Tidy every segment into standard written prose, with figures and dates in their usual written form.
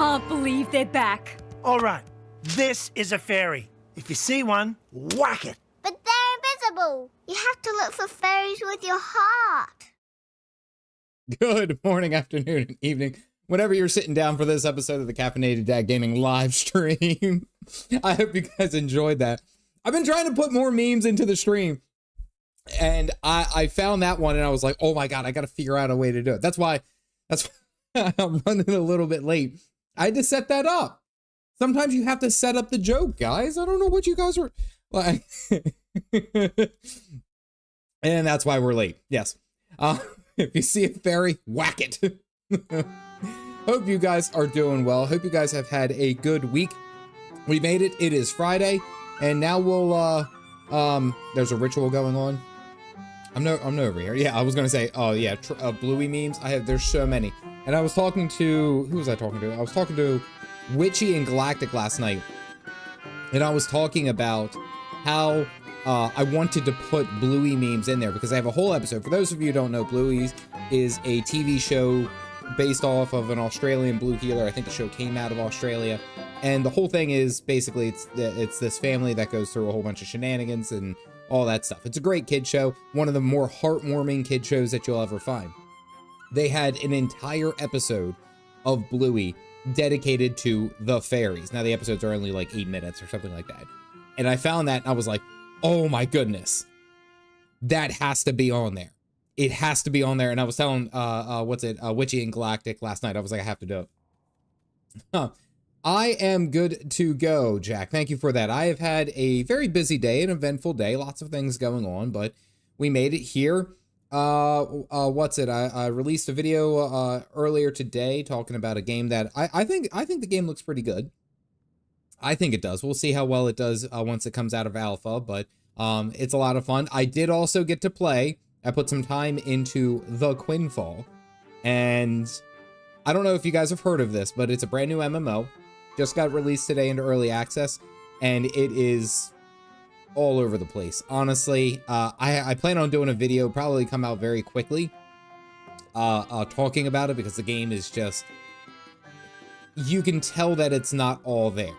can't believe they're back. All right, this is a fairy. If you see one, whack it. But they're invisible. You have to look for fairies with your heart. Good morning, afternoon, and evening. Whenever you're sitting down for this episode of the Caffeinated Dad Gaming live stream. I hope you guys enjoyed that. I've been trying to put more memes into the stream. And I found that one and I was like, oh my God, I got to figure out a way to do it. That's why I'm running a little bit late. I had to set that up. Sometimes you have to set up the joke, guys. I don't know what you guys are like. And that's why we're late. Yes. If you see a fairy, whack it. Hope you guys are doing well. Hope you guys have had a good week. We made it. It is Friday. And now we'll, there's a ritual going on. I'm no over here. Yeah, I was going to say, oh yeah, Bluey memes. There's so many. And I was talking to, who was I talking to? I was talking to Witchy and Galactic last night. And I was talking about how I wanted to put Bluey memes in there because I have a whole episode. For those of you who don't know, Bluey is a TV show based off of an Australian blue healer. I think the show came out of Australia. And the whole thing is basically it's this family that goes through a whole bunch of shenanigans and all that stuff. It's a great kid show. One of the more heartwarming kid shows that you'll ever find. They had an entire episode of Bluey dedicated to the fairies. Now the episodes are only like 8 minutes or something like that. And I found that and I was like, oh my goodness, that has to be on there. It has to be on there. And I was telling, Witchy and Galactic last night. I was like, I have to do it. Huh. I am good to go, Jack. Thank you for that. I have had a very busy day, an eventful day, lots of things going on, but we made it here. I released a video earlier today talking about a game that I think the game looks pretty good. I think it does. We'll see how well it does once it comes out of alpha, but it's a lot of fun. I did also get to play. I put some time into the Quinfall, and I don't know if you guys have heard of this, but it's a brand new MMO. Just got released today into early access, and it is all over the place. Honestly, I plan on doing a video, probably come out very quickly, talking about it, because the game is just, you can tell that it's not all there.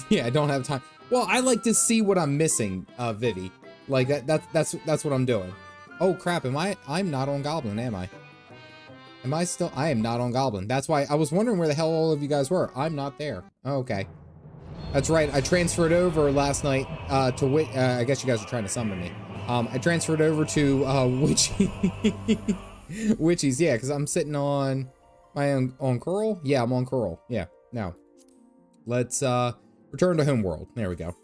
Yeah, I don't have time. Well, I like to see what I'm missing, Vivi. Like that's what I'm doing. Oh crap, I'm not on Goblin, am I? I am not on Goblin. That's why I was wondering where the hell all of you guys were. I'm not there. Oh, okay. That's right. I transferred over last night to I guess you guys are trying to summon me. I transferred over to Witchy's, yeah, because I'm sitting on on Curl. Yeah, I'm on Curl. Yeah. Now, let's return to Homeworld. There we go.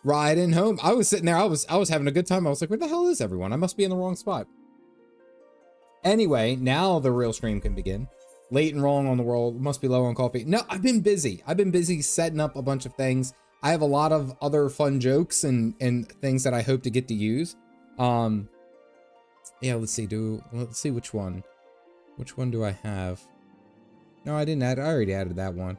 Riding home. I was sitting there. I was having a good time. I was like, where the hell is everyone? I must be in the wrong spot. Anyway, now the real stream can begin. Late and wrong on the world. Must be low on coffee. No, I've been busy. I've been busy setting up a bunch of things. I have a lot of other fun jokes and things that I hope to get to use. Yeah, let's see. Let's see which one. Which one do I have? No, I didn't add. I already added that one.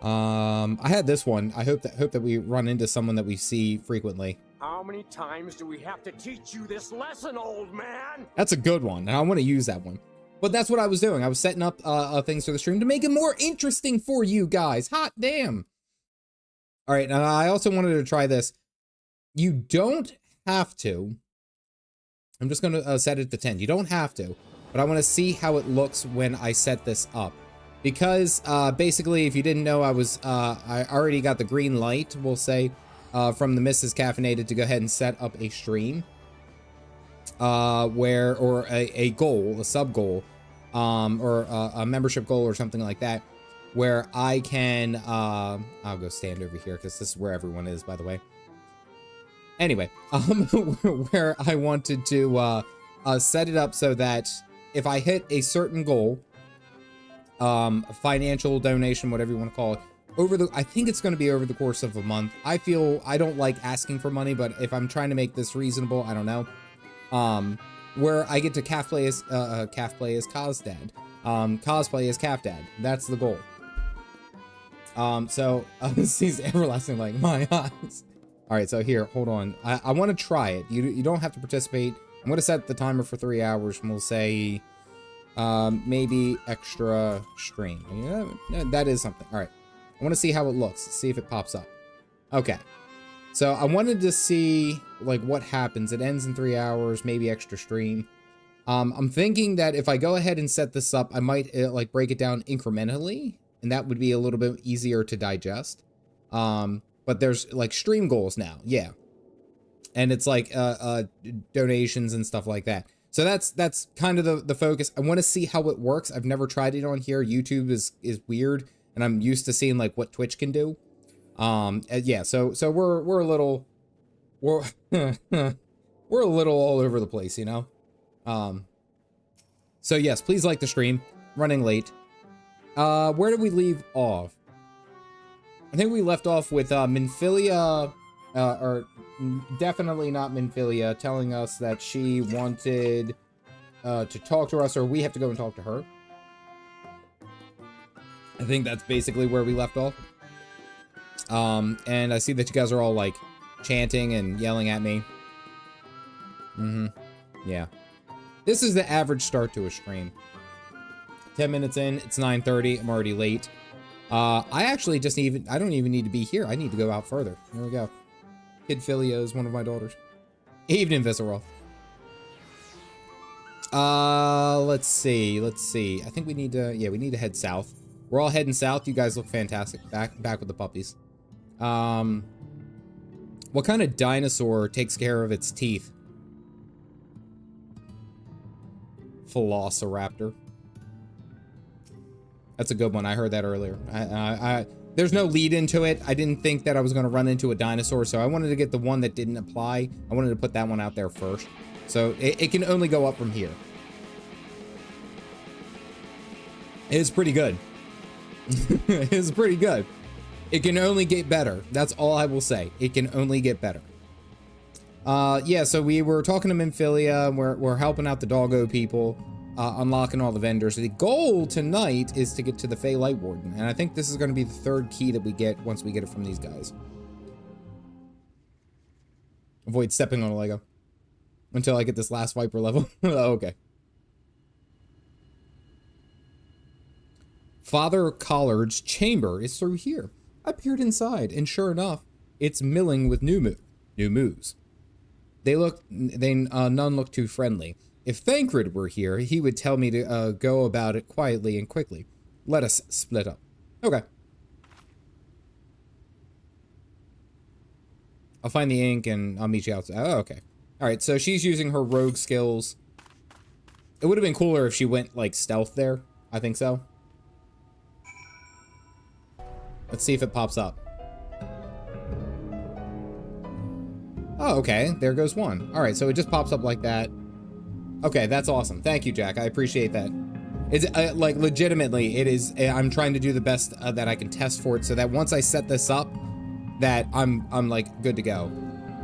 I had this one. I hope that we run into someone that we see frequently. How many times do we have to teach you this lesson, old man? That's a good one, and I want to use that one. But that's what I was doing. I was setting up things for the stream to make it more interesting for you guys. Hot damn. All right, and I also wanted to try this. You don't have to. I'm just going to set it to 10. You don't have to, but I want to see how it looks when I set this up. Because basically, if you didn't know, I already got the green light, we'll say, from the Mrs. Caffeinated to go ahead and set up a stream. Or a goal, a sub goal, or a membership goal or something like that, where I can, I'll go stand over here because this is where everyone is, by the way. Anyway, where I wanted to set it up so that if I hit a certain goal, financial donation, whatever you want to call it, I think it's going to be over the course of a month. I don't like asking for money, but if I'm trying to make this reasonable, I don't know. Where I get to cosplay as Cozdad. Cosplay as Calf-Dad. That's the goal. So, sees everlasting like my eyes. Alright, so here, hold on. I want to try it. You don't have to participate. I'm going to set the timer for 3 hours, and we'll say, Maybe extra stream. Yeah, that is something. All right. I want to see how it looks. See if it pops up. Okay. So I wanted to see like what happens. It ends in 3 hours, maybe extra stream. I'm thinking that if I go ahead and set this up, I might like break it down incrementally, and that would be a little bit easier to digest. But there's like stream goals now. Yeah. And it's like donations and stuff like that. So that's kind of the focus. I want to see how it works. I've never tried it on here. YouTube is weird, and I'm used to seeing like what Twitch can do. Yeah, so we're a little we're we're a little all over the place, you know. So yes, please like the stream. Running late. Where did we leave off? I think we left off with Minfilia, or definitely not Minfilia, telling us that she wanted to talk to us, or we have to go and talk to her. I think that's basically where we left off. And I see that you guys are all like chanting and yelling at me. Yeah. This is the average start to a stream. 10 minutes in, it's 9:30. I'm already late. I actually I don't even need to be here. I need to go out further. Here we go. Kid Filia is one of my daughters. Evening, Visceral. Let's see. I think we need to head south. We're all heading south. You guys look fantastic. Back with the puppies. What kind of dinosaur takes care of its teeth? Velociraptor. That's a good one. I heard that earlier. There's no lead into it. I didn't think that I was going to run into a dinosaur, so I wanted to get the one that didn't apply. I wanted to put that one out there first. So it can only go up from here. It's pretty good. It's pretty good. It can only get better. That's all I will say. It can only get better. Yeah, so we were talking to Minfilia. We're helping out the doggo people, unlocking all the vendors. The goal tonight is to get to the Fey Lightwarden, and I think this is going to be the third key that we get once we get it from these guys. Avoid stepping on a Lego until I get this last Viper level. Oh, okay. Father Collard's chamber is through here. I peered inside, and sure enough, it's milling with new moves. None look too friendly. If Thancred were here, he would tell me to go about it quietly and quickly. Let us split up. Okay. I'll find the ink and I'll meet you outside. Oh, okay. All right, so she's using her rogue skills. It would have been cooler if she went like stealth there. I think so. Let's see if it pops up. Oh, okay. There goes one. All right, so it just pops up like that. Okay, that's awesome. Thank you, Jack. I appreciate that. It's like legitimately, it is. I'm trying to do the best that I can test for it, so that once I set this up, that I'm like good to go.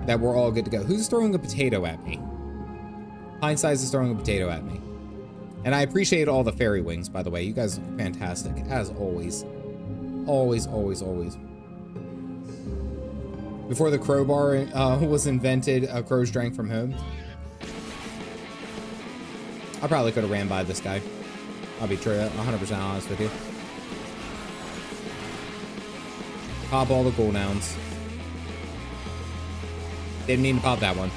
That we're all good to go. Who's throwing a potato at me? Hindsight is throwing a potato at me. And I appreciate all the fairy wings, by the way. You guys are fantastic, as always. Always, always, always. Before the crowbar was invented, crows drank from home. I probably could have ran by this guy. I'll be 100% honest with you. Pop all the cooldowns. Didn't mean to pop that one.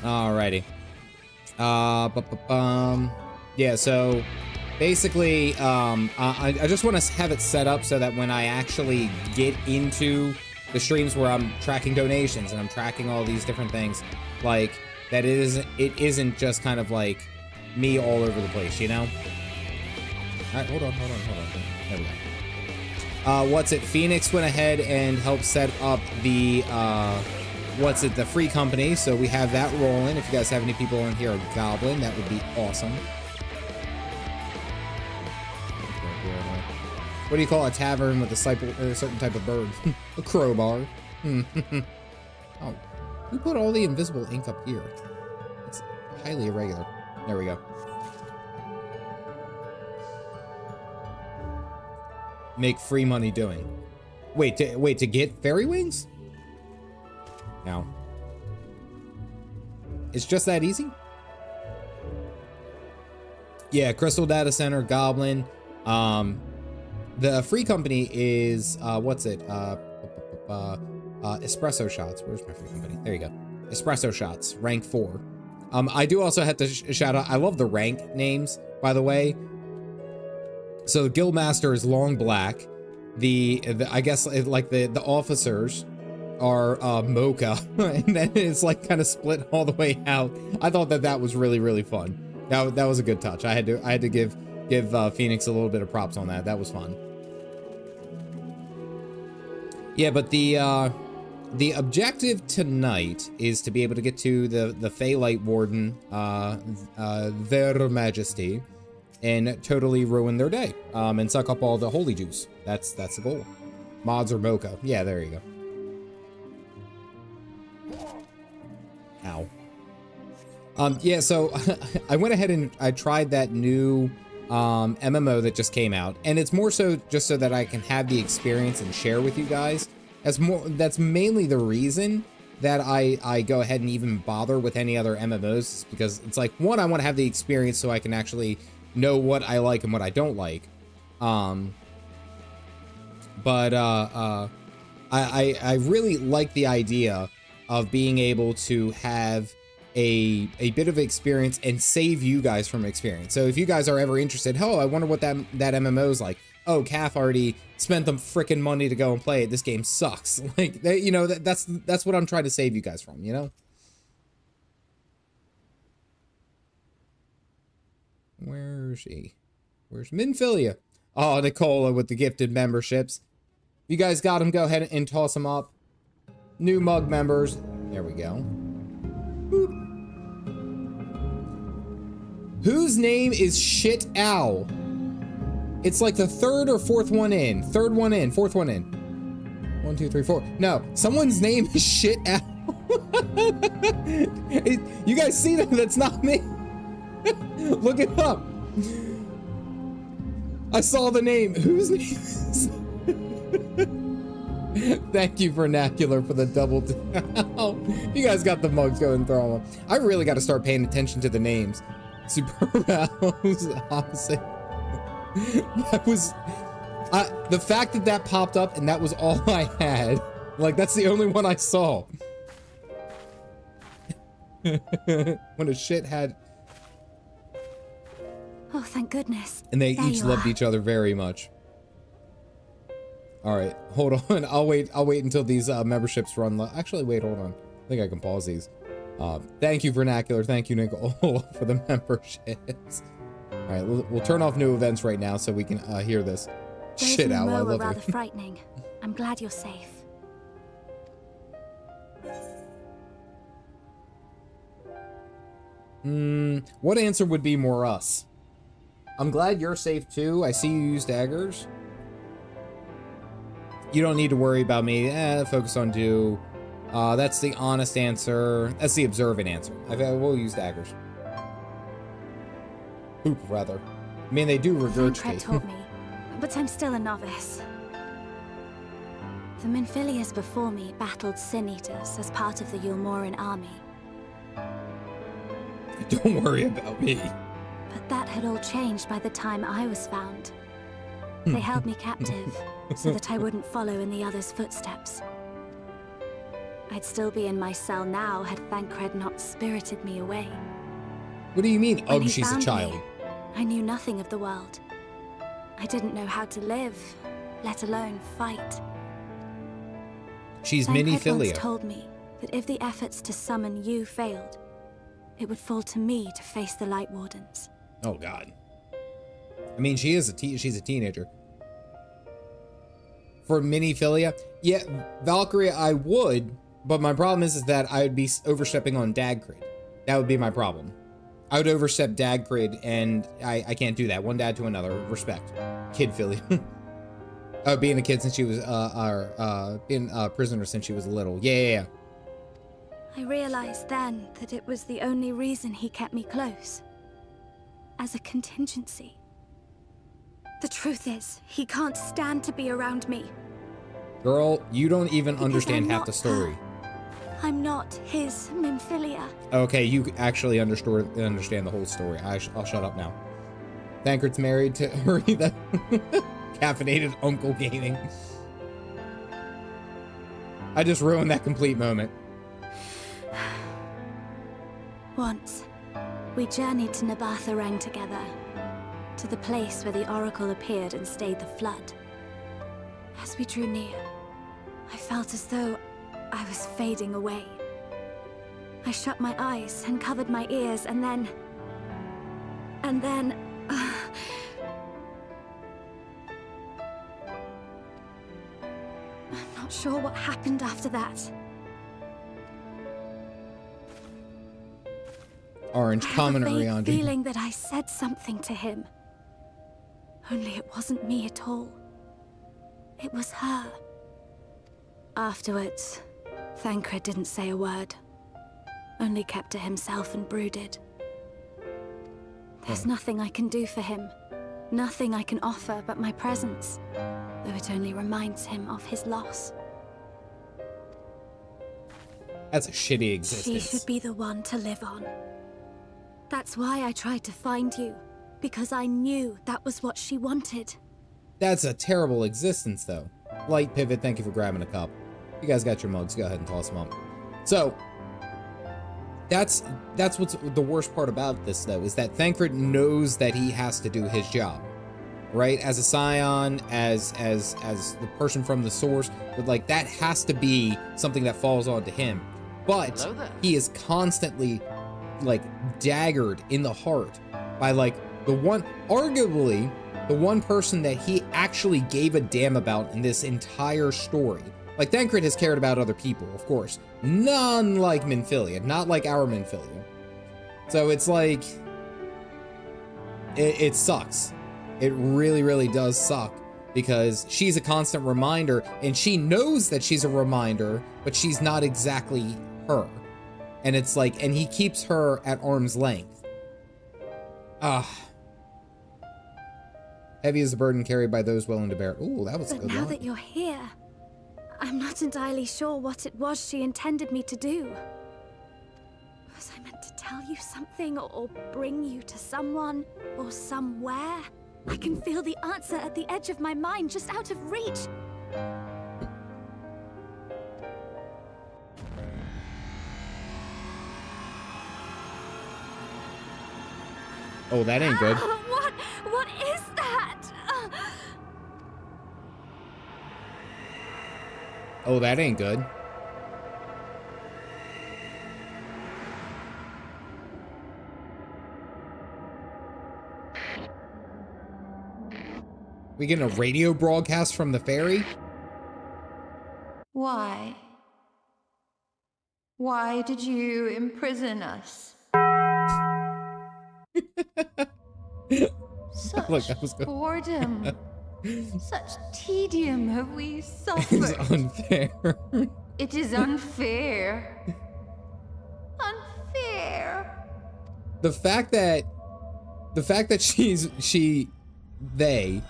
Alrighty. Yeah, so basically, I just want to have it set up so that when I actually get into the streams where I'm tracking donations and I'm tracking all these different things, like that it isn't just kind of like me all over the place, you know? All right, hold on. There we go. What's it? Phoenix went ahead and helped set up the the free company, so we have that rolling. If you guys have any people in here, a goblin, that would be awesome. What do you call a tavern with a certain type of bird? A crowbar. Oh, who put all the invisible ink up here? It's highly irregular. There we go. Make free money doing. Wait, to get fairy wings? No. It's just that easy. Yeah, Crystal Data Center, Goblin. The free company is, what's it? Espresso Shots. Where's my free company? There you go. Espresso Shots, rank 4. I do also have to shout out, I love the rank names, by the way. So the Guildmaster is Long Black. I guess like the officers are Mocha, and then it's like kind of split all the way out. I thought that was really, really fun. That was a good touch. I had to give Phoenix a little bit of props on that. That was fun. Yeah, but the objective tonight is to be able to get to the Fey Lightwarden, their Majesty, and totally ruin their day, and suck up all the holy juice. That's the goal. Mods or Mocha. Yeah, there you go. Ow. Yeah, so I went ahead and I tried that new MMO that just came out, and it's more so just so that I can have the experience and share with you guys. That's mainly the reason that I go ahead and even bother with any other MMOs, because it's like, one, I want to have the experience so I can actually know what I like and what I don't like. But I really like the idea of being able to have a bit of experience and save you guys from experience. So if you guys are ever interested, oh, I wonder what that MMO is like. Oh, Caff already spent the frickin' money to go and play it. This game sucks. Like, you know, that's what I'm trying to save you guys from, you know? Where is she? Where's Minfilia? Oh, Nicola with the gifted memberships. If you guys got them, go ahead and toss them up. New mug members. There we go. Boop. Whose name is Shit Owl? It's like the third or fourth one in. Third one in, fourth one in. 1, 2, 3, 4. No, someone's name is Shit Owl. You guys see that? That's not me. Look it up. I saw the name. Whose name is... Thank you, Vernacular, for the double down. You guys got the mugs, go and throw them. I really got to start paying attention to the names. Superb Owls, opposite. That was... the fact that popped up and that was all I had. Like, that's the only one I saw. When a shit had... Oh, thank goodness. And they each loved each other very much. All right, hold on. I'll wait until these memberships run. Actually, wait, hold on. I think I can pause these. Thank you, Vernacular. Thank you, Nicole, for the memberships. All right, we'll turn off new events right now so we can hear this. Shit, Owl, I love rather it. frightening. I'm glad you're safe. What answer would be more us? I'm glad you're safe too. I see you use daggers. You don't need to worry about me. Focus on do. That's the honest answer. That's the observant answer. We'll use daggers. Poop, rather. I mean, they do regurgitate. taught me, but I'm still a novice. The Minfilias before me battled Sin Eaters as part of the Yulmoran army. Don't worry about me. But that had all changed by the time I was found. They held me captive so that I wouldn't follow in the others' footsteps. I'd still be in my cell now had Thancred not spirited me away. What do you mean? When Oh, he she's a found child. me, I knew nothing of the world. I didn't know how to live, let alone fight. She's Thancred Minfilia. once told me that if the efforts to summon you failed, it would fall to me to face the Lightwardens. Oh God. I mean, she's a teenager. For Minfilia, yeah, Valkyrie, I would, but my problem is that I would be overstepping on Dagcrid. That would be my problem. I would overstep Dagcrid, and I can't do that. One dad to another. Respect. Kidfilia. Being a kid since she was, being a prisoner since she was little. Yeah. I realized then that it was the only reason he kept me close. As a contingency. The truth is, he can't stand to be around me. Girl, you don't even Because understand I'm half not the story. her. I'm not his Minfilia. Okay, you actually understand the whole story. I'll shut up now. Thancred's married to Hurry, the caffeinated uncle gaming. I just ruined that complete moment. Once, we journeyed to Nabatha together, to the place where the oracle appeared and stayed the flood. As we drew near, I felt as though I was fading away. I shut my eyes and covered my ears, and then... I'm not sure what happened after that. Orange commentary on feeling that I said something to him. Only it wasn't me at all. It was her. Afterwards, Thancred didn't say a word. Only kept to himself and brooded. There's nothing I can do for him. Nothing I can offer but my presence. Though it only reminds him of his loss. That's a shitty existence. She should be the one to live on. That's why I tried to find you. Because I knew that was what she wanted. That's a terrible existence, though. Light Pivot, thank you for grabbing a cup. You guys got your mugs, go ahead and toss them up. So, that's what's the worst part about this, though, is that Thancred knows that he has to do his job. Right? As a scion, as the person from the source, but like, that has to be something that falls onto him. But he is constantly, like, daggered in the heart by, like, arguably, the one person that he actually gave a damn about in this entire story. Like, Thancred has cared about other people, of course. None like Minfilia, not like our Minfilia. So it's like, it sucks. It really, really does suck, because she's a constant reminder, and she knows that she's a reminder, but she's not exactly her. And it's like, and he keeps her at arm's length. Heavy is the burden carried by those willing to bear it. Ooh, that was a good But now line. that you're here, I'm not entirely sure what it was she intended me to do. Was I meant to tell you something, or bring you to someone, or somewhere? I can feel the answer at the edge of my mind, just out of reach. Oh, that ain't good. What is that? Oh, that ain't good. We getting a radio broadcast from the ferry? Why? Why did you imprison us? Such Look, that was good. boredom. Such tedium have we suffered. It's unfair. It is unfair. Unfair. The fact that they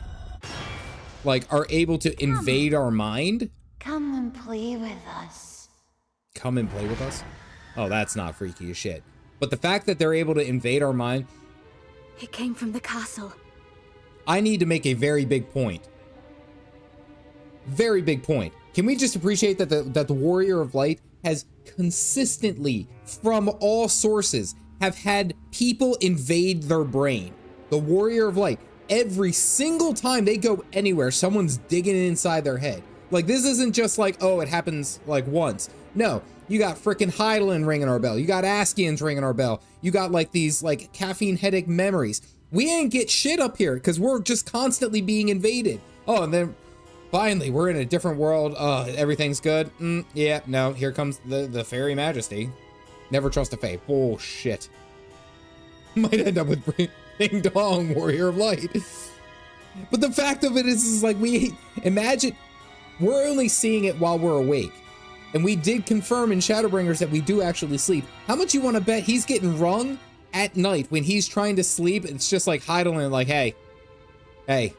like are able to invade our mind. Come and play with us. Come and play with us? Oh, that's not freaky as shit. But the fact that they're able to invade our mind. It came from the castle. I need to make a very big point. Very big point. Can we just appreciate that the Warrior of Light has consistently, from all sources, have had people invade their brain? The Warrior of Light, every single time they go anywhere, someone's digging inside their head. Like, this isn't just like, oh, it happens like once. No, you got frickin' Hydaelyn ringing our bell. You got Askians ringing our bell. You got like these like caffeine headache memories. We ain't get shit up here because we're just constantly being invaded. Oh, and then finally we're in a different world. Everything's good. Yeah, no, here comes the Fairy Majesty. Never trust a fae. Bullshit. Might end up with Ding Dong, Warrior of Light. But the fact of it is like, we imagine we're only seeing it while we're awake. And we did confirm in Shadowbringers that we do actually sleep. How much you want to bet he's getting rung at night when he's trying to sleep? It's just like Hydaelyn, like, hey, I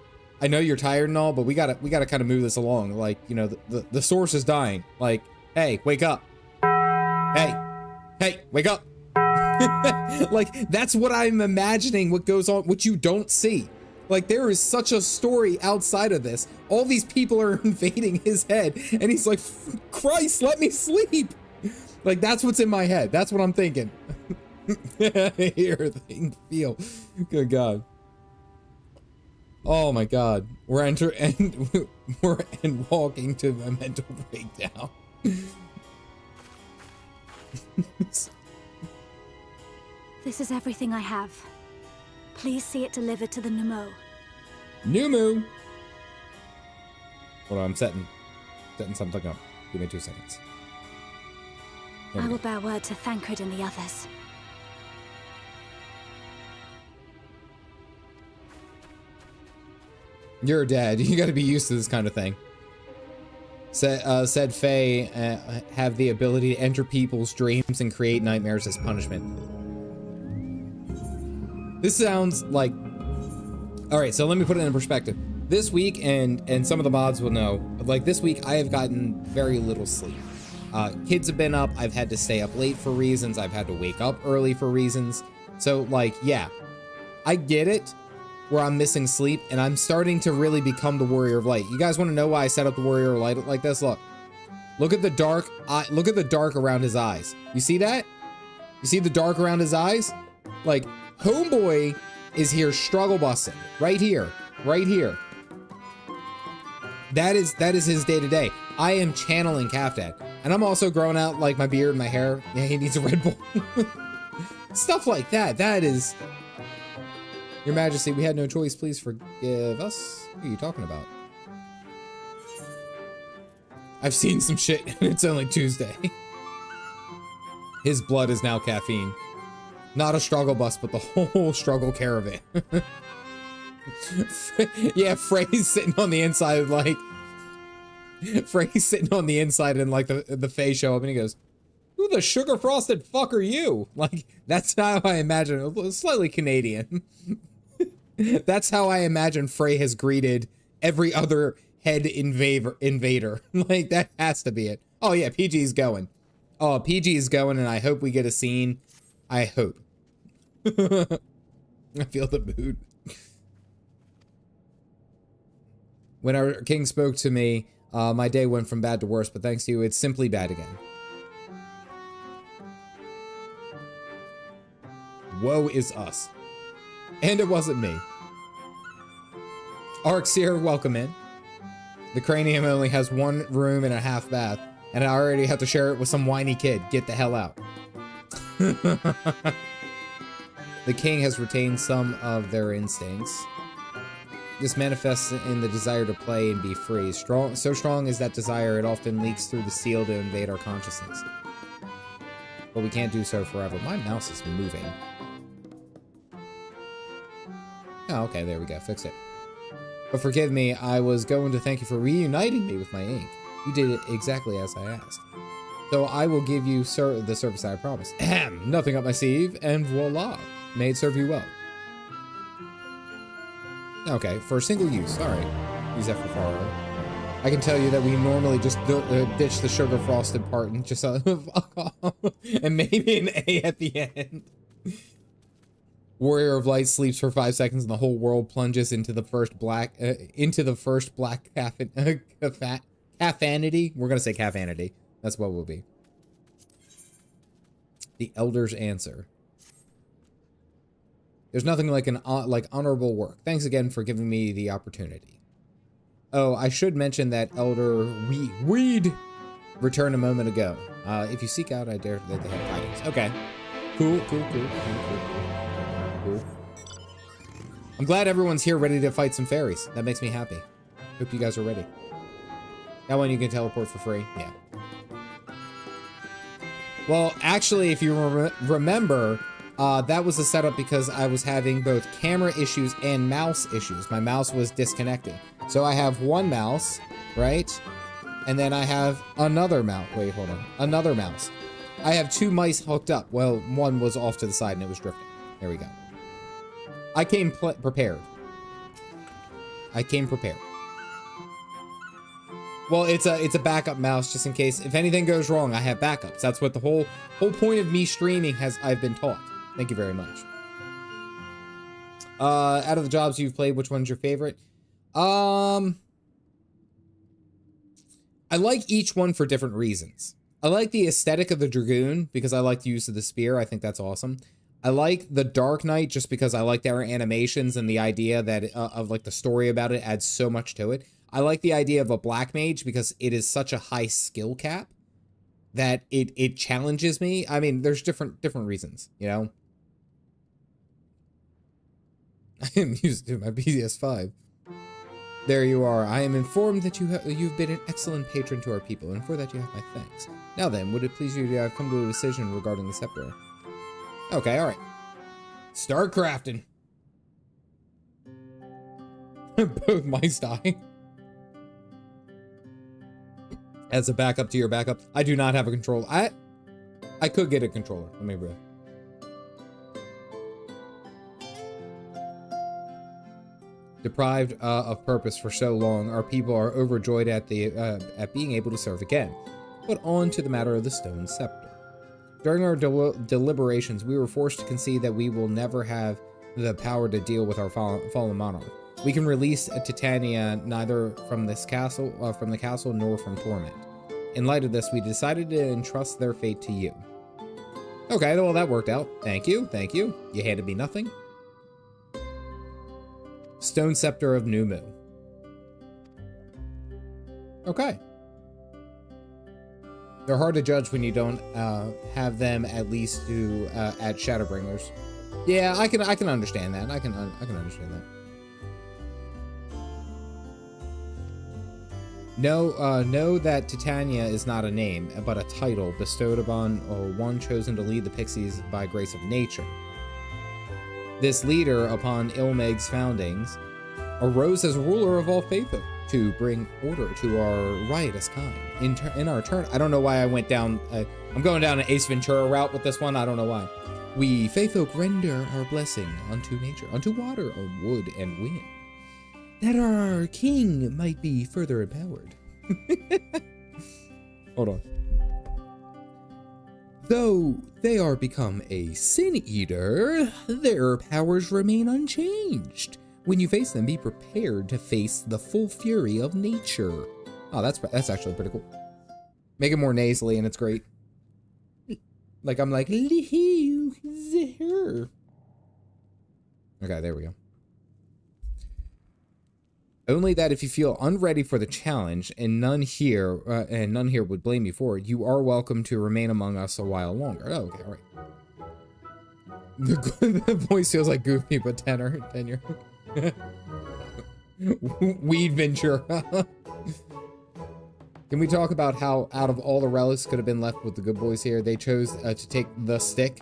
know you're tired and all, but we gotta kind of move this along. Like, you know, the source is dying. Like, hey, wake up. Hey, wake up. Like, that's what I'm imagining what goes on, what you don't see. Like, there is such a story outside of this. All these people are invading his head, and he's like, Christ, let me sleep. Like, that's what's in my head. That's what I'm thinking. Hear, think, feel. Good God. Oh my God. We're walking to a mental breakdown. This is everything I have. Please see it delivered to the Mou. Mou. Hold on, I'm setting something up. Give me 2 seconds. I will bear word to Thancred and the others. You're a dad. You got to be used to this kind of thing. Said Faye have the ability to enter people's dreams and create nightmares as punishment. This sounds like... Alright, so let me put it in perspective. This week, and some of the mods will know, like this week I have gotten very little sleep. Kids have been up, I've had to stay up late for reasons, I've had to wake up early for reasons. So like, yeah, I get it where I'm missing sleep and I'm starting to really become the Warrior of Light. You guys want to know why I set up the Warrior of Light like this? Look at the dark, look at the dark around his eyes. You see that? You see the dark around his eyes? Like, Homeboy is here struggle busting. Right here. Right here. That is his day-to-day. I am channeling Caffeinated. And I'm also growing out like my beard and my hair. Yeah, he needs a Red Bull. Stuff like that. That is... Your Majesty, we had no choice. Please forgive us. What are you talking about? I've seen some shit and it's only Tuesday. His blood is now caffeine. Not a struggle bus, but the whole struggle caravan. Yeah, Frey's sitting on the inside like... Frey's sitting on the inside and like the Fae show up and he goes, who the sugar frosted fuck are you? Like, that's how I imagine it. Slightly Canadian. That's how I imagine Frey has greeted every other head invader. Like, that has to be it. Oh yeah, PG's going. Oh, PG's going and I hope we get a scene. I hope. I feel the mood. When our king spoke to me, my day went from bad to worse, but thanks to you, it's simply bad again. Woe is us. And it wasn't me. Arxir, welcome in. The cranium only has 1 room and a half bath, and I already have to share it with some whiny kid. Get the hell out. The king has retained some of their instincts. This manifests in the desire to play and be free. So strong is that desire, it often leaks through the seal to invade our consciousness. But we can't do so forever. My mouse is moving. Oh, okay, there we go. Fix it. But forgive me, I was going to thank you for reuniting me with my ink. You did it exactly as I asked. So I will give you the service I promised. Ahem! Nothing up my sleeve, and voila. May it serve you well. Okay, for single use. Alright. Use that for far. I can tell you that we normally just ditch the sugar frosted part and just and maybe an A at the end. Warrior of Light sleeps for 5 seconds and the whole world plunges into the first black caffeinity. We're gonna say caffeinity. That's what we'll be. The Elder's answer. There's nothing like like honorable work. Thanks again for giving me the opportunity. Oh, I should mention that Elder Weed returned a moment ago. If you seek out, I dare that they have guidance. Okay. Cool. I'm glad everyone's here ready to fight some fairies. That makes me happy. Hope you guys are ready. That one you can teleport for free. Yeah. Well, actually, if you remember, that was a setup because I was having both camera issues and mouse issues. My mouse was disconnecting. So I have one mouse, right? And then I have another mouse. Wait, hold on. Another mouse. I have 2 mice hooked up. Well, one was off to the side and it was drifting. There we go. I came prepared. I came prepared. Well, it's a backup mouse just in case if anything goes wrong, I have backups. That's what the whole point of me streaming I've been taught. Thank you very much. Out of the jobs you've played, which one's your favorite? I like each one for different reasons. I like the aesthetic of the Dragoon because I like the use of the spear. I think that's awesome. I like the Dark Knight just because I like their animations and the idea that of like the story about it adds so much to it. I like the idea of a Black Mage because it is such a high skill cap that it challenges me. I mean, there's different reasons, you know. I am used to my BDS5. There you are. I am informed that you've been an excellent patron to our people, and for that you have my thanks. Now then, would it please you to come to a decision regarding the scepter? Okay, alright. Start crafting. Both mice die. As a backup to your backup. I do not have a controller. I could get a controller. Let me read. Deprived of purpose for so long, our people are overjoyed at being able to serve again. But on to the matter of the stone scepter. During our deliberations, we were forced to concede that we will never have the power to deal with our fallen monarch. We can release Titania neither from the castle nor from torment. In light of this, we decided to entrust their fate to you. Okay, well that worked out. Thank you, thank you. You handed me nothing. Stone Scepter of Mou. Okay. They're hard to judge when you don't have them at least do at Shadowbringers. Yeah, I can understand that. I can understand that. Know that Titania is not a name, but a title bestowed upon one chosen to lead the pixies by grace of nature. This leader, upon Ilmeg's foundings, arose as ruler of all faithful to bring order to our riotous kind. In our turn, I don't know why I went down. I'm going down an Ace Ventura route with this one. I don't know why. We faithfolk render our blessing unto nature, unto water, on wood and wind, that our king might be further empowered. Hold on. Though they are become a sin eater, their powers remain unchanged. When you face them, be prepared to face the full fury of nature. Oh, that's actually pretty cool. Make it more nasally, and it's great. Like I'm like, okay, there we go. Only that if you feel unready for the challenge, and none here would blame you for it, you are welcome to remain among us a while longer. Oh, okay, all right. The voice feels like Goofy, but tenure. Weed Ventura. Can we talk about how out of all the relics could have been left with the good boys here, they chose to take the stick,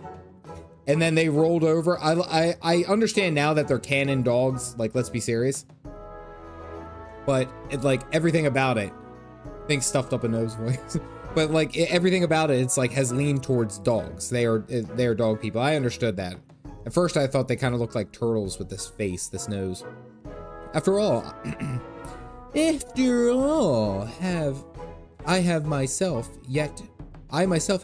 and then they rolled over? I understand now that they're canon dogs. Like, let's be serious. But like everything about it, I think stuffed up a nose voice. But like everything about it, it's like has leaned towards dogs. They are dog people. I understood that. At first, I thought they kind of looked like turtles with this face, this nose. After all, I myself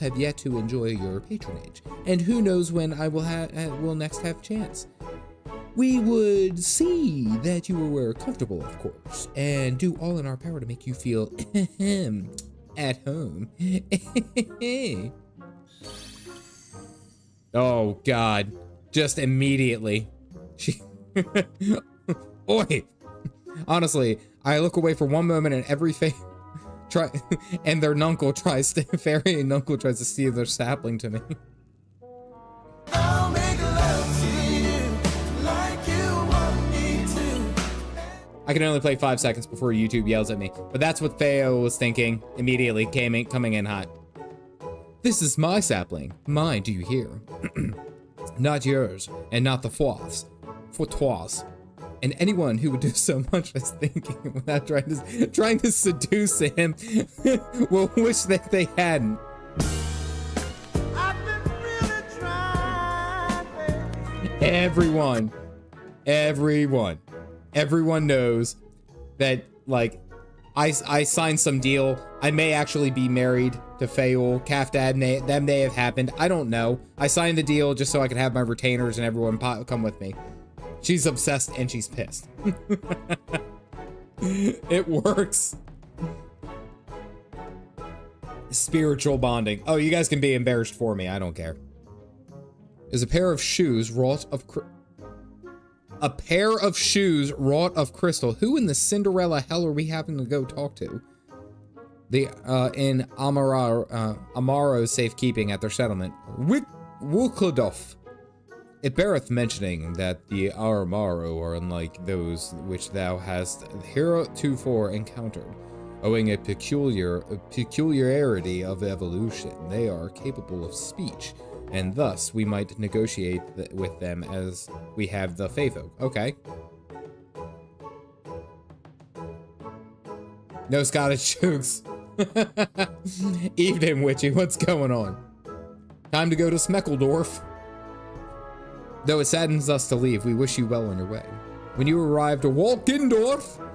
have yet to enjoy your patronage, and who knows when I will next have chance. We would see that you were comfortable, of course, and do all in our power to make you feel at home. Oh, God. Just immediately. Oi! Honestly, I look away for one moment and every face... and their nuncle tries to... Fairy and nuncle tries to steal their sapling to me. I can only play 5 seconds before YouTube yells at me, but that's what Theo was thinking immediately, coming in hot. This is my sapling. Mine, do you hear? Not yours, and not the four's. And anyone who would do so much as thinking without trying to seduce him will wish that they hadn't. I've been really trying. Everyone knows that, like, I signed some deal. I may actually be married to Fael. Caffdad, that may have happened. I don't know. I signed the deal just so I could have my retainers and everyone come with me. She's obsessed and she's pissed. It works. Spiritual bonding. Oh, you guys can be embarrassed for me. I don't care. Is a pair of shoes wrought of crystal. Who in the Cinderella hell are we having to go talk to? The in Amaro's safekeeping at their settlement. Wukladov. It beareth mentioning that the Amaro are unlike those which thou hast heretofore encountered. Owing a peculiarity of evolution, they are capable of speech, and thus we might negotiate with them as we have the Feyfolk. Okay. No Scottish jokes. Evening, Witchy. What's going on? Time to go to Smeckledorf. Though it saddens us to leave, we wish you well on your way. When you arrive to Walkendorf,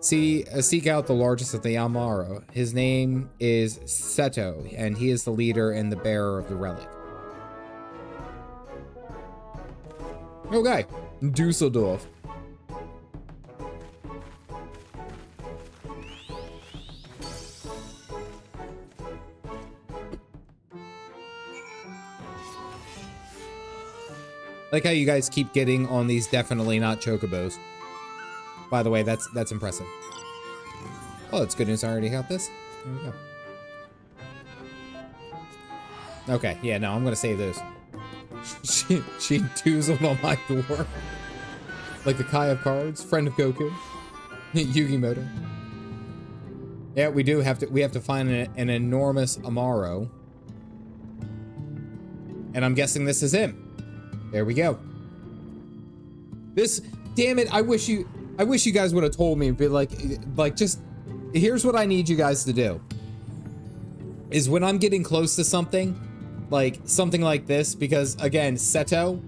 seek out the largest of the Amaro. His name is Seto, and he is the leader and the bearer of the relic. Okay, Dusseldorf. Like how you guys keep getting on these definitely not chocobos. By the way, that's impressive. Oh, it's good news. I already got this. There we go. Okay, yeah, no, I'm gonna save those. she doozled on my door. Like the Kai of Cards, friend of Goku. Yugimoto. Yeah, we have to find an enormous Amaro. And I'm guessing this is him. There we go. This, damn it, I wish you guys would have told me, but like just, here's what I need you guys to do. Is when I'm getting close to something like this, because again, Seto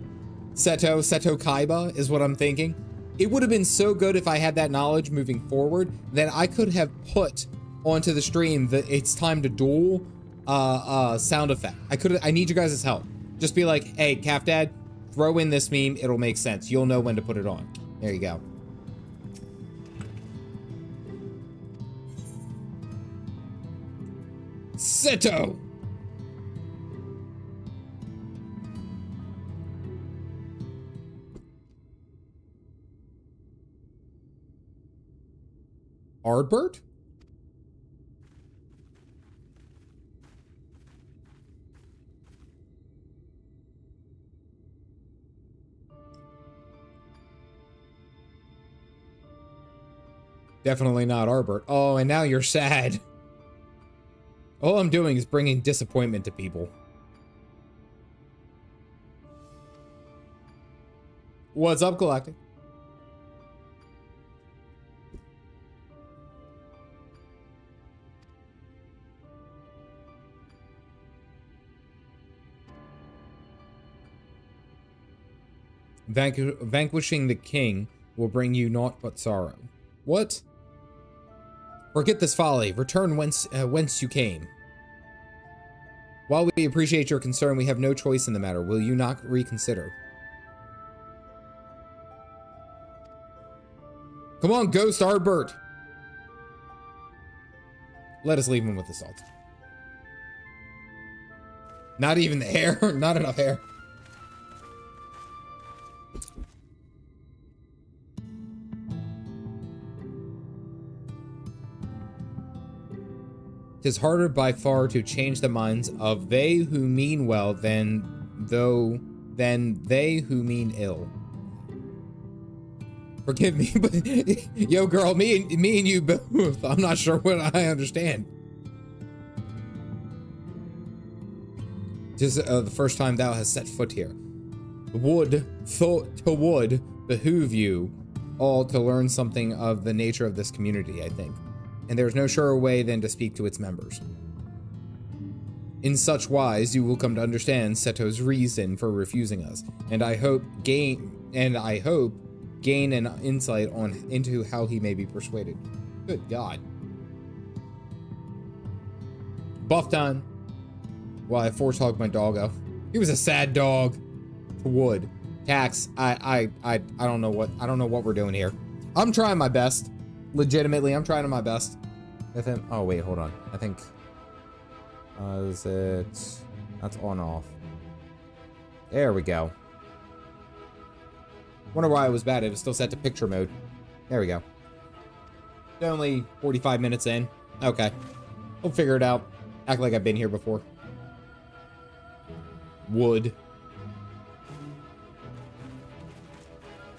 Kaiba is what I'm thinking. It would have been so good if I had that knowledge moving forward that I could have put onto the stream that it's time to duel sound effect. I need you guys' help. Just be like, hey, Caffdad, throw in this meme, it'll make sense. You'll know when to put it on. There you go. Seto! Ardbert? Definitely not Ardbert. Oh, and now you're sad. All I'm doing is bringing disappointment to people. What's up, Galactic? Vanquishing the king will bring you naught but sorrow. What? Forget this folly. Return whence you came. While we appreciate your concern, we have no choice in the matter. Will you not reconsider? Come on, Ghost Ardbert. Let us leave him with the salt. Not even the hair. Not enough hair. 'Tis harder by far to change the minds of they who mean well than they who mean ill. Forgive me, but yo, girl, me and you both. I'm not sure what I understand. 'Tis the first time thou hast set foot here. Would behoove you all to learn something of the nature of this community, I think. And there is no surer way than to speak to its members. In such wise, you will come to understand Seto's reason for refusing us, and I hope gain an insight into how he may be persuaded. Good God. Buff time. Well, I force hogged my doggo. He was a sad dog. To wood. Tax. I don't know what we're doing here. I'm trying my best. Legitimately, I'm trying my best. With him. Oh wait, hold on. I think. Is it? That's on off. There we go. Wonder why it was bad. It was still set to picture mode. There we go. Only 45 minutes in. Okay. We'll figure it out. Act like I've been here before. Wood.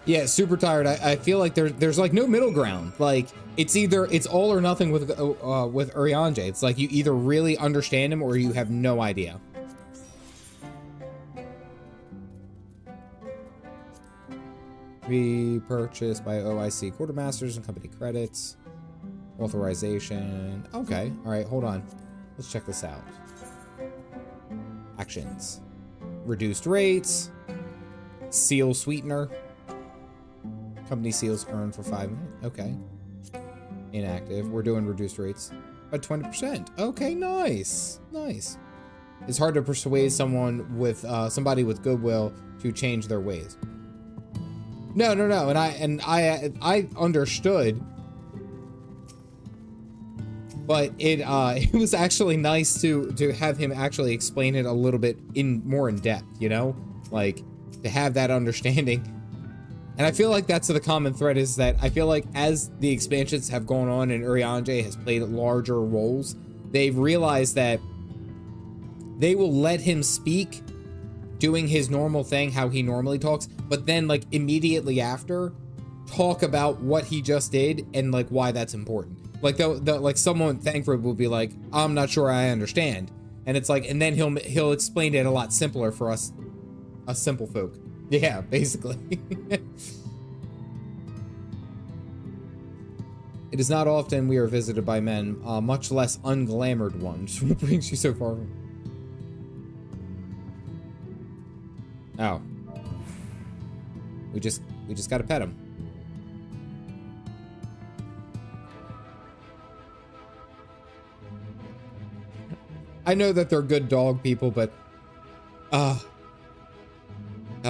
Yeah, super tired. I feel like there's like no middle ground. Like it's all or nothing with Urianger. It's like you either really understand him or you have no idea. Repurchased by OIC quartermasters and company credits. Authorization. Okay. All right. Hold on. Let's check this out. Actions. Reduced rates. Seal sweetener. Company seals earned for 5 minutes. Okay. Inactive. We're doing reduced rates by 20%. Okay, nice. Nice. It's hard to persuade someone with somebody with goodwill to change their ways. No. And I understood. But it was actually nice to have him actually explain it a little bit more in depth, you know? Like to have that understanding. And I feel like that's the common thread, is that I feel like as the expansions have gone on and Urianger has played larger roles, they've realized that they will let him speak doing his normal thing, how he normally talks, but then like immediately after talk about what he just did and like why that's important. Like like someone Thancred will be like, I'm not sure I understand. And it's like, and then he'll explain it a lot simpler for us simple folk. Yeah, basically. It is not often we are visited by men, much less unglamored ones. What brings you so far? Oh. We just gotta pet him. I know that they're good dog people, but how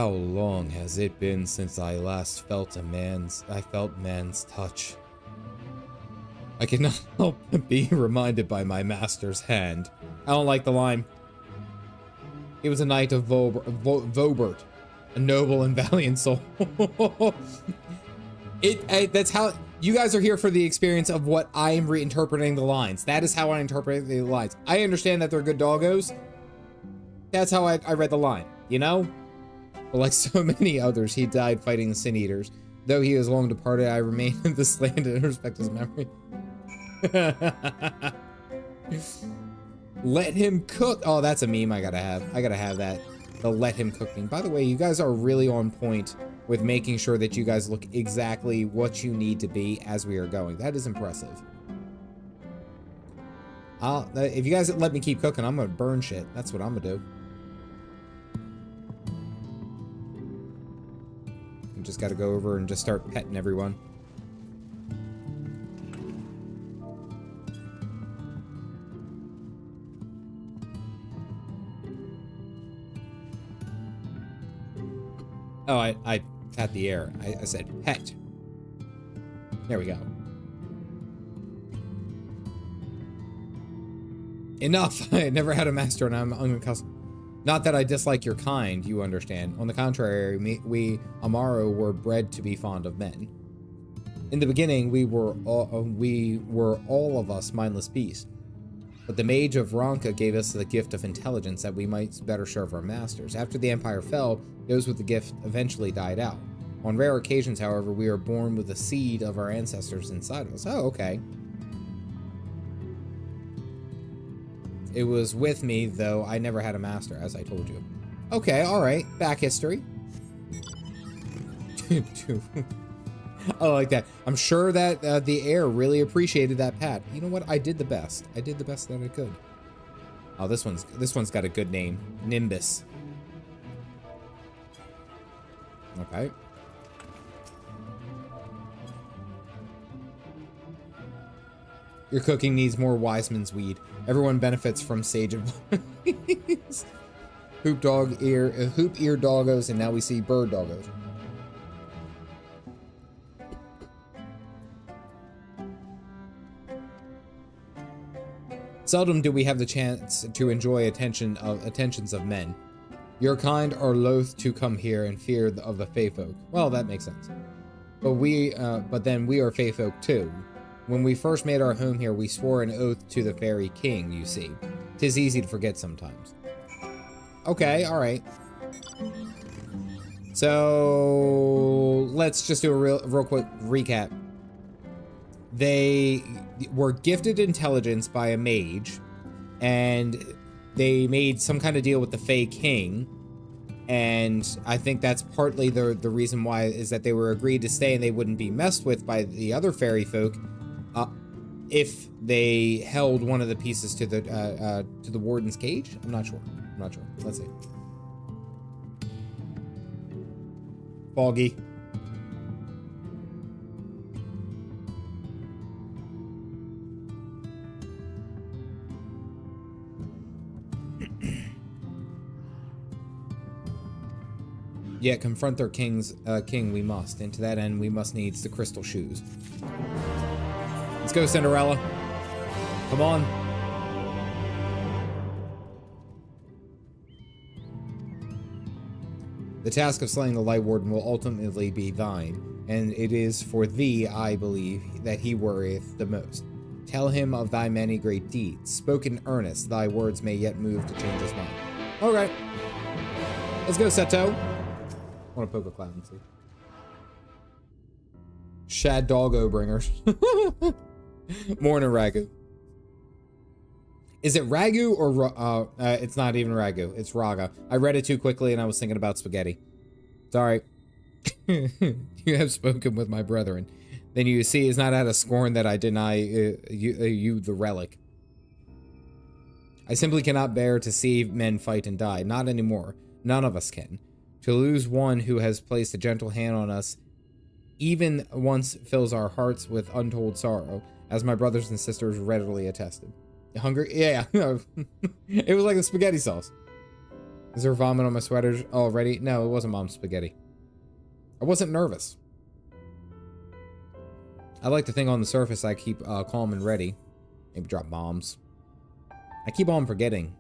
long has it been since I last felt man's touch? I cannot help but be reminded by my master's hand. I don't like the line. He was a knight of Vobert, a noble and valiant soul. That's how you guys are here for, the experience of what I am reinterpreting the lines. That is how I interpret the lines. I understand that they're good doggos. That's how I read the line, you know? But like so many others, he died fighting the Sin Eaters. Though he is long departed, I remain in this land and respect his memory. Let him cook. Oh, that's a meme I gotta have. I gotta have that. The let him cook meme. By the way, you guys are really on point with making sure that you guys look exactly what you need to be as we are going. That is impressive. If you guys let me keep cooking, I'm gonna burn shit. That's what I'm gonna do. You just gotta go over and just start petting everyone. Oh, I had the air. I said pet. There we go. Enough! I never had a master and I'm unaccustomed. Not that I dislike your kind, you understand. On the contrary, we Amaro were bred to be fond of men. In the beginning, we were all of us mindless beasts. But the mage of Ronka gave us the gift of intelligence that we might better serve our masters. After the Empire fell, those with the gift eventually died out. On rare occasions, however, we are born with the seed of our ancestors inside of us. Oh, okay. It was with me, though I never had a master, as I told you. Okay, alright. Back history. I like that. I'm sure that the heir really appreciated that pat. You know what? I did the best. I did the best that I could. Oh, this one's got a good name. Nimbus. Okay. Your cooking needs more Wiseman's weed. Everyone benefits from sage advice. Hoop ear doggos, and now we see bird doggos. Seldom do we have the chance to enjoy attentions of men. Your kind are loath to come here in fear of the Fey folk. Well, that makes sense. But then we are Fey folk too. When we first made our home here, we swore an oath to the fairy king, you see. 'Tis easy to forget sometimes. Okay, alright. So, let's just do a real quick recap. They were gifted intelligence by a mage, and they made some kind of deal with the Fey king, and I think that's partly the reason why is that they were agreed to stay and they wouldn't be messed with by the other fairy folk if they held one of the pieces to the warden's cage. I'm not sure. Let's see. Foggy. Yet confront their king we must, and to that end we must needs the crystal shoes. Let's go, Cinderella. Come on. The task of slaying the Lightwarden will ultimately be thine, and it is for thee, I believe, that he worrieth the most. Tell him of thy many great deeds. Spoke in earnest, thy words may yet move to change his mind. Okay. Let's go, Seto. I want to poke a clown and see. Shadowbringers. Morning, Ragu. Is it Ragu or it's not even Ragu. It's Raga. I read it too quickly and I was thinking about spaghetti. Sorry. You have spoken with my brethren. Then you see is not out of scorn that I deny you the relic. I simply cannot bear to see men fight and die. Not anymore. None of us can. To lose one who has placed a gentle hand on us even once fills our hearts with untold sorrow, as my brothers and sisters readily attested. Hungry? Yeah. It was like the spaghetti sauce. Is there vomit on my sweater already? No, it wasn't mom's spaghetti. I wasn't nervous. I like to think on the surface I keep calm and ready. Maybe drop bombs. I keep on forgetting.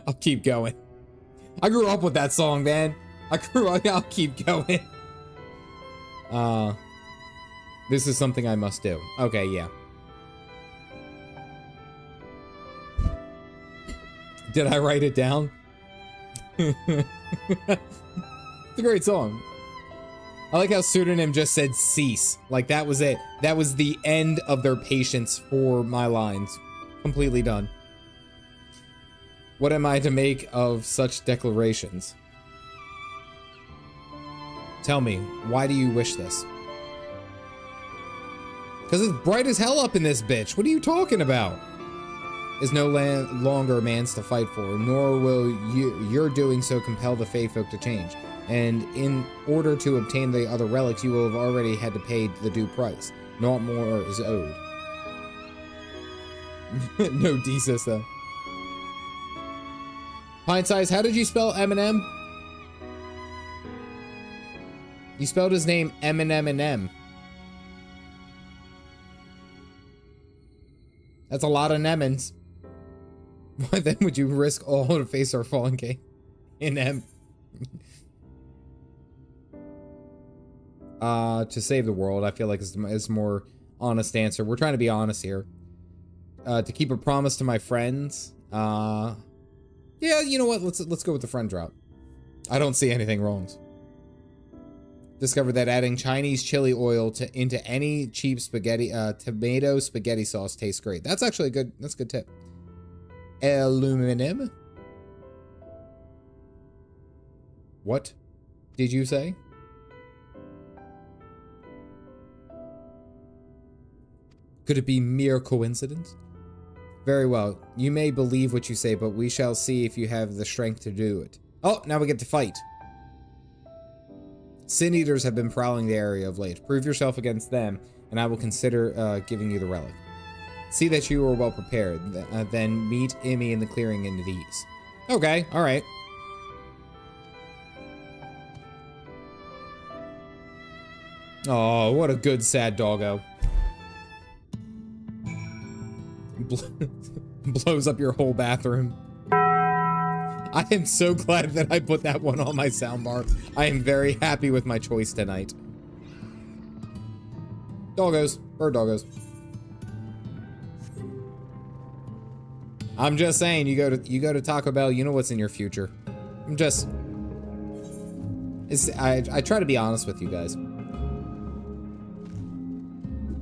I'll keep going. I grew up with that song, man. I'll keep going. This is something I must do. Okay, yeah. Did I write it down? It's a great song. I like how Pseudonym just said cease. Like that was it. That was the end of their patience for my lines. Completely done. What am I to make of such declarations? Tell me, why do you wish this? Because it's bright as hell up in this bitch. What are you talking about? Is no longer man's to fight for, nor will your doing so compel the Fey folk to change. And in order to obtain the other relics, you will have already had to pay the due price. Naught more is owed. No D-sis though. Pint size, how did you spell Eminem? You spelled his name Eminem. That's a lot of Nemens. Why then would you risk all to face our fallen king? In M. To save the world, I feel like it's a more honest answer. We're trying to be honest here. To keep a promise to my friends. Yeah, you know what? Let's go with the friend drop. I don't see anything wrong. Discovered that adding Chinese chili oil into any cheap spaghetti, tomato spaghetti sauce tastes great. That's actually a good tip. Aluminum. What did you say? Could it be mere coincidence? Very well. You may believe what you say, but we shall see if you have the strength to do it. Oh, now we get to fight. Sin Eaters have been prowling the area of late. Prove yourself against them, and I will consider giving you the relic. See that you are well prepared, then meet Emmy in the clearing in these. Okay, alright. Oh, what a good sad doggo. Blows up your whole bathroom. I am so glad that I put that one on my soundbar. I am very happy with my choice tonight. Doggos. Bird doggos. I'm just saying, you go to Taco Bell, you know what's in your future. I'm just... I try to be honest with you guys.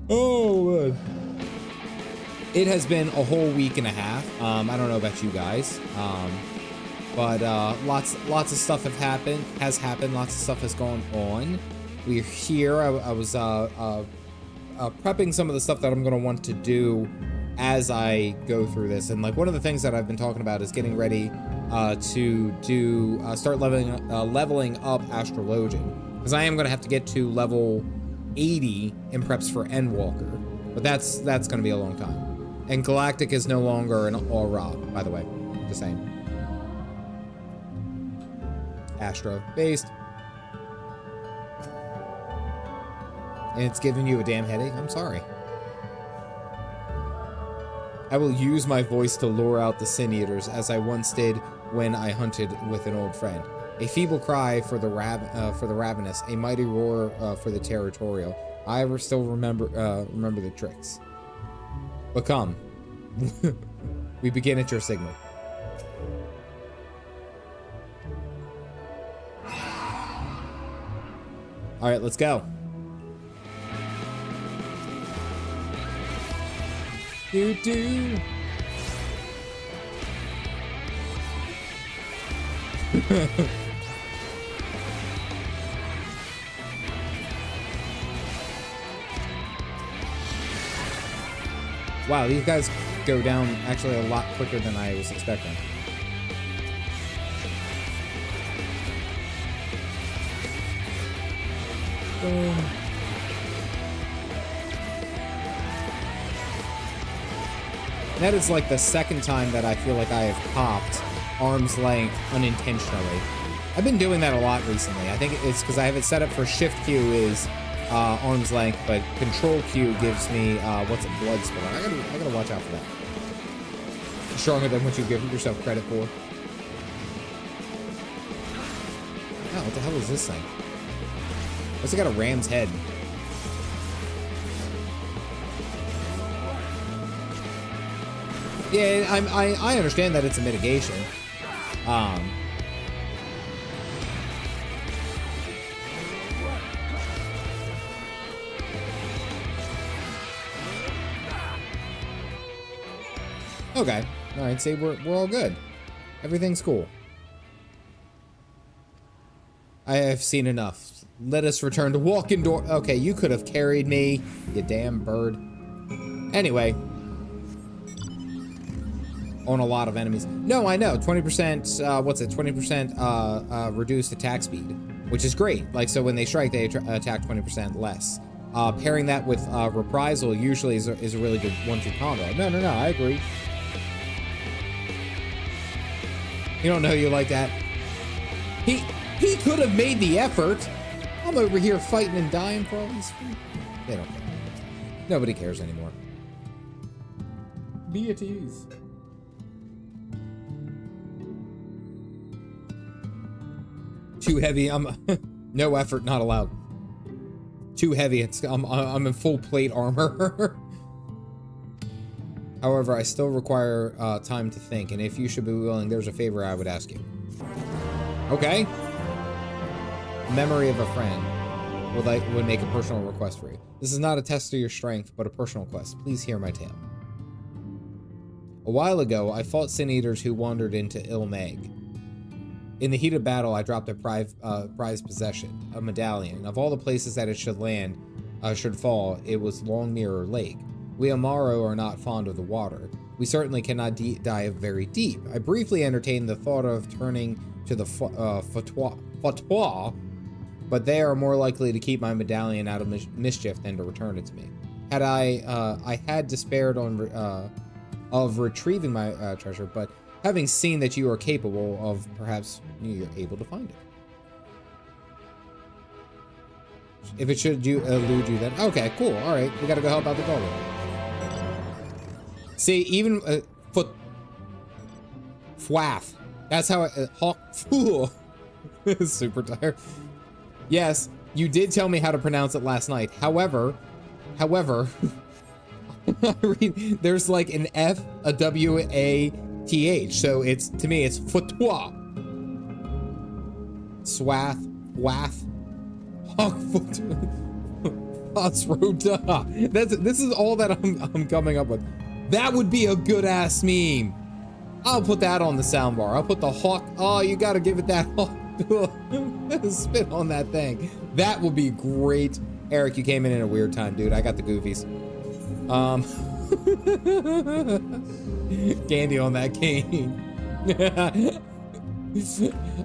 Oh, man. It has been a whole week and a half. I don't know about you guys. But lots of stuff has happened. Lots of stuff has gone on. We're here. I was prepping some of the stuff that I'm gonna want to do as I go through this. And like one of the things that I've been talking about is getting ready to start leveling up Astrologian, because I am gonna have to get to level 80 in preps for Endwalker, but that's gonna be a long time. And Galactic is no longer an aura, by the way. Just saying. Astro based. And it's giving you a damn headache? I'm sorry. I will use my voice to lure out the Sin Eaters, as I once did when I hunted with an old friend. A feeble cry for the ravenous, a mighty roar for the territorial. I still remember the tricks. But come, we begin at your signal. All right, let's go. Do. Wow, these guys go down actually a lot quicker than I was expecting. That is like the second time that I feel like I have popped arm's length unintentionally. I've been doing that a lot recently. I think it's because I have it set up for shift Q is arm's length, but control Q gives me what's a blood spell. I gotta watch out for that. Stronger than what you give yourself credit for. Oh, what the hell is this thing? It's got a ram's head. Yeah, I understand that it's a mitigation. Okay. All right. See, we're all good. Everything's cool. I have seen enough. Let us return to walking door. Okay, you could have carried me, you damn bird. Anyway. On a lot of enemies. No, I know. 20%, what's it? 20% reduced attack speed, which is great. Like, so when they strike, they attack 20% less. Pairing that with reprisal usually is a really good 1-2 combo. No, I agree. You don't know you like that? He could have made the effort. I'm over here fighting and dying for all these people. They don't care. Nobody cares anymore. Be at ease. Too heavy. No effort, not allowed. Too heavy. I'm in full plate armor. However, I still require time to think, and if you should be willing, there's a favor I would ask you. Okay. Memory of a friend would make a personal request for you. This is not a test of your strength, but a personal quest. Please hear my tale. A while ago, I fought Sin Eaters who wandered into Ilmeg. In the heat of battle, I dropped a prized possession, a medallion. Of all the places that it should fall, it was Long Mirror Lake. We Amaro are not fond of the water. We certainly cannot dive very deep. I briefly entertained the thought of turning to the fatwa but they are more likely to keep my medallion out of mischief than to return it to me. Had I had despaired of retrieving my treasure, but having seen that you are capable of, perhaps you're able to find it. If it should elude you, then okay, cool. All right, we gotta go help out the goblin. See, even Fwath. That's how Hawk. Super tired. Yes, you did tell me how to pronounce it last night. However, there's like an F, a W, a TH. So it's, to me, it's Footois. Swath, Wath, Hawkfoot, Fotsroda. This is all that I'm coming up with. That would be a good ass meme. I'll put that on the soundbar. I'll put the hawk. Oh, you gotta give it that hawk. Spit on that thing. That would be great. Eric, you came in a weird time, dude. I got the goofies. Candy on that cane.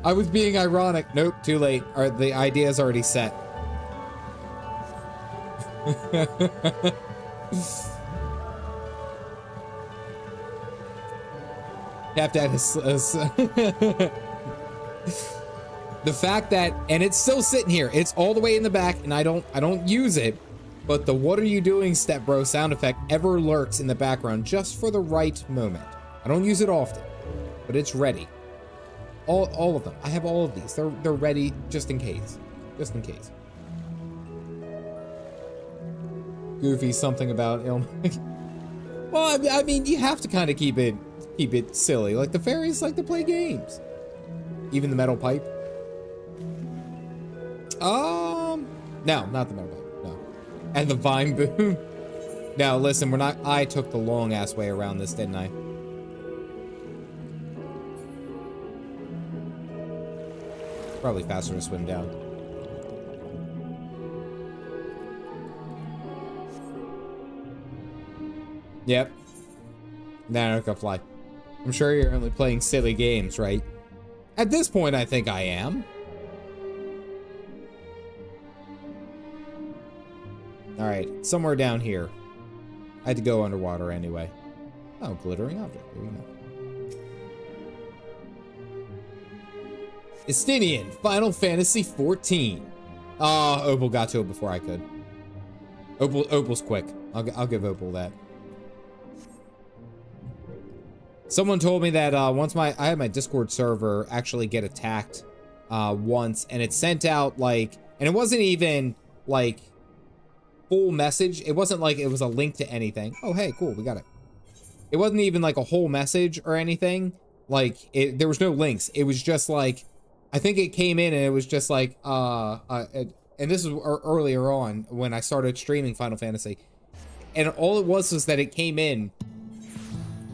I was being ironic. Nope, too late. The idea's already set. Have to have the fact that, and it's still sitting here, it's all the way in the back, and I don't use it, but the "what are you doing, step bro" sound effect ever lurks in the background just for the right moment. I don't use it often, but it's ready. All of them. I have all of these. They're ready just in case. Just in case. Goofy something about Ilmac. Well, I mean, you have to kind of keep it silly. Like, the fairies like to play games. Even the metal pipe. No, not the metal pipe. No. And the vine boom. No, listen, we're not. I took the long ass way around this, didn't I? Probably faster to swim down. Yep. Nah, I can fly. I'm sure you're only playing silly games, right? At this point, I think I am. Alright, somewhere down here. I had to go underwater anyway. Oh, glittering object. There you go. Estinian, Final Fantasy XIV. Opal got to it before I could. Opal's quick. I'll give Opal that. Someone told me that once I had my Discord server actually get attacked once, and it sent out like, and it wasn't even like full message. It wasn't like it was a link to anything. Oh, hey, cool, we got it. It wasn't even like a whole message or anything. Like, there was no links. It was just like, I think it came in and it was just like, and this was earlier on when I started streaming Final Fantasy. And all it was that it came in,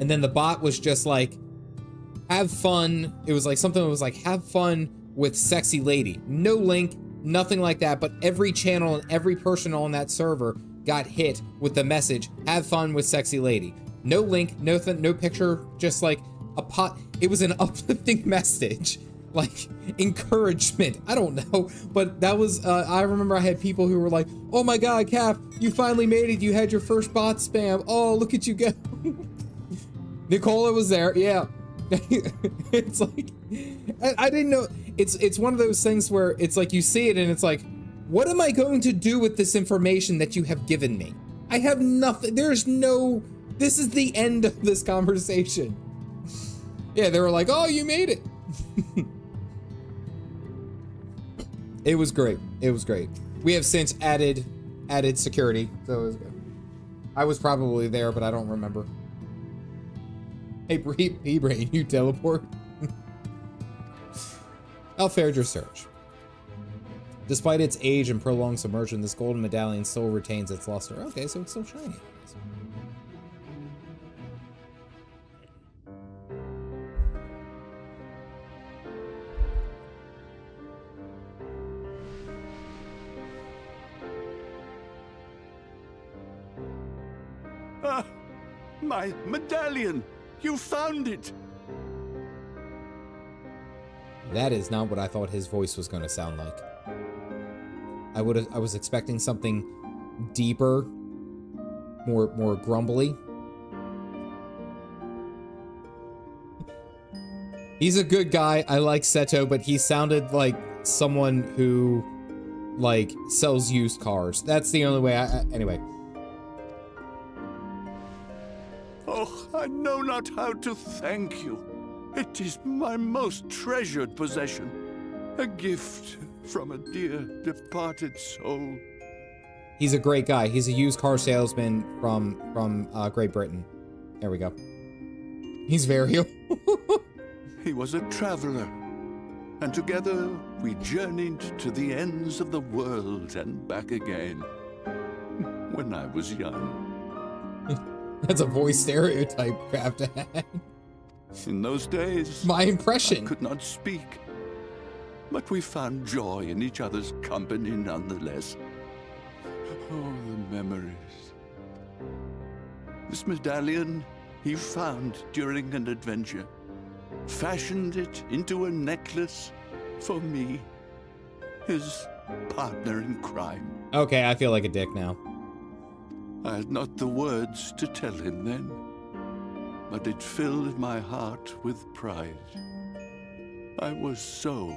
and then the bot was just like, have fun. It was like something that was like, have fun with sexy lady. No link, nothing like that, but every channel and every person on that server got hit with the message, have fun with sexy lady. No link, nothing, no picture, just like a pot. It was an uplifting message. Like, encouragement. I don't know. But that was, I remember I had people who were like, oh my god, Cap, you finally made it. You had your first bot spam. Oh, look at you go. Nicola was there. Yeah. It's like, I didn't know. It's one of those things where it's like you see it and it's like, what am I going to do with this information that you have given me? I have nothing. There's no, this is the end of this conversation. Yeah, they were like, oh, you made it. It was great. It was great. We have since added security, so it was good. I was probably there, but I don't remember. Hey, Brain, you teleport. How fared your search? Despite its age and prolonged submersion, this golden medallion still retains its luster. Okay, so it's still shiny. My medallion! You found it! That is not what I thought his voice was going to sound like. I was expecting something deeper, more grumbly. He's a good guy. I like Seto, but he sounded like someone who, like, sells used cars. That's the only way anyway. Oh, I know not how to thank you. It is my most treasured possession. A gift from a dear departed soul. He's a great guy. He's a used car salesman from Great Britain. There we go. He's very old. He was a traveler, and together we journeyed to the ends of the world and back again. When I was young. That's a voice stereotype crap to have. In those days, My impression. I could not speak, but we found joy in each other's company nonetheless. Oh, the memories. This medallion he found during an adventure, fashioned it into a necklace for me, his partner in crime. Okay, I feel like a dick now. I had not the words to tell him then, but it filled my heart with pride. I was so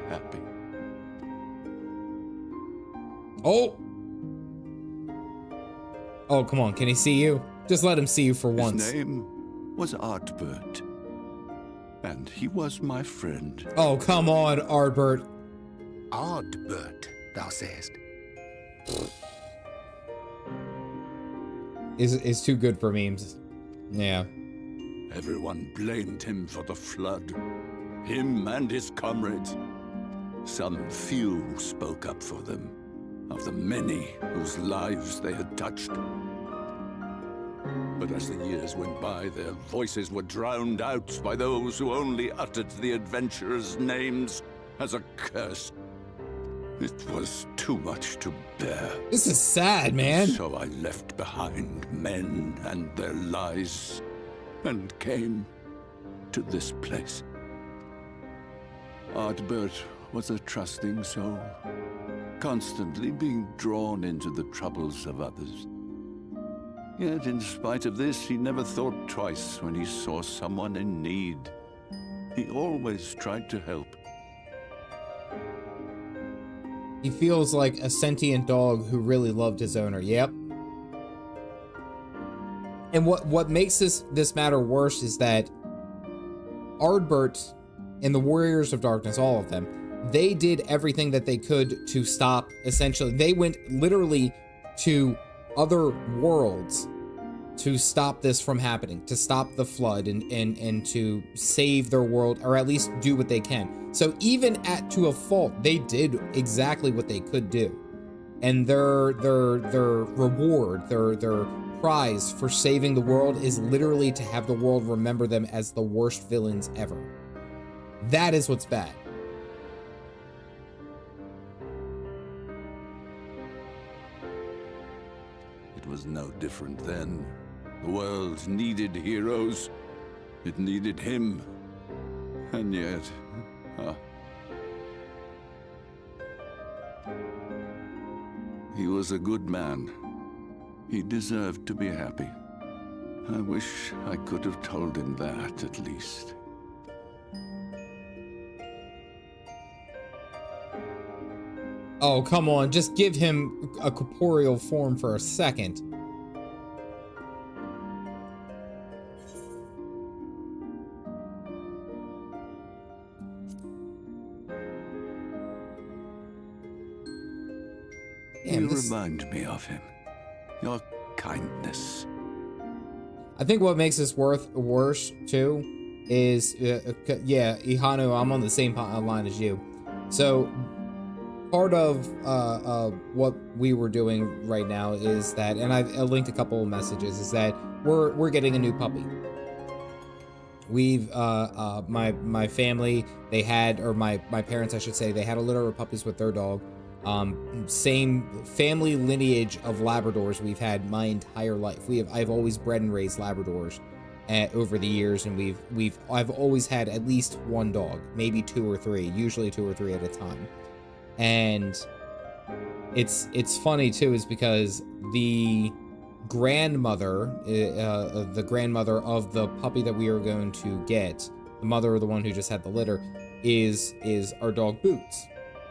happy. Oh! Oh, come on, can he see you? Just let him see you for once. His name was Artbert, and he was my friend. Oh, come on, Artbert. Ardbert, thou sayest. Is too good for memes. Yeah. Everyone blamed him for the flood, him and his comrades. Some few spoke up for them, of the many whose lives they had touched. But as the years went by, their voices were drowned out by those who only uttered the adventurers' names as a curse. It was too much to bear. This is sad, man. So I left behind men and their lies, and came to this place. Ardbert was a trusting soul, constantly being drawn into the troubles of others. Yet in spite of this, he never thought twice when he saw someone in need. He always tried to help. He feels like a sentient dog who really loved his owner. Yep. And what makes this matter worse is that Ardbert and the Warriors of Darkness, all of them, they did everything that they could to stop, essentially. They went literally to other worlds to stop this from happening, to stop the flood and to save their world, or at least do what they can. So even to a fault, they did exactly what they could do. And their reward, their prize for saving the world is literally to have the world remember them as the worst villains ever. That is what's bad. It was no different then. The world needed heroes. It needed him. And yet... he was a good man. He deserved to be happy. I wish I could have told him that, at least. Oh, come on. Just give him a corporeal form for a second. You remind me of him. Your kindness. I think what makes this worse, too, is... yeah, Ihanu, I'm on the same line as you. So... part of what we were doing right now is that, and I've linked a couple of messages, is that we're getting a new puppy. We've my family, they had, or my parents I should say, they had a litter of puppies with their dog. Same family lineage of Labradors we've had my entire life. I've always bred and raised Labradors over the years, and I've always had at least one dog, maybe two or three, usually two or three at a time. And it's funny too, is because the grandmother of the puppy that we are going to get, the mother of the one who just had the litter, is our dog Boots.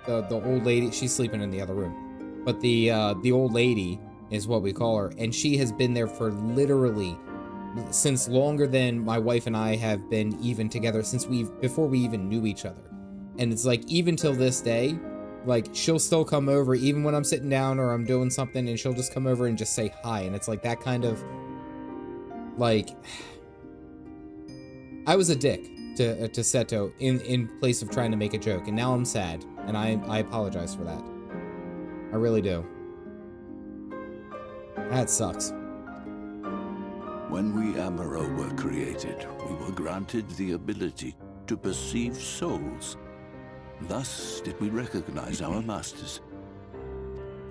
The old lady, she's sleeping in the other room, but the old lady is what we call her, and she has been there for literally since longer than my wife and I have been even together, before we even knew each other. And it's like, even till this day, like, she'll still come over even when I'm sitting down or I'm doing something, and she'll just come over and just say hi. And it's like that kind of, like, I was a dick to Seto in place of trying to make a joke, and now I'm sad, and I apologize for that. I really do. That sucks. When we Amaro were created, we were granted the ability to perceive souls. Thus did we recognize our masters.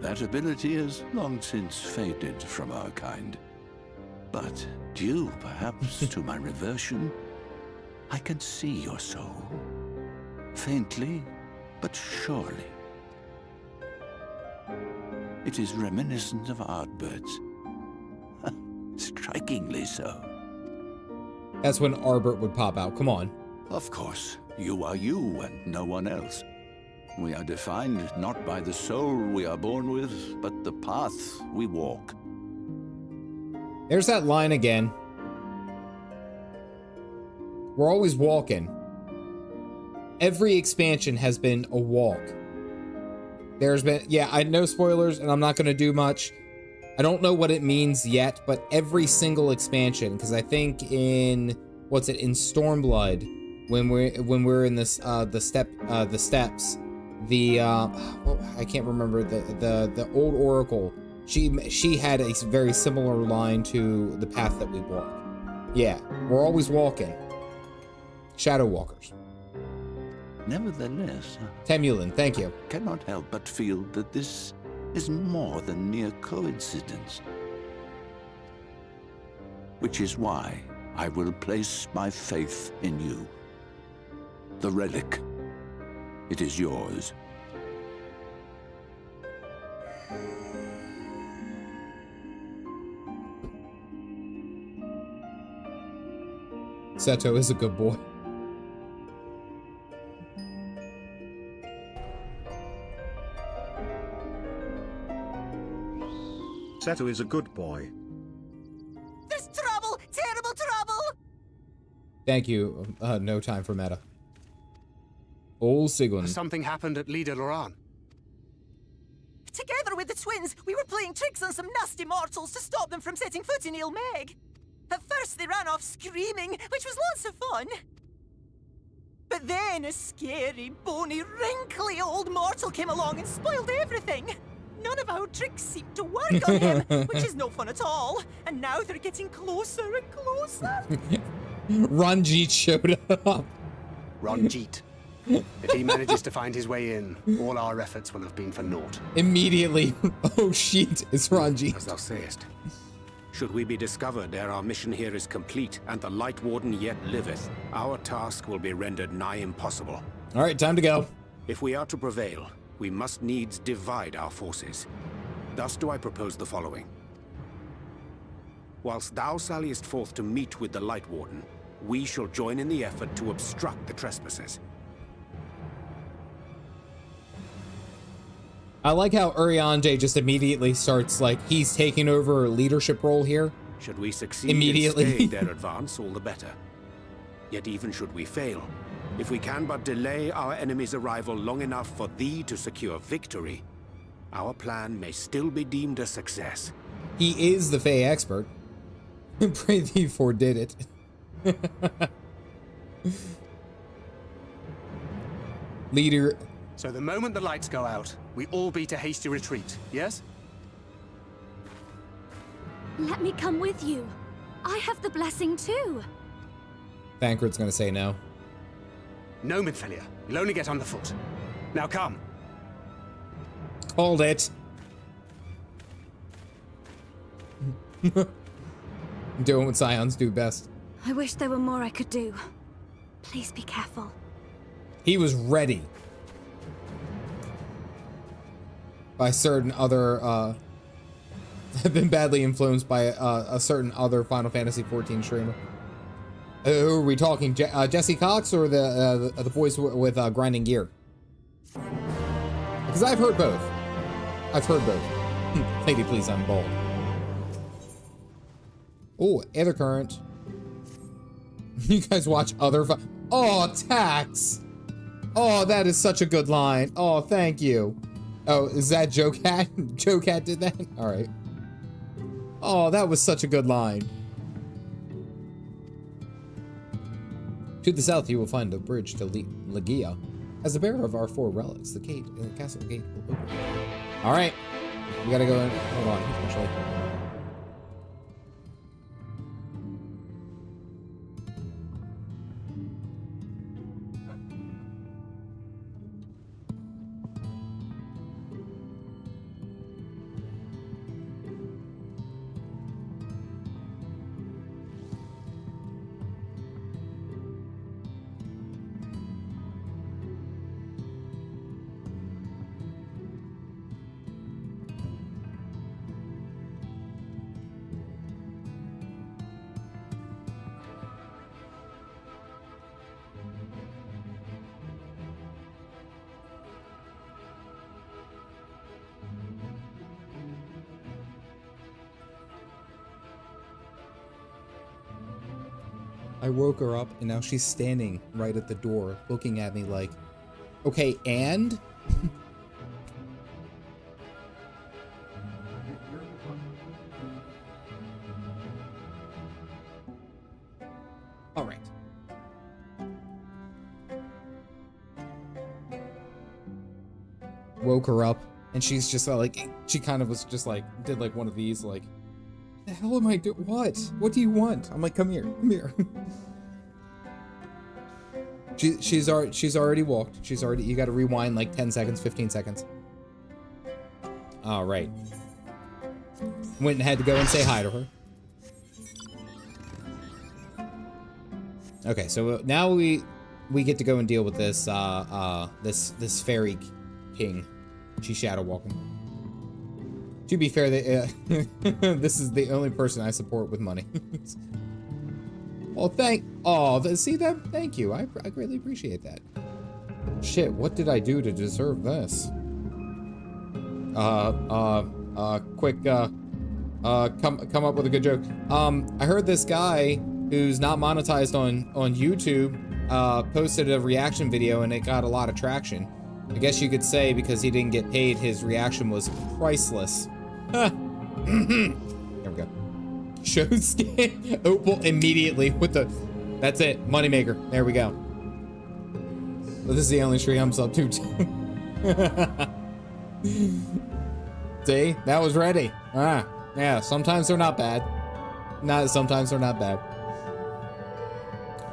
That ability has long since faded from our kind. But due, perhaps, to my reversion, I can see your soul. Faintly, but surely. It is reminiscent of Ardbert's. Strikingly so. That's when Arbert would pop out. Come on. Of course, you are you and no one else. We are defined not by the soul we are born with, but the path we walk. There's that line again. We're always walking. Every expansion has been a walk. There's been, yeah, I know spoilers, and I'm not going to do much. I don't know what it means yet, but every single expansion, because I think in in Stormblood, when we're in this the steps, I can't remember the old Oracle. She had a very similar line to the path that we walk. Yeah, we're always walking. Shadow walkers. Nevertheless, Temulin, thank you. Cannot help but feel that this is more than mere coincidence. Which is why I will place my faith in you. The Relic. It is yours. Seto is a good boy. Seto is a good boy. There's trouble! Terrible trouble! Thank you. No time for meta. Old Sigun. Something happened at Lida Loran. Together with the twins, we were playing tricks on some nasty mortals to stop them from setting foot in Meg. At first they ran off screaming, which was lots of fun. But then a scary, bony, wrinkly old mortal came along and spoiled everything. None of our tricks seemed to work on him, which is no fun at all. And now they're getting closer and closer. Ranjit showed up. Ranjit. If he manages to find his way in, all our efforts will have been for naught. Immediately. Oh shit, it's Ranjit. As thou sayest. Should we be discovered ere our mission here is complete and the Lightwarden yet liveth, our task will be rendered nigh impossible. All right, time to go. If we are to prevail, we must needs divide our forces. Thus do I propose the following. Whilst thou salliest forth to meet with the Lightwarden, we shall join in the effort to obstruct the trespassers. I like how Urianger just immediately starts like he's taking over a leadership role here. Should we succeed immediately in staying their advance, all the better. Yet even should we fail, if we can but delay our enemy's arrival long enough for thee to secure victory, our plan may still be deemed a success. He is the Fey expert. Pray thee fordid it. Leader. So the moment the lights go out, we all beat a hasty retreat, yes? Let me come with you. I have the blessing too. Thancred's gonna say no. No, Minfilia. You'll only get on the foot. Now come. Hold it. Doing what Scions do best. I wish there were more I could do. Please be careful. He was ready. by certain other, have been badly influenced by a certain other Final Fantasy XIV streamer. Who are we talking? Jesse Cox or the boys with Grinding Gear? Because I've heard both. I've heard both. Lady, please, I'm bald. Oh, Aether Current. You guys watch other Oh, Tax! Oh, that is such a good line. Oh, thank you. Oh, is that Joe Cat? Joe Cat did that? Alright. Oh, that was such a good line. To the south, you will find the bridge to Legia. As the bearer of our 4 relics, the castle gate will open. Alright. We gotta go in. Hold on, actually. I woke her up and now she's standing right at the door looking at me like, okay, and? All right. Woke her up and she's just like, she kind of was just like, did like one of these like, the hell am I doing? What? What do you want? I'm like, come here, come here. She's already walked. She's already, you gotta rewind like 10 seconds, 15 seconds. All right. Went and had to go and say hi to her. Okay, so now we get to go and deal with this, this fairy king. She's shadow walking. To be fair, this is the only person I support with money. See that? Thank you. I greatly appreciate that. Shit, what did I do to deserve this? Quick, come up with a good joke. I heard this guy who's not monetized on YouTube, posted a reaction video and it got a lot of traction. I guess you could say because he didn't get paid, his reaction was priceless. There we go. Show scan Opal immediately with the, that's it, moneymaker. There we go. Well, this is the only stream I'm sub to. See, that was ready. Yeah, sometimes they're not bad. Sometimes they're not bad.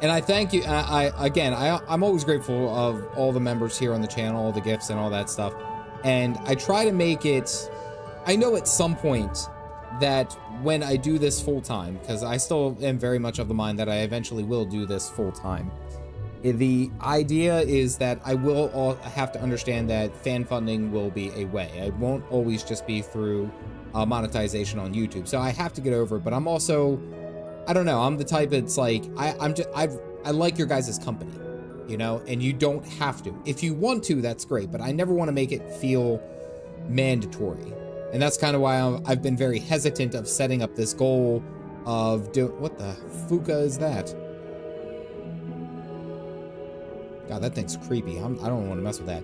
And I thank you. I'm always grateful of all the members here on the channel, all the gifts and all that stuff. And I try to make it, I know at some point that when I do this full time, because I still am very much of the mind that I eventually will do this full time. The idea is that I will all have to understand that fan funding will be a way. It won't always just be through monetization on YouTube. So I have to get over it, but I'm also, I don't know, I'm the type that's like, I like your guys' company, you know, and you don't have to. If you want to, that's great, but I never want to make it feel mandatory. And that's kind of why I've been very hesitant of setting up this goal of what the fuka is that? God, that thing's creepy. I don't want to mess with that.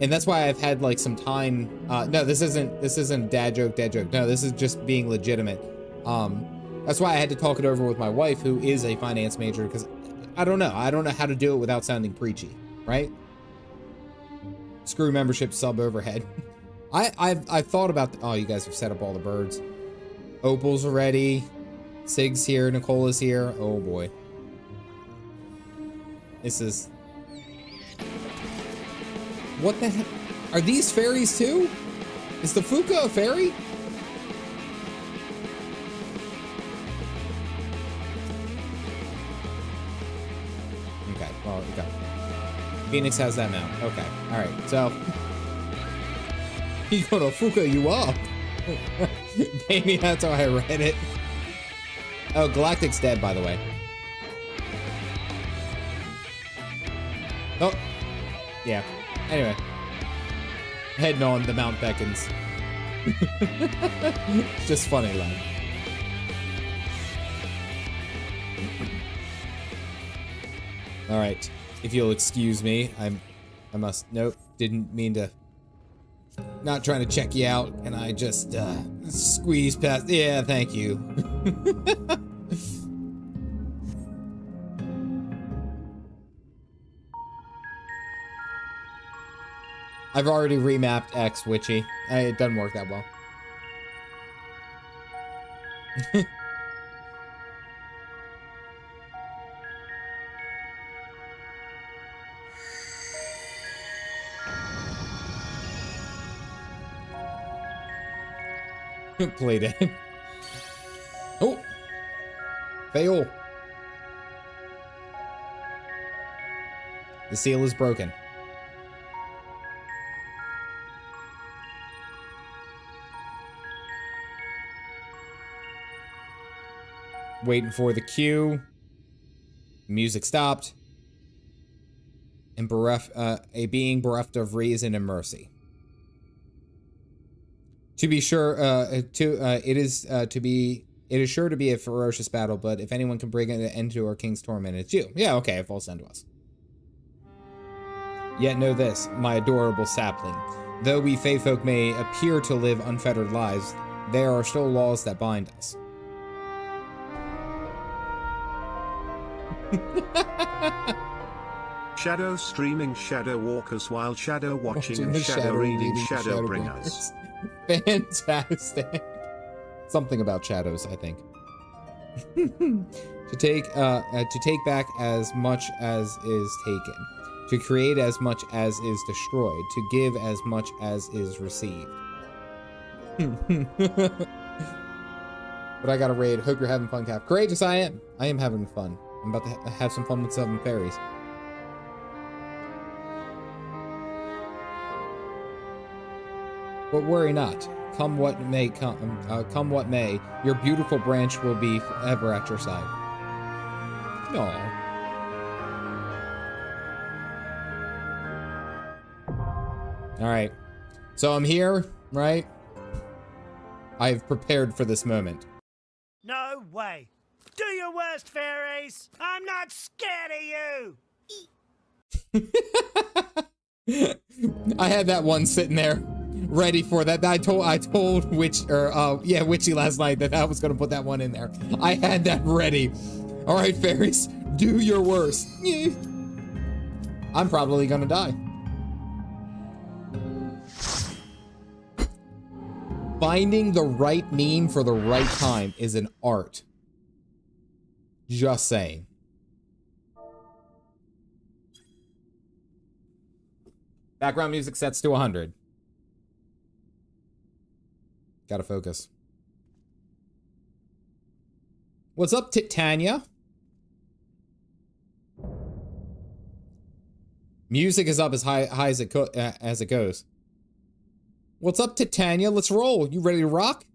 And that's why I've had like some time. No, this isn't dad joke. No, this is just being legitimate. That's why I had to talk it over with my wife, who is a finance major, because I don't know how to do it without sounding preachy, right? Screw membership, sub overhead. I've thought about, oh, you guys have set up all the birds. Opal's ready. Sig's here, Nicola's here. Oh boy. This is, what the heck? Are these fairies too? Is the Fuka a fairy? Okay, well, okay. Phoenix has that now. Okay, all right, so He gonna fuka you up. Maybe that's how I read it. Oh, Galactic's dead, by the way. Oh. Yeah. Anyway. Heading on, the Mount beckons. It's just funny, lad. Alright. If you'll excuse me, I must... Nope. Didn't mean to... Not trying to check you out, and I just, squeeze past... Yeah, thank you. I've already remapped X, Witchy. It doesn't work that well. Played it. Oh! Fail! The seal is broken. Waiting for the cue. Music stopped. And a being bereft of reason and mercy. To be sure, it is sure to be a ferocious battle, but if anyone can bring an end to our king's torment, it's you. Yeah, okay, it falls down to us. Yet know this, my adorable sapling. Though we Fae folk may appear to live unfettered lives, there are still laws that bind us. Shadow streaming Shadow Walkers while shadow watching and shadow reading Shadowbringers. Fantastic. Something about shadows, I think. to take back as much as is taken, to create as much as is destroyed, to give as much as is received. But I got a raid. Hope you're having fun, Cap. Courageous, I am. I am having fun. I'm about to have some fun with 7 fairies. But worry not. Come what may, come what may, your beautiful branch will be forever at your side. Aww. Alright. So I'm here, right? I've prepared for this moment. No way. Do your worst, fairies. I'm not scared of you. I had that one sitting there. Ready for that. I told Witchy last night that I was gonna put that one in there. I had that ready. All right, fairies, do your worst. I'm probably gonna die. Finding the right meme for the right time is an art. Just saying. Background music sets to 100. Gotta focus. What's up, Titania? Music is up as high as it goes. What's up, Titania? Let's roll. You ready to rock?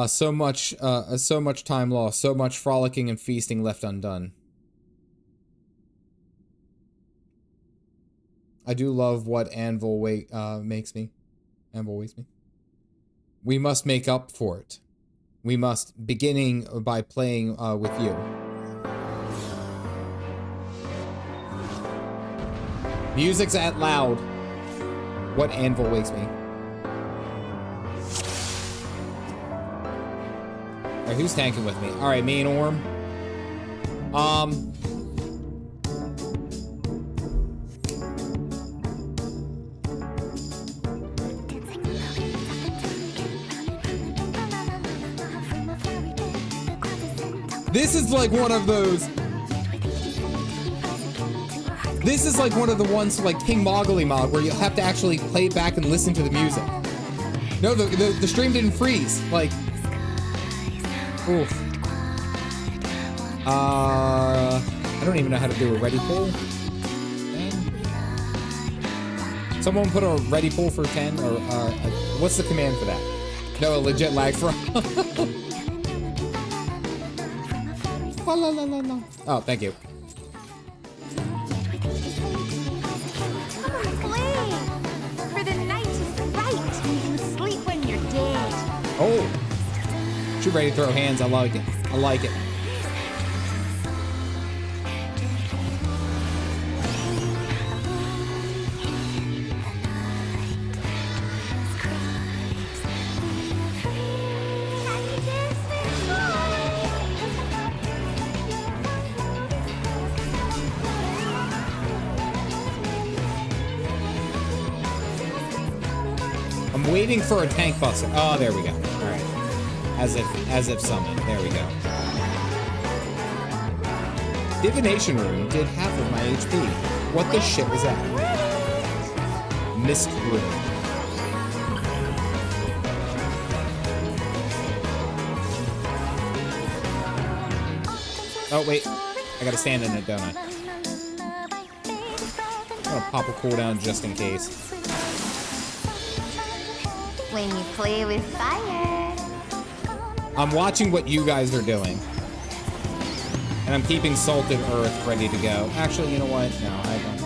So much time lost, so much frolicking and feasting left undone. I do love what Anvil makes me. Anvil wakes me. We must make up for it. We must, beginning by playing with you. Music's at loud. What Anvil wakes me. Alright, who's tanking with me? Alright, me and Orm. This is like one of those. This is like one of the ones like King Moggly Mog where you have to actually play it back and listen to the music. No, the stream didn't freeze. Like, oof. I don't even know how to do a ready pull. Someone put a ready pull for 10, or what's the command for that? No, a legit lag for. Oh, thank you. For the night is bright and you can sleep when you're dead. Oh, she's ready to throw hands. I like it. I like it. I'm waiting for a tank buster. Oh, there we go. All right. As if summoned. There we go. Divination Rune did half of my HP. What the shit was that? Mist Rune. Oh, wait. I gotta stand in it, don't I? I'm gonna pop a cooldown just in case. When you play with fire. I'm watching what you guys are doing. And I'm keeping Salted Earth ready to go. Actually, you know what? No, I don't.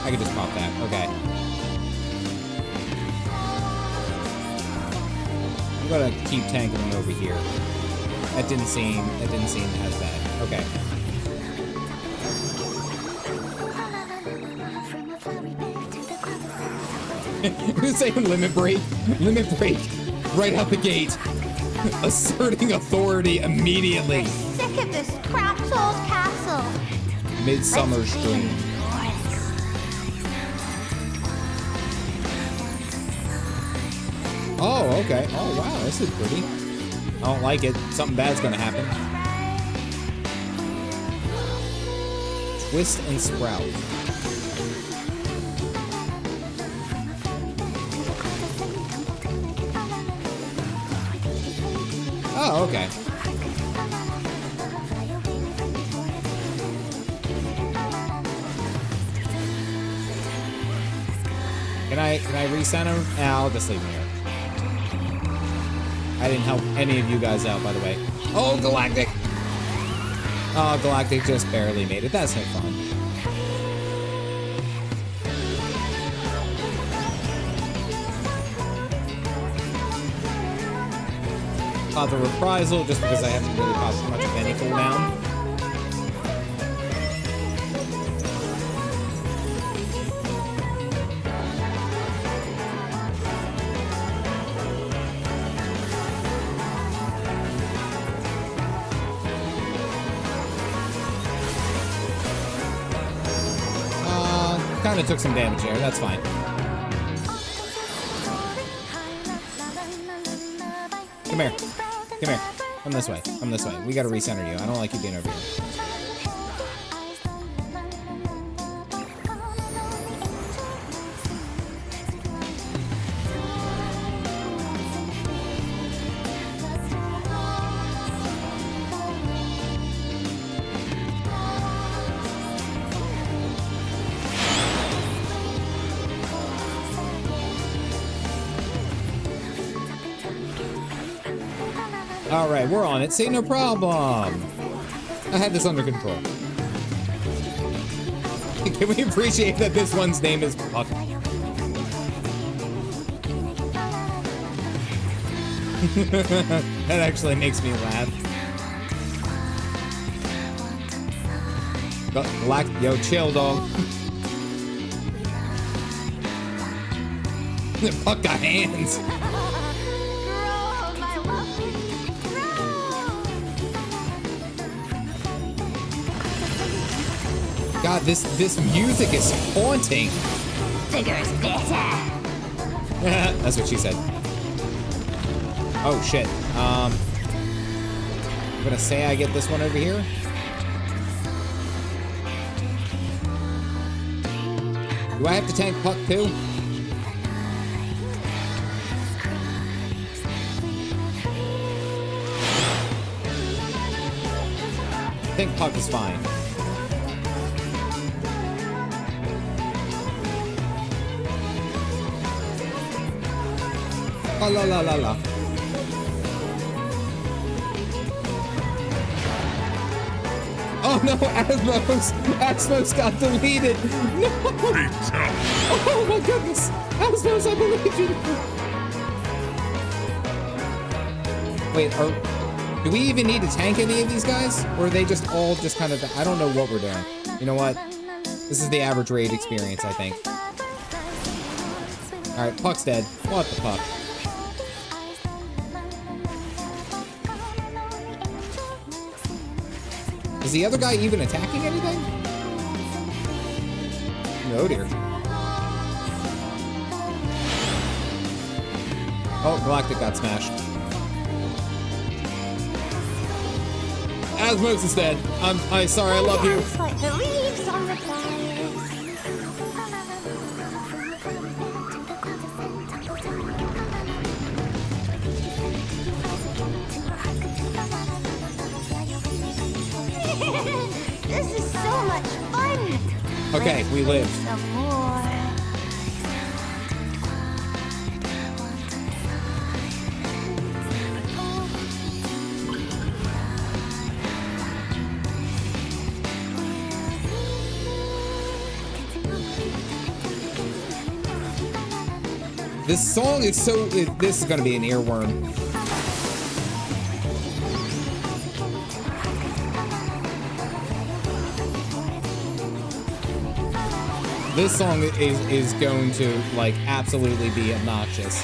I can just pop that. Okay. I'm gonna keep tanking them over here. That didn't seem as bad. Okay. You're saying limit break? Limit break. Right out the gate. Asserting authority immediately. Sick of this cramped old castle. Midsummer's Dream. Oh, okay. Oh, wow. This is pretty. I don't like it. Something bad's gonna happen. Twist and Sprout. Oh, okay. Can I recenter? Nah, I'll just leave him here. I didn't help any of you guys out, by the way. Oh, Galactic! Oh, Galactic just barely made it. That's no fun. Caught the reprisal just because I haven't really caused much of any cooldown. Kind of took some damage there. That's fine. Come here. Come here. Come this way. Come this way. We gotta recenter you. I don't like you being over here. All right, we're on it. Say no problem. I had this under control. Can we appreciate that this one's name is Puck? That actually makes me laugh. Black, yo, chill, dog. Puck got hands. God, this music is haunting. Bigger's better. That's what she said. Oh shit. I'm gonna say I get this one over here. Do I have to tank Puck too? I think Puck is fine. La la la la la. Oh no, Asmos got deleted. No. Oh my goodness. Asmos, I believe you. Wait, do we even need to tank any of these guys? Or are they just all just kind of, I don't know what we're doing. You know what? This is the average raid experience, I think. All right, Puck's dead. What the Puck? Is the other guy even attacking anything? No, dear. Oh, Galactic got smashed. Asmos is dead. I'm sorry, I love you. It's like the leaves on the flowers. This is so much fun. Okay, we lived. Some more. This song is so, this is gonna be an earworm. This song is going to, like, absolutely be obnoxious.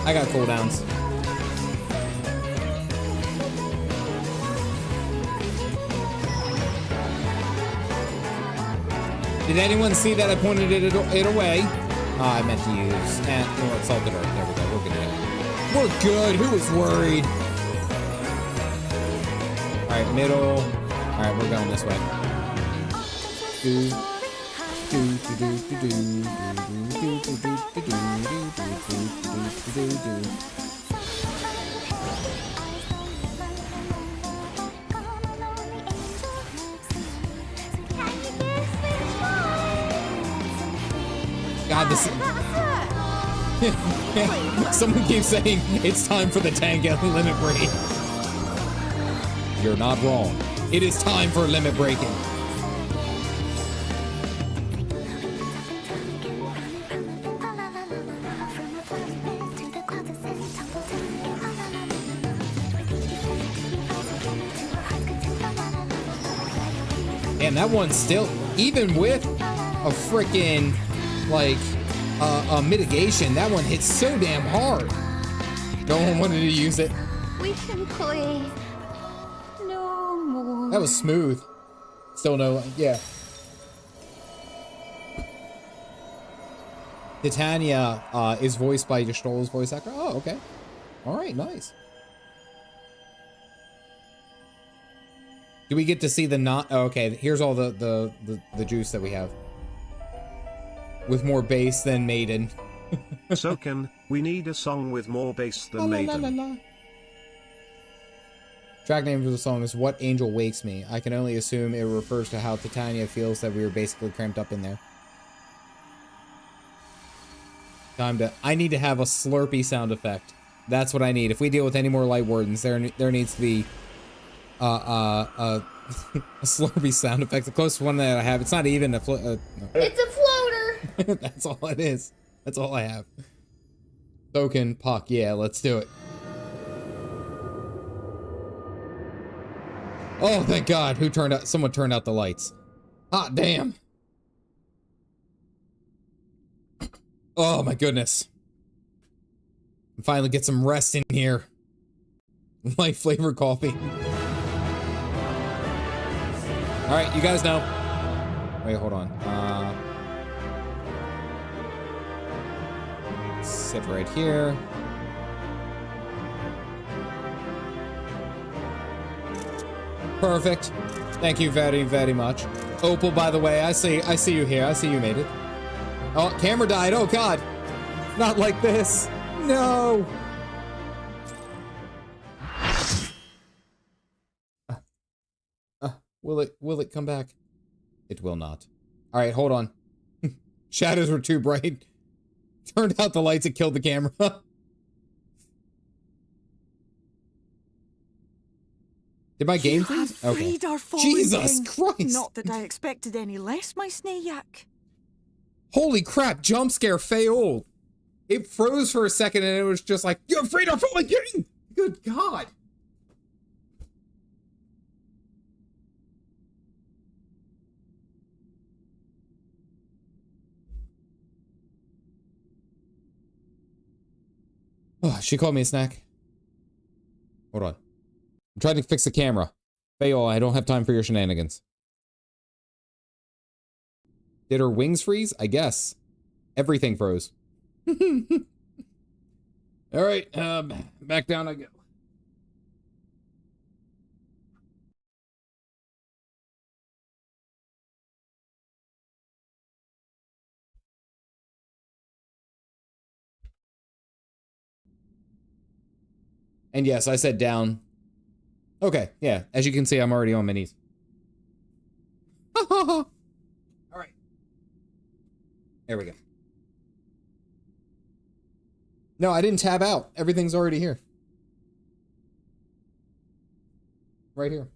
I got cooldowns. Did anyone see that I pointed it away? Oh, I meant to use Salted Earth. There we go. We're good to go. We're good. Who was worried? All right, middle. All right, we're going this way. Do do do do do do do do do do do. God, this. Someone keeps saying it's time for the tank limit break. You're not wrong. It is time for limit breaking. And that one's still, even with a freaking, like, a mitigation, that one hits so damn hard. No one wanted to use it. We can play no more. That was smooth. Still no, yeah. Titania is voiced by Destroll's voice actor. Oh, okay. All right, nice. Do we get to see the not? Oh, okay, here's all the juice that we have. With more bass than Maiden. Soken, we need a song with more bass than Maiden. Track name for the song is What Angel Wakes Me. I can only assume it refers to how Titania feels that we were basically cramped up in there. Time to... I need to have a Slurpee sound effect. That's what I need. If we deal with any more Lightwardens, there needs to be a Slurpee sound effect. The closest one that I have, it's not even a no. It's a floater. That's all it is. That's all I have. Token Puck. Yeah, let's do it. Oh, thank God. Who turned out? Someone turned out the lights. Hot damn. Oh my goodness. Finally get some rest in here. Light flavored coffee. All right, you guys know. Wait, hold on. Sit right here. Perfect. Thank you very, very much. Opal, by the way, I see you here. I see you made it. Oh, camera died. Oh God. Not like this. No. Will it come back? It will not. All right, hold on. Shadows were too bright. Turned out the lights and killed the camera. Did my game freeze? Okay. Jesus Christ! Not that I expected any less, my Snayak. Holy crap! Jump scare, failed. It froze for a second and it was just like, "You're afraid of falling king!" Good God! Oh, she called me a snack. Hold on. I'm trying to fix the camera. Fail, I don't have time for your shenanigans. Did her wings freeze? I guess. Everything froze. Alright, back down I go. And yes, I said down. Okay, yeah. As you can see, I'm already on my knees. All right. There we go. No, I didn't tab out. Everything's already here. Right here.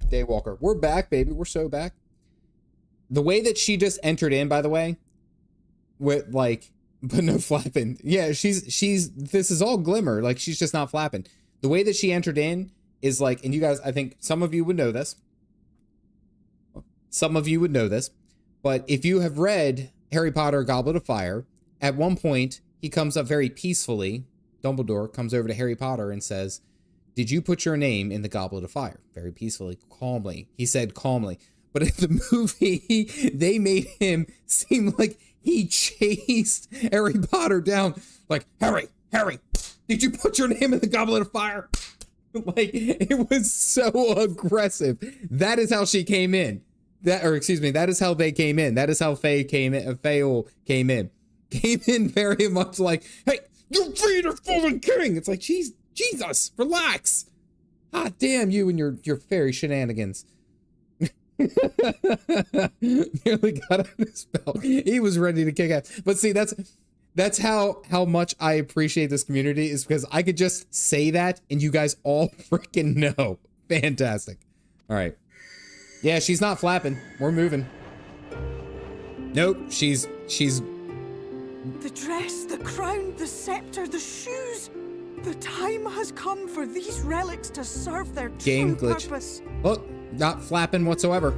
Daywalker. We're back, baby. We're so back. The way that she just entered in, by the way, with like, but no flapping. Yeah, she's, this is all glimmer. Like, she's just not flapping. The way that she entered in is like, and you guys, I think some of you would know this. Some of you would know this. But if you have read Harry Potter Goblet of Fire, at one point, he comes up very peacefully. Dumbledore comes over to Harry Potter and says, "Did you put your name in the Goblet of Fire?" Very peacefully, calmly. He said calmly. But in the movie, they made him seem like he chased Harry Potter down. Like, Harry, did you put your name in the Goblet of Fire? Like, it was so aggressive. That is how she came in. That is how they came in. That is how Faye came in. Faye came in. Came in very much like, "Hey, your feet are fallen king." It's like, Jesus, relax. Ah, damn you and your fairy shenanigans. Nearly got out of his belt. He was ready to kick ass. But see, that's how much I appreciate this community, is because I could just say that and you guys all freaking know. Fantastic. All right. Yeah, she's not flapping. We're moving. Nope, she's The dress, the crown, the scepter, the shoes. The time has come for these relics to serve their game true glitch. Purpose. Look, not flapping whatsoever.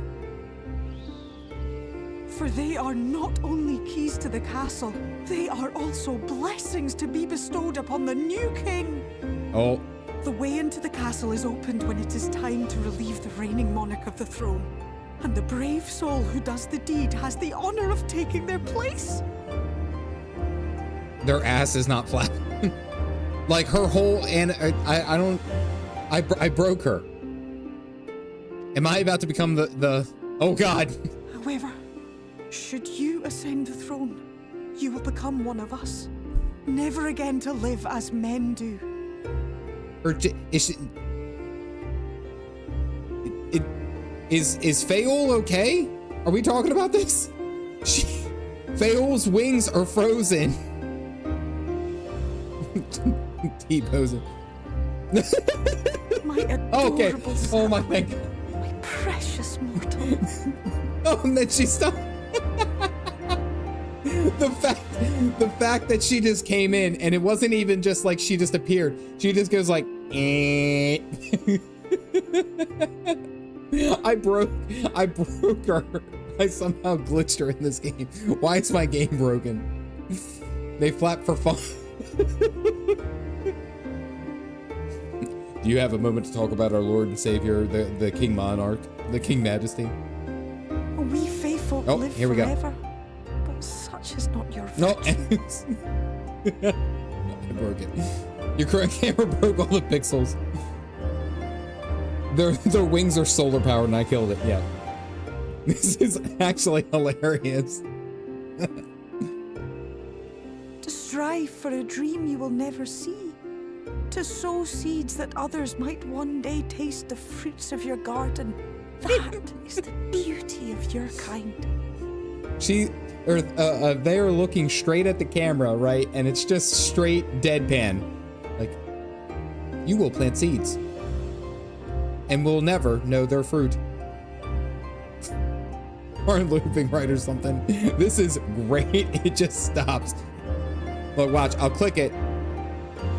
For they are not only keys to the castle, they are also blessings to be bestowed upon the new king. Oh. The way into the castle is opened when it is time to relieve the reigning monarch of the throne. And the brave soul who does the deed has the honor of taking their place. Their ass is not flapping. Like her whole, and I broke her. Am I about to become the oh God. However, should you ascend the throne, you will become one of us, never again to live as men do. Is Faol okay? Are we talking about this? Faol's wings are frozen. T-posing. My adorable okay. son, Oh my thank God. My precious mortal. Oh, and then she stopped. The fact that she just came in and it wasn't even just like she just appeared. She just goes like, eh. I broke her. I somehow glitched her in this game. Why is my game broken? They flap for fun. Do you have a moment to talk about our Lord and Savior, the King Monarch, the King Majesty? We faithful live here we forever, but such is not your No, fortune. I broke it. Your camera broke all the pixels. Their wings are solar powered, and I killed it. Yeah. This is actually hilarious. To strive for a dream you will never see. To sow seeds that others might one day taste the fruits of your garden. That is the beauty of your kind. They are looking straight at the camera, right? And it's just straight deadpan. Like, you will plant seeds and will never know their fruit. Or looping right or something. This is great. It just stops. Look, watch. I'll click it.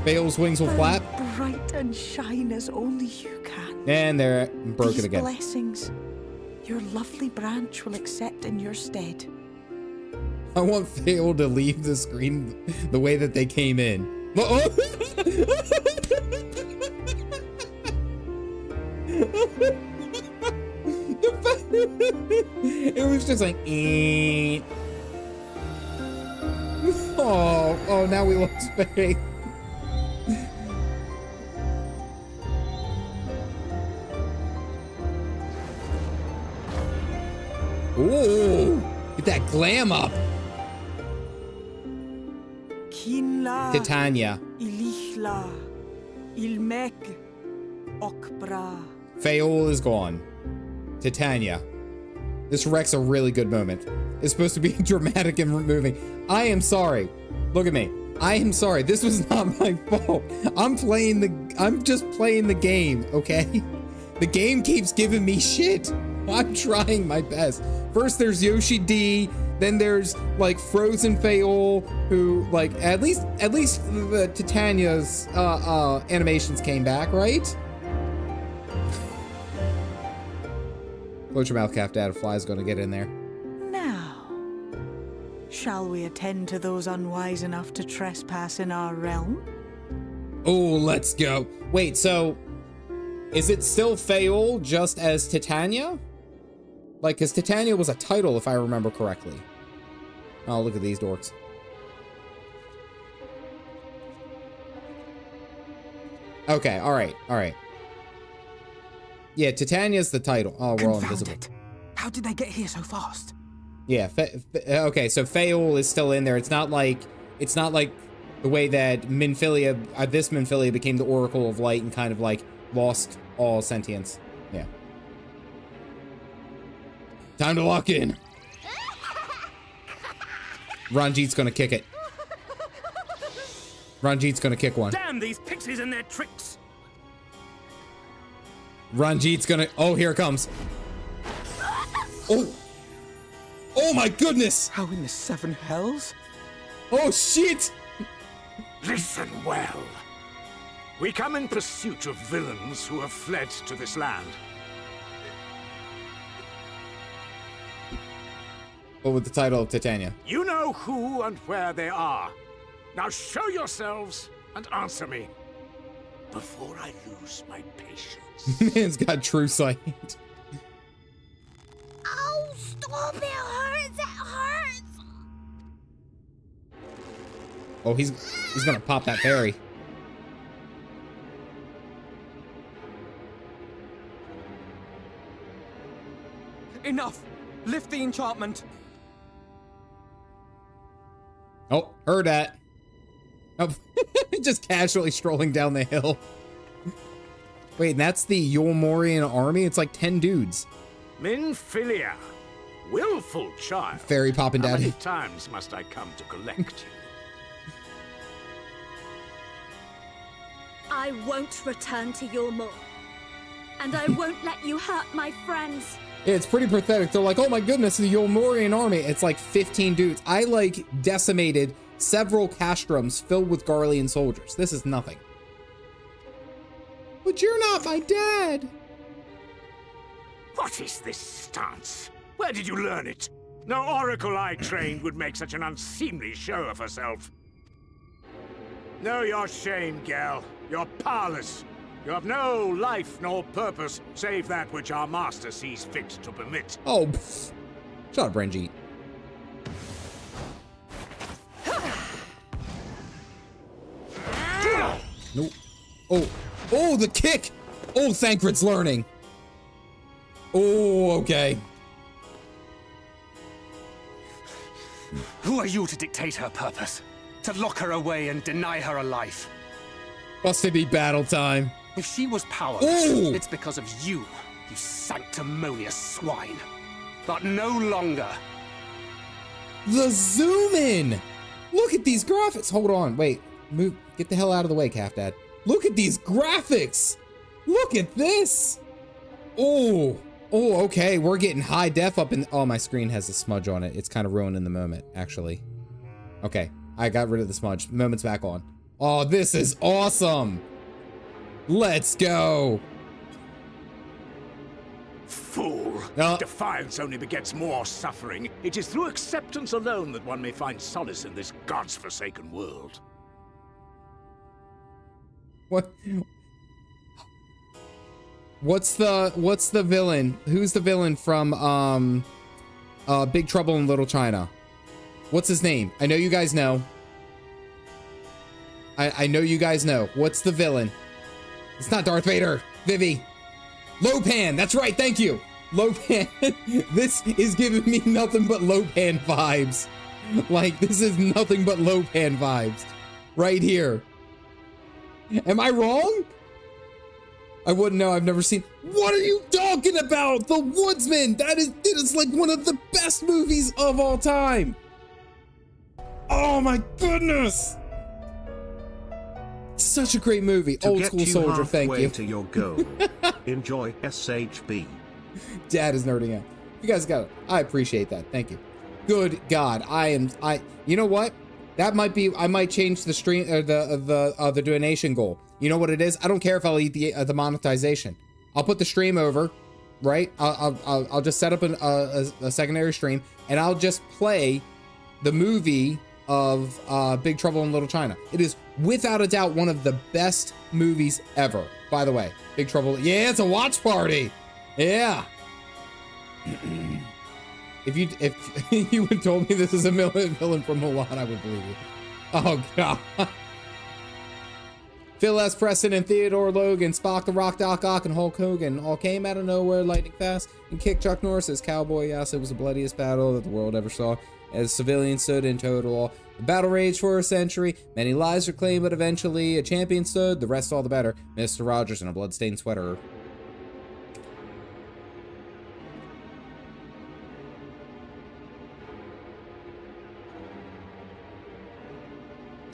Fail's wings will flap. Bright and shine as only you can. And they're broken These again. Blessings, your lovely branch will accept in your stead. I want Fail to leave the screen the way that they came in. It was just like, eh. Oh, now we lost Faye. Ooh, get that glam up. Kinla. Titania. Ilichla. Ilmek. Okbra. Faol is gone. Titania. This wrecks a really good moment. It's supposed to be dramatic and moving. I am sorry. Look at me. I am sorry. This was not my fault. I'm just playing the game, okay? The game keeps giving me shit. I'm trying my best. First there's Yoshi D, then there's like Frozen Faol, who like at least the Titania's animations came back, right? Close your mouth, Calf Dad. A fly's gonna get in there. Now, shall we attend to those unwise enough to trespass in our realm? Oh, let's go. Wait, so is it still Faol just as Titania? Like, because Titania was a title, if I remember correctly. Oh, look at these dorks. Okay, all right. Yeah, Titania's the title. Oh, we're all invisible. How did they get here so fast? Yeah, okay, so Faol is still in there. It's not like the way that Minfilia, this Minfilia became the Oracle of Light and kind of like lost all sentience. Yeah. Time to lock in. Ranjit's gonna kick it. Ranjit's gonna kick one. Damn these pixies and their tricks! Ranjit's gonna... Oh, here it comes. Oh! Oh my goodness! How in the seven hells? Oh shit! Listen well. We come in pursuit of villains who have fled to this land. What with the title of Titania? You know who and where they are. Now show yourselves and answer me before I lose my patience. Man's got true sight. Oh, stop! It hurts! It hurts! Oh, he's gonna pop that fairy. Enough! Lift the enchantment! Oh, heard that. Oh, just casually strolling down the hill. Wait, and that's the Yulmorian army? It's like 10 dudes. Minfilia, willful child. Fairy popping How daddy. many times must I come to collect you? I won't return to Yulmor. And I won't let you hurt my friends. It's pretty pathetic. They're like, oh my goodness, the Yulmorian army. It's like 15 dudes. I like decimated several castrums filled with Garlean soldiers. This is nothing. But you're not my dad. What is this stance? Where did you learn it? No oracle I trained would make such an unseemly show of herself. Know your shame, gal. You're powerless. You have no life nor purpose, save that which our master sees fit to permit. Oh, pfft. Shut up, Ranjit. Nope. Oh, the kick! Oh, Thancred's learning. Oh, okay. Who are you to dictate her purpose? To lock her away and deny her a life? Must it be battle time? If she was powerless, Ooh. it's because of you, you sanctimonious swine. But no longer. The zoom in! Look at these graphics! Hold on, wait. Move, get the hell out of the way, Calf Dad. Look at these graphics! Look at this! Oh, okay, we're getting high def up in, oh, my screen has a smudge on it. It's kind of ruining the moment, actually. Okay, I got rid of the smudge. Moment's back on. Oh, this is awesome! Let's go! Fool! Defiance only begets more suffering. It is through acceptance alone that one may find solace in this god's-forsaken world. What? What's the villain? Who's the villain from Big Trouble in Little China? What's his name? I know you guys know. I know you guys know. What's the villain? It's not Darth Vader. Vivi. Lopan. That's right. Thank you. Lopan. This is giving me nothing but Lopan vibes. Like, this is nothing but Lopan vibes. Right here. Am I wrong? I wouldn't know. I've never seen. What are you talking about? The Woodsman. It is like one of the best movies of all time. Oh my goodness. Such a great movie. Old School Soldier. Thank you. To your goal. Enjoy SHB. Dad is nerding out. You guys got it. I appreciate that. Thank you. Good God. You know what? That might be, I might change the stream, or the donation goal. You know what it is? I don't care if I'll eat the monetization. I'll put the stream over, right? I'll just set up a secondary stream, and I'll just play the movie of Big Trouble in Little China. It is without a doubt one of the best movies ever. By the way, Big Trouble. Yeah, it's a watch party. Yeah. If you had told me this is a villain from Mulan, I would believe you. Oh God. Phil S. Preston and Theodore Logan, Spock the Rock, Doc Ock, and Hulk Hogan all came out of nowhere lightning fast and kicked Chuck Norris's cowboy ass. It was the bloodiest battle that the world ever saw, as civilians stood in total awe. The battle raged for a century. Many lives were claimed, but eventually a champion stood. The rest all the better. Mr. Rogers in a bloodstained sweater.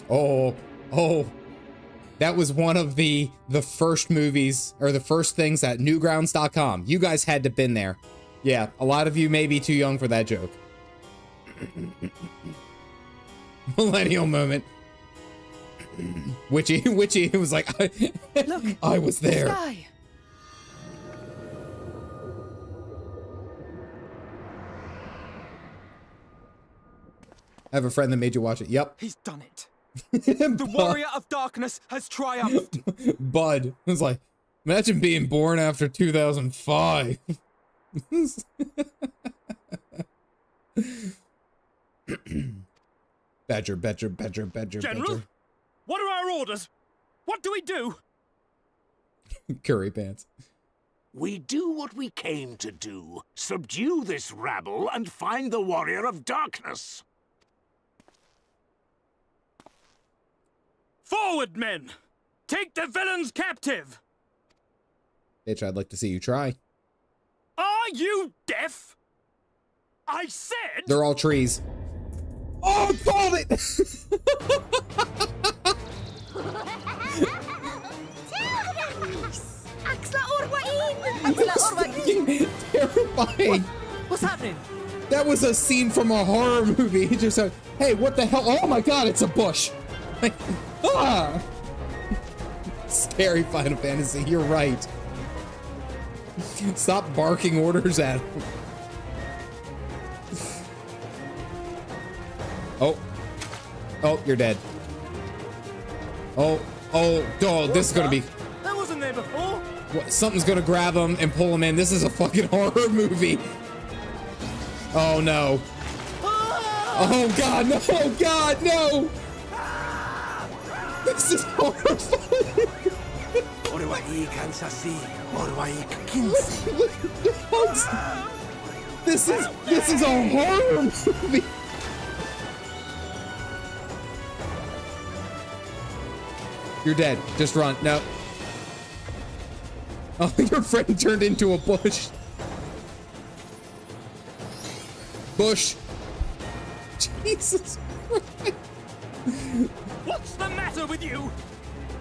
Oh, that was one of the first movies, or the first things at newgrounds.com. You guys had to have been there. Yeah, a lot of you may be too young for that joke. Millennial moment. Witchy was like, Look, I was there. The sky. I have a friend that made you watch it. Yep. He's done it. The warrior of darkness has triumphed. Bud was like, imagine being born after 2005. Badger. General, what are our orders? What do we do? Curry pants. We do what we came to do. Subdue this rabble and find the warrior of darkness. Forward, men! Take the villains captive! Bitch, I'd like to see you try. Are you deaf? I said... They're all trees. Oh, I called it! Terrifying. What's happening? That was a scene from a horror movie. He just said, hey, what the hell? Oh my God, it's a bush. Like, ah! Scary Final Fantasy, you're right. Stop barking orders at him. Oh, you're dead. Oh, this is gonna be... That wasn't there before. What, something's gonna grab him and pull him in. This is a fucking horror movie. Oh no. Oh God, no, oh God, no. This is horrifying. This is a horror movie. You're dead. Just run. No. Oh, your friend turned into a bush. Bush. Jesus Christ. What's the matter with you?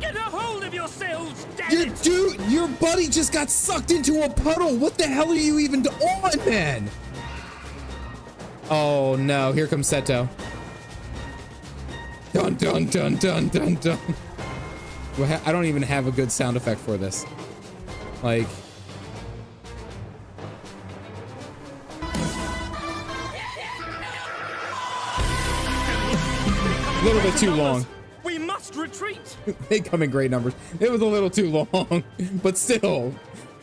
Get a hold of yourselves, damn Your it! dude, your buddy just got sucked into a puddle. What the hell are you even on, man? Oh no, here comes Seto. Dun dun dun dun dun dun. I don't even have a good sound effect for this. Like. A little bit too long. We must retreat. They come in great numbers. It was a little too long, but still,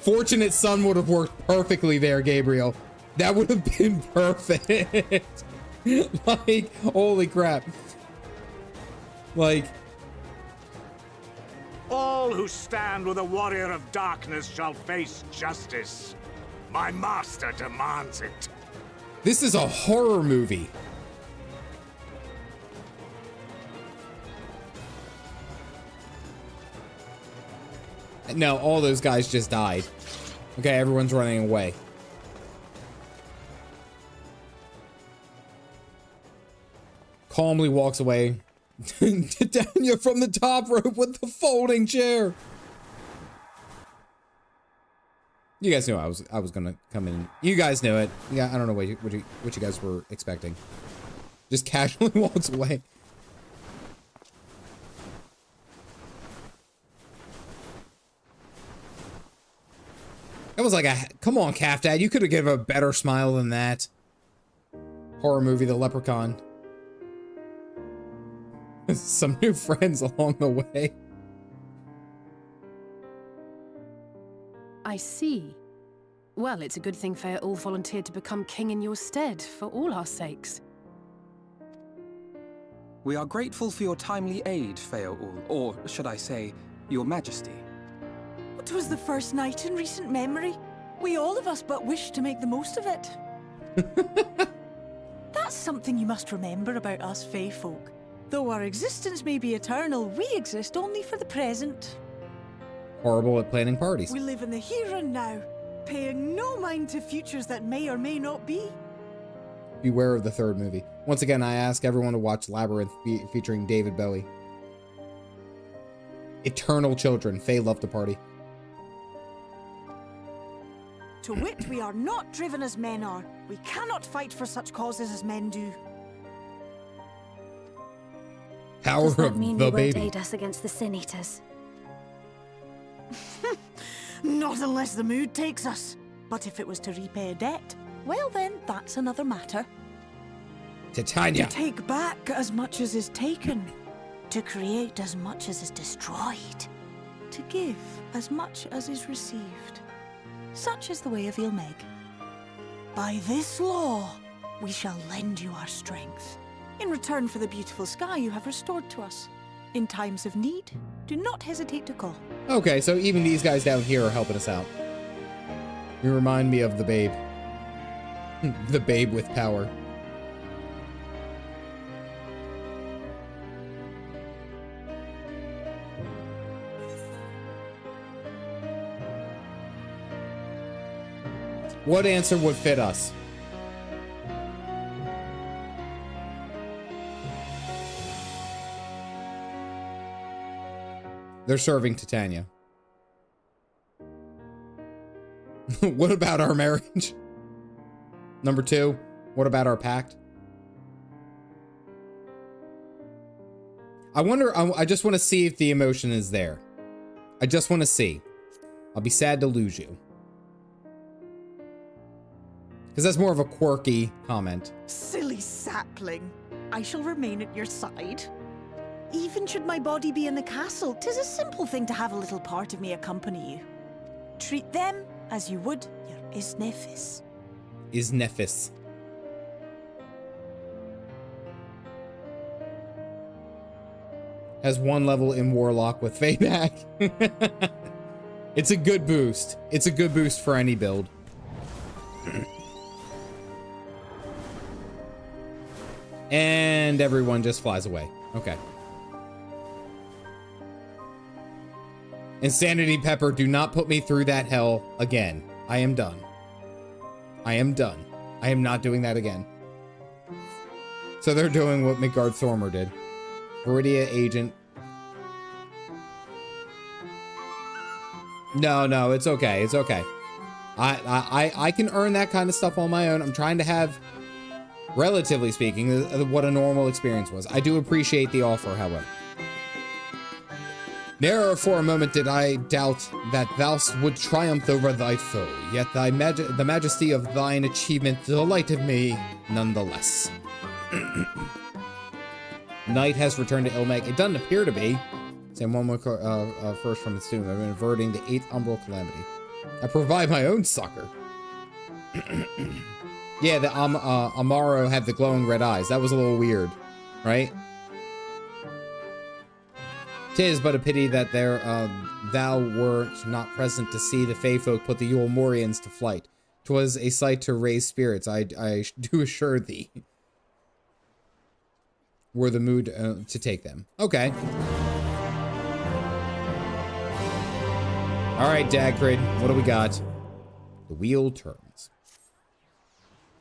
Fortunate Son would have worked perfectly there, Gabriel. That would have been perfect. Like, holy crap. Like, all who stand with a warrior of darkness shall face justice. My master demands it. This is a horror movie. No, all those guys just died. Okay, everyone's running away. Calmly walks away. Titania from the top rope with the folding chair. You guys knew I was gonna come in. You guys knew it. Yeah, I don't know what you guys were expecting. Just casually walks away. That was like a, come on, Calf Dad, you could have given a better smile than that. Horror movie, The Leprechaun. Some new friends along the way. I see. Well, it's a good thing Feaul volunteered to become king in your stead, for all our sakes. We are grateful for your timely aid, Feaul, or should I say, your majesty. It was the first night in recent memory. We all of us but wish to make the most of it. That's something you must remember about us Fey folk. Though our existence may be eternal, we exist only for the present. Horrible at planning parties. We live in the here and now, paying no mind to futures that may or may not be. Beware of the third movie. Once again, I ask everyone to watch Labyrinth featuring David Bowie. Eternal children. Faye love to party. To wit, we are not driven as men are. We cannot fight for such causes as men do. Power Does that of mean the you won't baby. aid us against the Sin Eaters? Not unless the mood takes us. But if it was to repay a debt, well then, that's another matter. Titania. To take back as much as is taken. To create as much as is destroyed. To give as much as is received. Such is the way of Ilmeg. By this law, we shall lend you our strength. In return for the beautiful sky you have restored to us. In times of need, do not hesitate to call. Okay, so even these guys down here are helping us out. You remind me of the babe. The babe with power. What answer would fit us? They're serving Titania. What about our marriage? Number 2, what about our pact? I wonder, I just want to see if the emotion is there. I just want to see. I'll be sad to lose you. Because that's more of a quirky comment. Silly sapling. I shall remain at your side. Even should my body be in the castle, 'tis a simple thing to have a little part of me accompany you. Treat them as you would your Isnefis. Isnefis. Has 1 level in Warlock with Fayback. It's a good boost. It's a good boost for any build. And everyone just flies away. Okay. Insanity Pepper, do not put me through that hell again. I am done. I am done. I am not doing that again. So they're doing what Midgard Thormer did. Viridia agent. No, it's okay. It's okay. I can earn that kind of stuff on my own. I'm trying to have, relatively speaking, what a normal experience was. I do appreciate the offer, however. Ne'er for a moment did I doubt that thou would triumph over thy foe, yet the majesty of thine achievement delighted me nonetheless. Night has returned to Ilmeg. It doesn't appear to be. Same one more first from its tomb. I'm inverting the 8th umbral calamity. I provide my own succor. Yeah, the Amaro had the glowing red eyes. That was a little weird, right? 'Tis but a pity that thou wert not present to see the Fey folk put the Yule Morians to flight. 'Twas a sight to raise spirits, I do assure thee. Were the mood to take them. Okay. All right, Dagrid, what do we got? The wheel turns.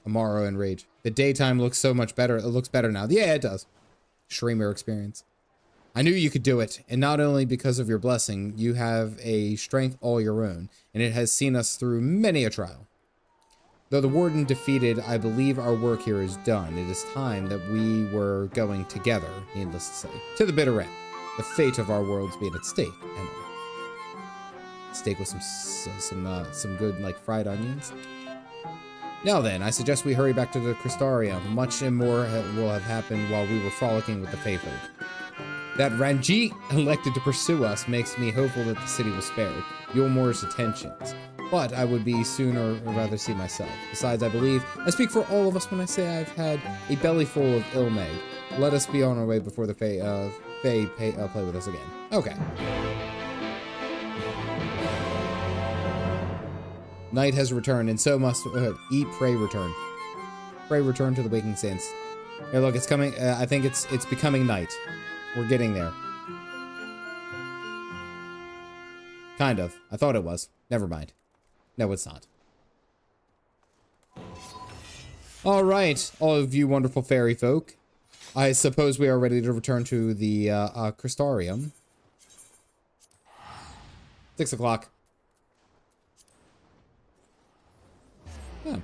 Amaro and Rage. The daytime looks so much better. It looks better now. Yeah, it does. Shreemer experience. I knew you could do it, and not only because of your blessing, you have a strength all your own, and it has seen us through many a trial. Though the Warden defeated, I believe our work here is done. It is time that we were going together, needless to say, to the bitter end. The fate of our worlds being at stake, and steak with some good, like, fried onions. Now then, I suggest we hurry back to the Crystarium. Much and more will have happened while we were frolicking with the Fey folk. That Ranjit elected to pursue us makes me hopeful that the city was spared Yulmore's attentions. But I would be sooner or rather see myself. Besides, I believe I speak for all of us when I say I've had a belly full of Ilmeg. Let us be on our way before the Fey play with us again. Okay. Night has returned, and so must eat, pray, return. Pray, return to the waking saints. Hey, look, it's coming. I think it's becoming night. We're getting there. Kind of. I thought it was. Never mind. No, it's not. All right, all of you wonderful fairy folk. I suppose we are ready to return to the Crystarium. 6 o'clock. Yeah.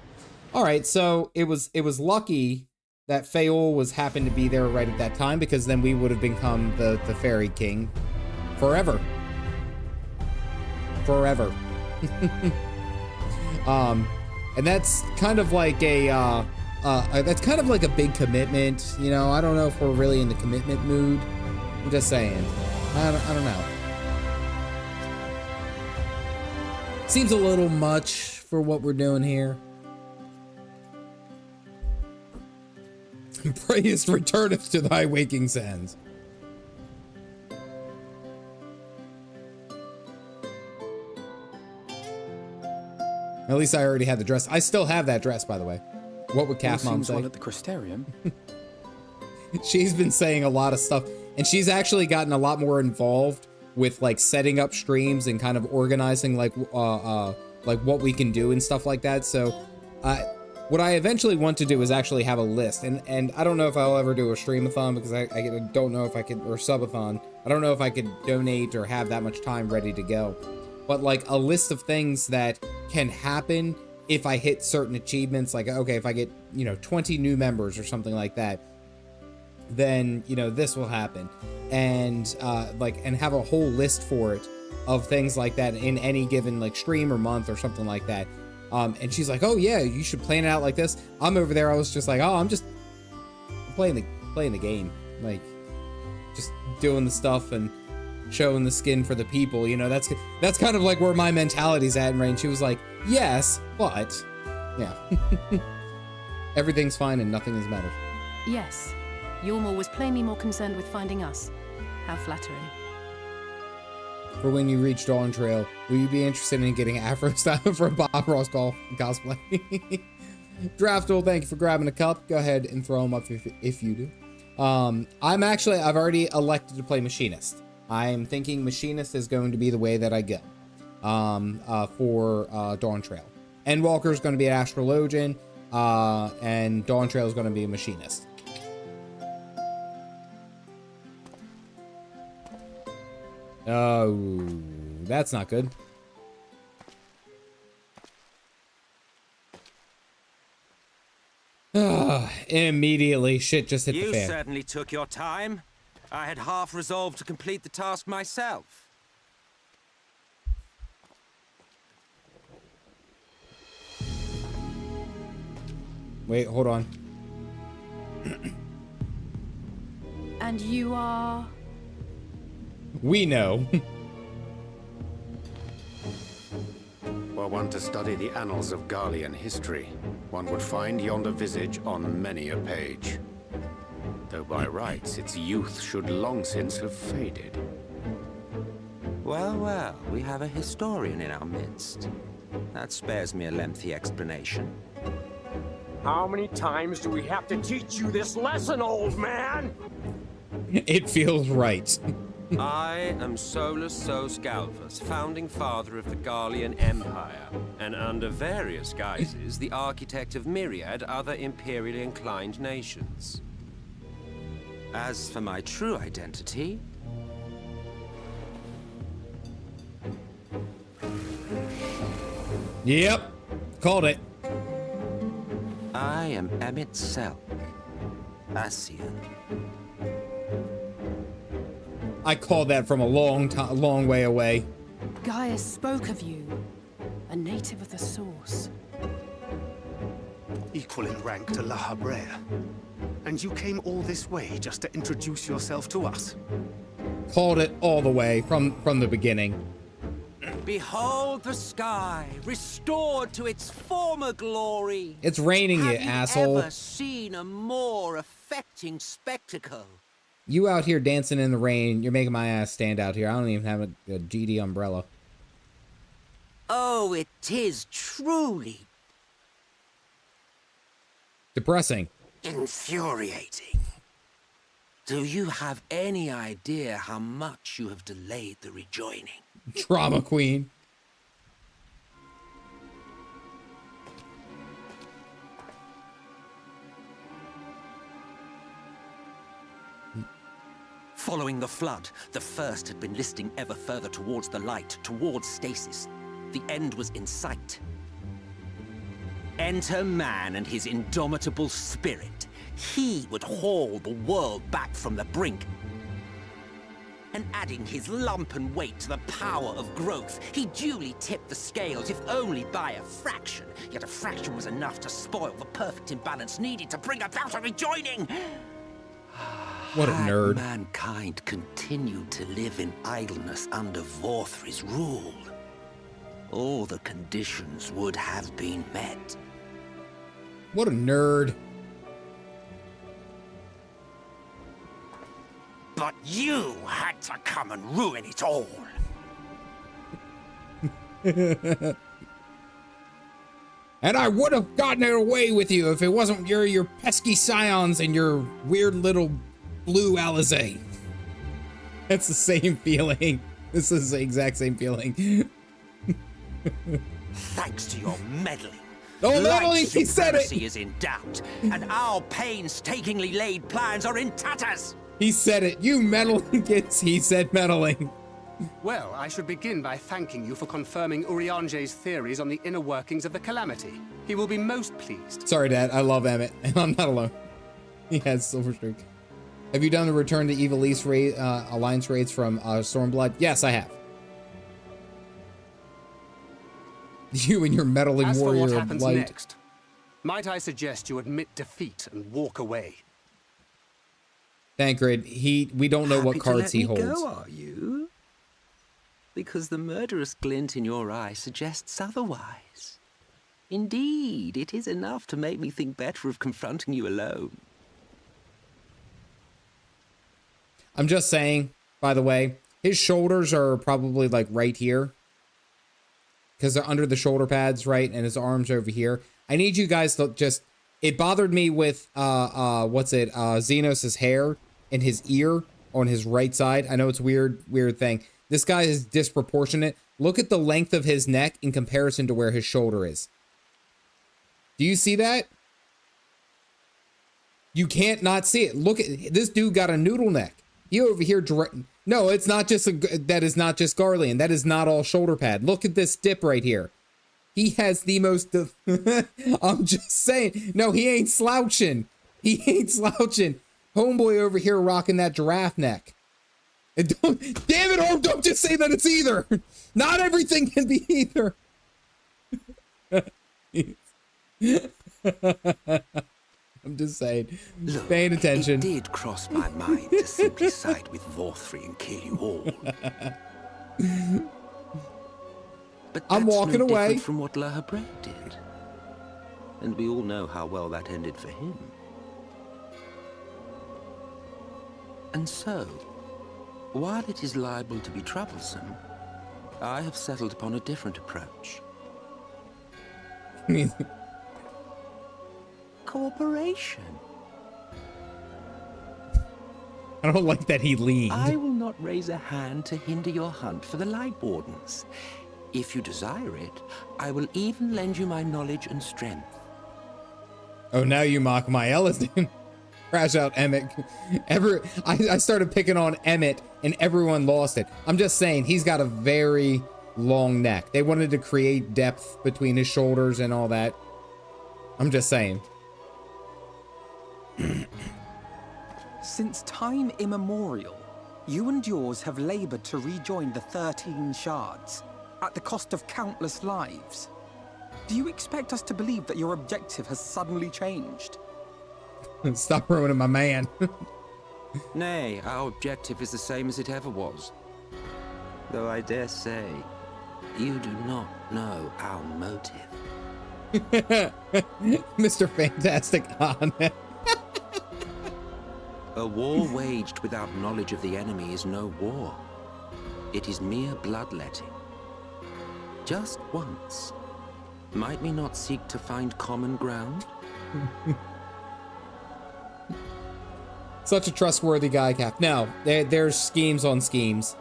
All right, so it was lucky that Feol happened to be there right at that time, because then we would have become the fairy king forever. Forever. And that's kind of like a big commitment, you know. I don't know if we're really in the commitment mood. I'm just saying. I don't know. Seems a little much for what we're doing here. Praise returneth to thy waking sands. At least I already had the dress. I still have that dress, by the way. What would Calf Mom say? At the Crystarium. She's been saying a lot of stuff, and she's actually gotten a lot more involved with like setting up streams and kind of organizing like what we can do and stuff like that. So, what I eventually want to do is actually have a list, and I don't know if I'll ever do a streamathon because I don't know if I could, or subathon. I don't know if I could donate or have that much time ready to go. But like a list of things that can happen if I hit certain achievements, like, okay, if I get, 20 new members or something like that, then, this will happen. And and have a whole list for it of things like that in any given like stream or month or something like that. And she's like, oh yeah, you should plan it out like this. I'm over there, I was just like, oh, I'm playing the game, like just doing the stuff and showing the skin for the people, that's kind of like where my mentality's at, and she was like, yes, but yeah. Everything's fine and nothing is matter. Yes, Yulmore was plainly more concerned with finding us. How flattering. For when you reach Dawn Trail, will you be interested in getting Afro style for Bob Ross cosplay? Draftul, thank you for grabbing a cup. Go ahead and throw them up if you do. I've already elected to play Machinist. I'm thinking machinist is going to be the way that I go for Dawn Trail. Endwalker is going to be an astrologian, and Dawn Trail is going to be a machinist. Oh, that's not good. Immediately, shit just hit the fan. You certainly took your time. I had half resolved to complete the task myself. Wait, hold on. And you are? We know. Were one to study the annals of Garlean history, one would find yonder visage on many a page. Though by rights its youth should long since have faded. Well, well, we have a historian in our midst. That spares me a lengthy explanation. How many times do we have to teach you this lesson, old man? It feels right. I am Solus Sos Galvus, founding father of the Garlean Empire, and under various guises, the architect of myriad other imperially inclined nations. As for my true identity... Yep, called it. I am Emet-Selch, Ascian. I called that from a long way away. Gaia spoke of you, a native of the Source. Equal in rank to La Habrea. And you came all this way just to introduce yourself to us? Called it all the way from the beginning. Behold the sky, restored to its former glory. It's raining, you asshole. Have you ever seen a more affecting spectacle? You out here dancing in the rain, you're making my ass stand out here. I don't even have a GD umbrella. Oh, it is truly... depressing. Infuriating. Do you have any idea how much you have delayed the rejoining? Drama queen. Following the flood, the first had been listing ever further towards the light, towards stasis. The end was in sight. Enter man and his indomitable spirit. He would haul the world back from the brink. And adding his lump and weight to the power of growth, he duly tipped the scales, if only by a fraction. Yet a fraction was enough to spoil the perfect imbalance needed to bring about a rejoining. What a nerd. Had mankind continued to live in idleness under Vorthri's rule, all the conditions would have been met. What a nerd. But you had to come and ruin it all. And I would have gotten it away with you if it wasn't your pesky scions and your weird little blue Alizé. That's the same feeling. This is the exact same feeling. Thanks to your meddling. Oh, meddling, he said it! Supremacy is in doubt, and our painstakingly laid plans are in tatters. He said it. You meddling kids. He said meddling. Well, I should begin by thanking you for confirming Urianger's theories on the inner workings of the Calamity. He will be most pleased. Sorry, Dad. I love Emmett, and I'm not alone. He has Silver Streak. Have you done the Return to Evil East raid, Alliance raids from Stormblood? Yes, I have. You and your meddling As warrior for what of happens light. next, might I suggest you admit defeat and walk away? Thancred, we don't know what cards he holds. Go, are you? Because the murderous glint in your eye suggests otherwise. Indeed, it is enough to make me think better of confronting you alone. I'm just saying, by the way, his shoulders are probably like right here. Because they're under the shoulder pads, right? And his arms are over here. I need you guys to just... It bothered me with, Xenos' hair and his ear. on his right side. I know it's weird thing. This guy is disproportionate. Look at the length of his neck in comparison to where his shoulder is. Do you see that? You can't not see it. Look at this dude got a noodle neck. He over here. No, it's not just that is not just Garlean. That is not all shoulder pad. Look at this dip right here. He has the most. I'm just saying. No, he ain't slouching. He ain't slouching. Homeboy over here rocking that giraffe neck. And damn it, oh, don't just say that it's either. Not everything can be either. I'm just saying. Look, paying attention. It did cross my mind to simply side with Vorthri and kill you all. But I'm walking no away from what Lahabret did. And we all know how well that ended for him. And so, while it is liable to be troublesome, I have settled upon a different approach. Cooperation. I don't like that he leaned. I will not raise a hand to hinder your hunt for the Lightwardens. If you desire it, I will even lend you my knowledge and strength. Oh, now you mock my Ellison. Crash out Emmet. I started picking on Emmet and everyone lost it. I'm just saying he's got a very long neck. They wanted to create depth between his shoulders and all that. I'm just saying. Since time immemorial, you and yours have labored to rejoin the 13 shards, at the cost of countless lives. Do you expect us to believe that your objective has suddenly changed? Stop ruining my man. Nay, our objective is the same as it ever was. Though I dare say, you do not know our motive. Mr. Fantastic on. A war waged without knowledge of the enemy is no war. It is mere bloodletting. Just once. Might we not seek to find common ground? Such a trustworthy guy, Cap. No, there's schemes on schemes.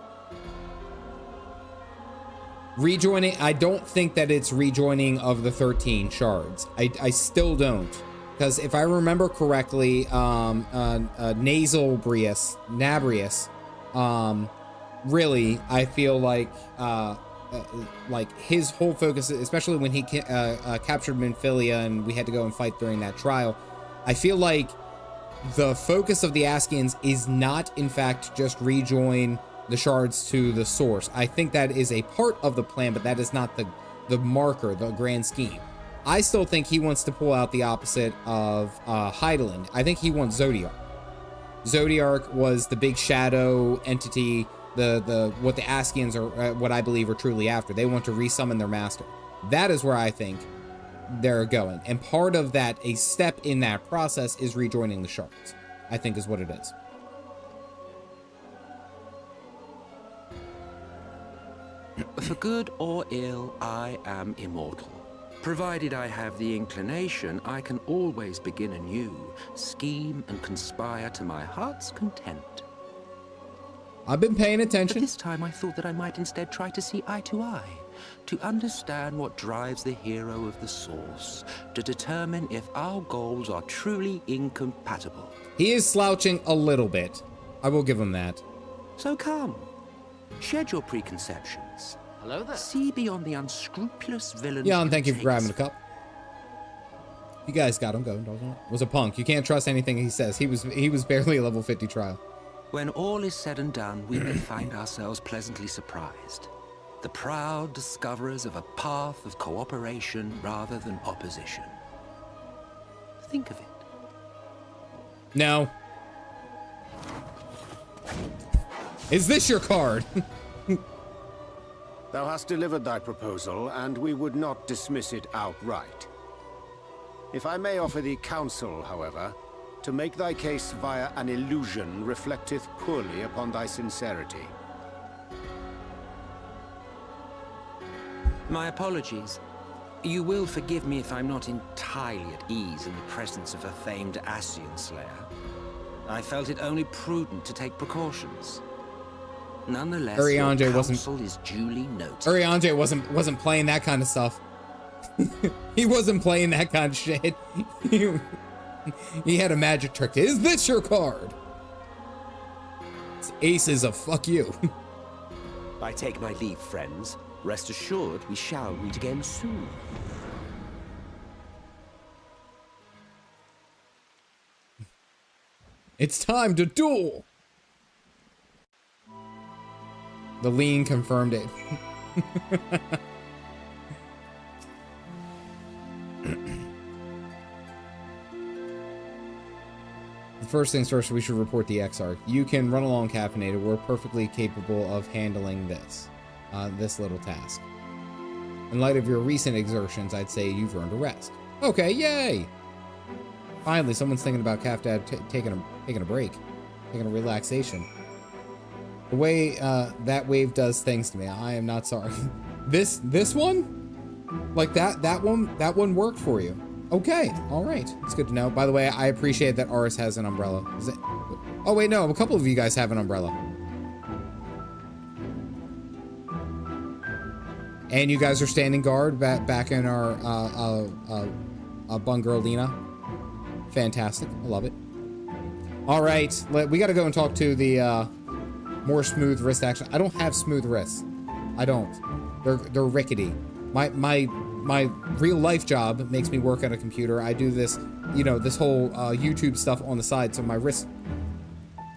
Rejoining, I don't think that it's rejoining of the 13 shards. I still don't. Because if I remember correctly, Nasal Brius, Nabrius, really, I feel like his whole focus, especially when he captured Minfilia and we had to go and fight during that trial, I feel like the focus of the Askians is not, in fact, just rejoin the shards to the source. I think that is a part of the plan, but that is not the marker, the grand scheme. I still think he wants to pull out the opposite of Heidelin. I think he wants Zodiark. Zodiark was the big shadow entity, what the Askians are, what I believe are truly after. They want to resummon their master. That is where I think they're going. And part of that, a step in that process, is rejoining the shards, I think is what it is. For good or ill, I am immortal. Provided I have the inclination, I can always begin anew, scheme and conspire to my heart's content. I've been paying attention. But this time I thought that I might instead try to see eye to eye, to understand what drives the hero of the source, to determine if our goals are truly incompatible. He is slouching a little bit. I will give him that. So come, shed your preconceptions. Hello there. See beyond the unscrupulous villain. Yeah, and thank you for grabbing the cup. You guys got him going, doesn't it? Was a punk. You can't trust anything he says. He was barely a level 50 trial. When all is said and done, we may find ourselves pleasantly surprised. The proud discoverers of a path of cooperation rather than opposition. Think of it. No. Is this your card? Thou hast delivered thy proposal, and we would not dismiss it outright. If I may offer thee counsel, however, to make thy case via an illusion reflecteth poorly upon thy sincerity. My apologies. You will forgive me if I'm not entirely at ease in the presence of a famed Ascian Slayer. I felt it only prudent to take precautions. Nonetheless, Urianger your wasn't- counsel is duly noted. Urianger wasn't playing that kind of stuff. He wasn't playing that kind of shit. He had a magic trick. Is this your card? It's aces of fuck you. I take my leave, friends. Rest assured, we shall meet again soon. It's time to duel. The lean confirmed it. First things first, we should report the Exarch. You can run along, Caffeinated. We're perfectly capable of handling this, this little task. In light of your recent exertions, I'd say you've earned a rest. Okay, yay! Finally, someone's thinking about Caff Dad taking a break, taking a relaxation. The way that wave does things to me, I am not sorry. This one, like that one worked for you. Okay, all right, it's good to know. By the way, I appreciate that Aris has an umbrella. Is it? Oh wait, no, a couple of you guys have an umbrella. And you guys are standing guard back in our Bungerlina. Fantastic, I love it. All right, we got to go and talk to the more smooth wrist action. I don't have smooth wrists. I don't. They're rickety. My real life job makes me work on a computer. I do this, you know, this whole YouTube stuff on the side, so my wrists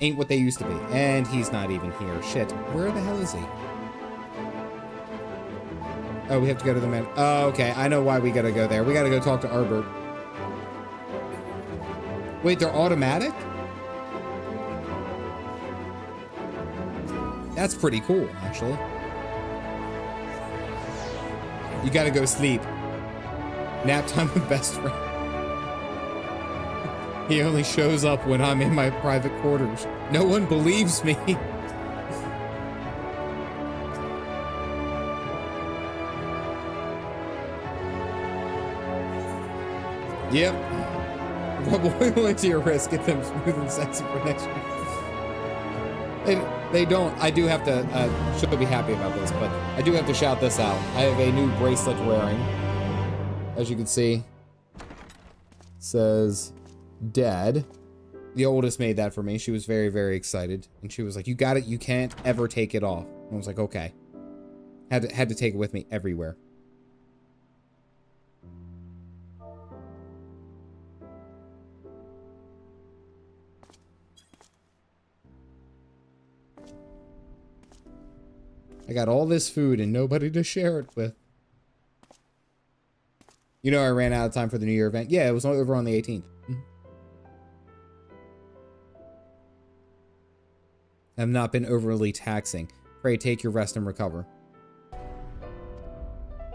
ain't what they used to be. And he's not even here. Shit. Where the hell is he? Oh, we have to go to the man. Oh, okay. I know why we gotta go there. We gotta go talk to Arbert. Wait, they're automatic? That's pretty cool, actually. You gotta go sleep. Nap time with best friend. He only shows up when I'm in my private quarters. No one believes me. Yep. Rub oil into your wrist. Get them smooth and sexy for next year. They don't. I do have to, she'll be happy about this, but I do have to shout this out. I have a new bracelet wearing. As you can see, says Dad. The oldest made that for me. She was very, very excited. And she was like, you got it. You can't ever take it off. And I was like, okay. Had to take it with me everywhere. I got all this food and nobody to share it with. You know I ran out of time for the New Year event. Yeah, it was over on the 18th. I've not been overly taxing. Pray take your rest and recover.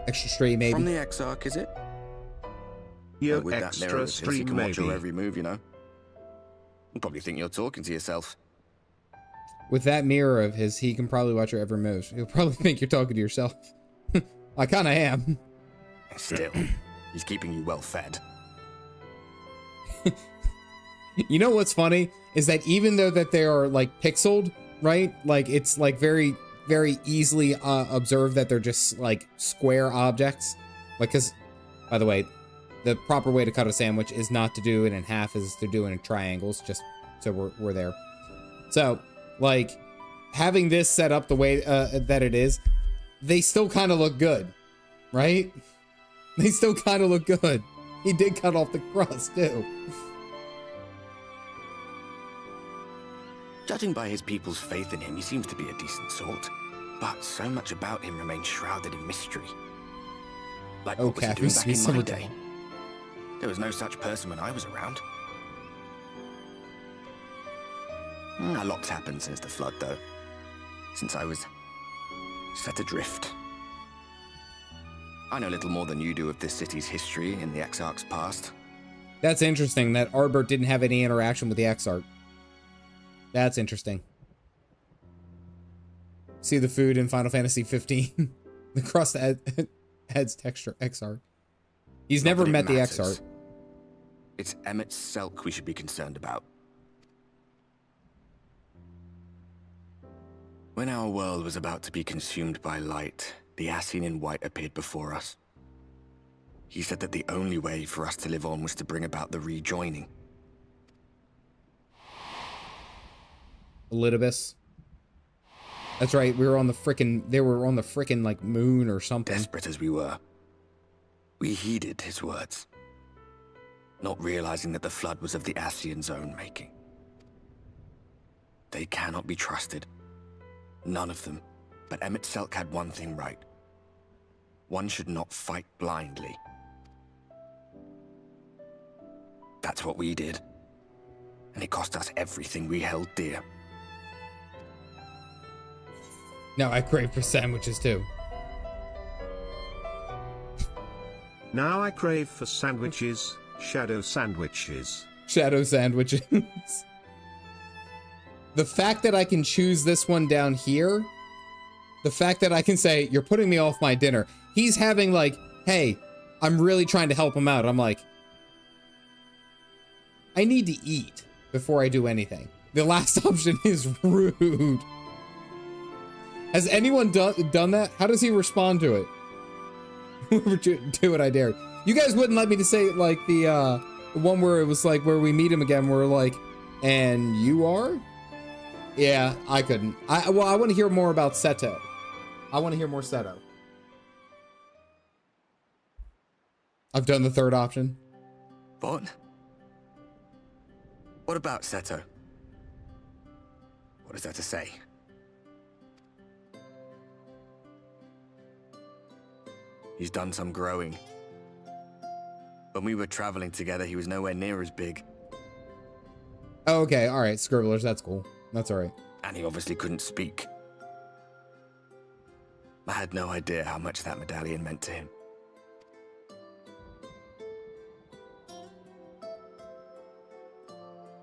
Extra straight, maybe. From the Exarch, is it? Yo, with that extra mirror of his, he stream, can watch your maybe. every move, you know. You probably think you're talking to yourself. With that mirror of his, he can probably watch your every move. He'll probably think you're talking to yourself. I kind of am. Still, he's keeping you well fed. You know what's funny is that even though that they are like pixeled, right? Like it's like very, very easily observed that they're just like square objects. Like, cause by the way, the proper way to cut a sandwich is not to do it in half, is to do it in triangles. Just so we're there. So like having this set up the way that it is, they still kind of look good, right? They still kind of look good. He did cut off the crust too. Judging by his people's faith in him, he seems to be a decent sort. But so much about him remains shrouded in mystery. Like what was he doing back in my day? There was no such person when I was around. A lot's happened since the flood, though. Since I was set adrift. I know little more than you do of this city's history in the Exarch's past. That's interesting that Arbert didn't have any interaction with the Exarch. That's interesting. See the food in Final Fantasy 15? The crust adds texture. Exarch. He's never met the Exarch. It's Emet-Selch we should be concerned about. When our world was about to be consumed by light, the Ascian in white appeared before us. He said that the only way for us to live on was to bring about the rejoining. Elidibus. That's right, we were on the frickin', they were on the frickin' like moon or something. Desperate as we were, we heeded his words, not realizing that the flood was of the Ascian's own making. They cannot be trusted. None of them. But Emet-Selch had one thing right. One should not fight blindly. That's what we did. And it cost us everything we held dear. Now I crave for sandwiches too. Now I crave for sandwiches, shadow sandwiches. Shadow sandwiches. The fact that I can choose this one down here, the fact that I can say, you're putting me off my dinner. He's having like, hey, I'm really trying to help him out. I'm like, I need to eat before I do anything. The last option is rude. Has anyone done that? How does he respond to it? Do it, I dare. You guys wouldn't let me to say like the one where it was like where we meet him again. We're like, and you are? Yeah, I couldn't. I want to hear more about Seto. I want to hear more Seto. I've done the third option. What? What about Seto? What is there to say? He's done some growing. When we were traveling together, he was nowhere near as big. Oh, okay, all right, Scribblers, that's cool. That's all right. And he obviously couldn't speak. I had no idea how much that medallion meant to him.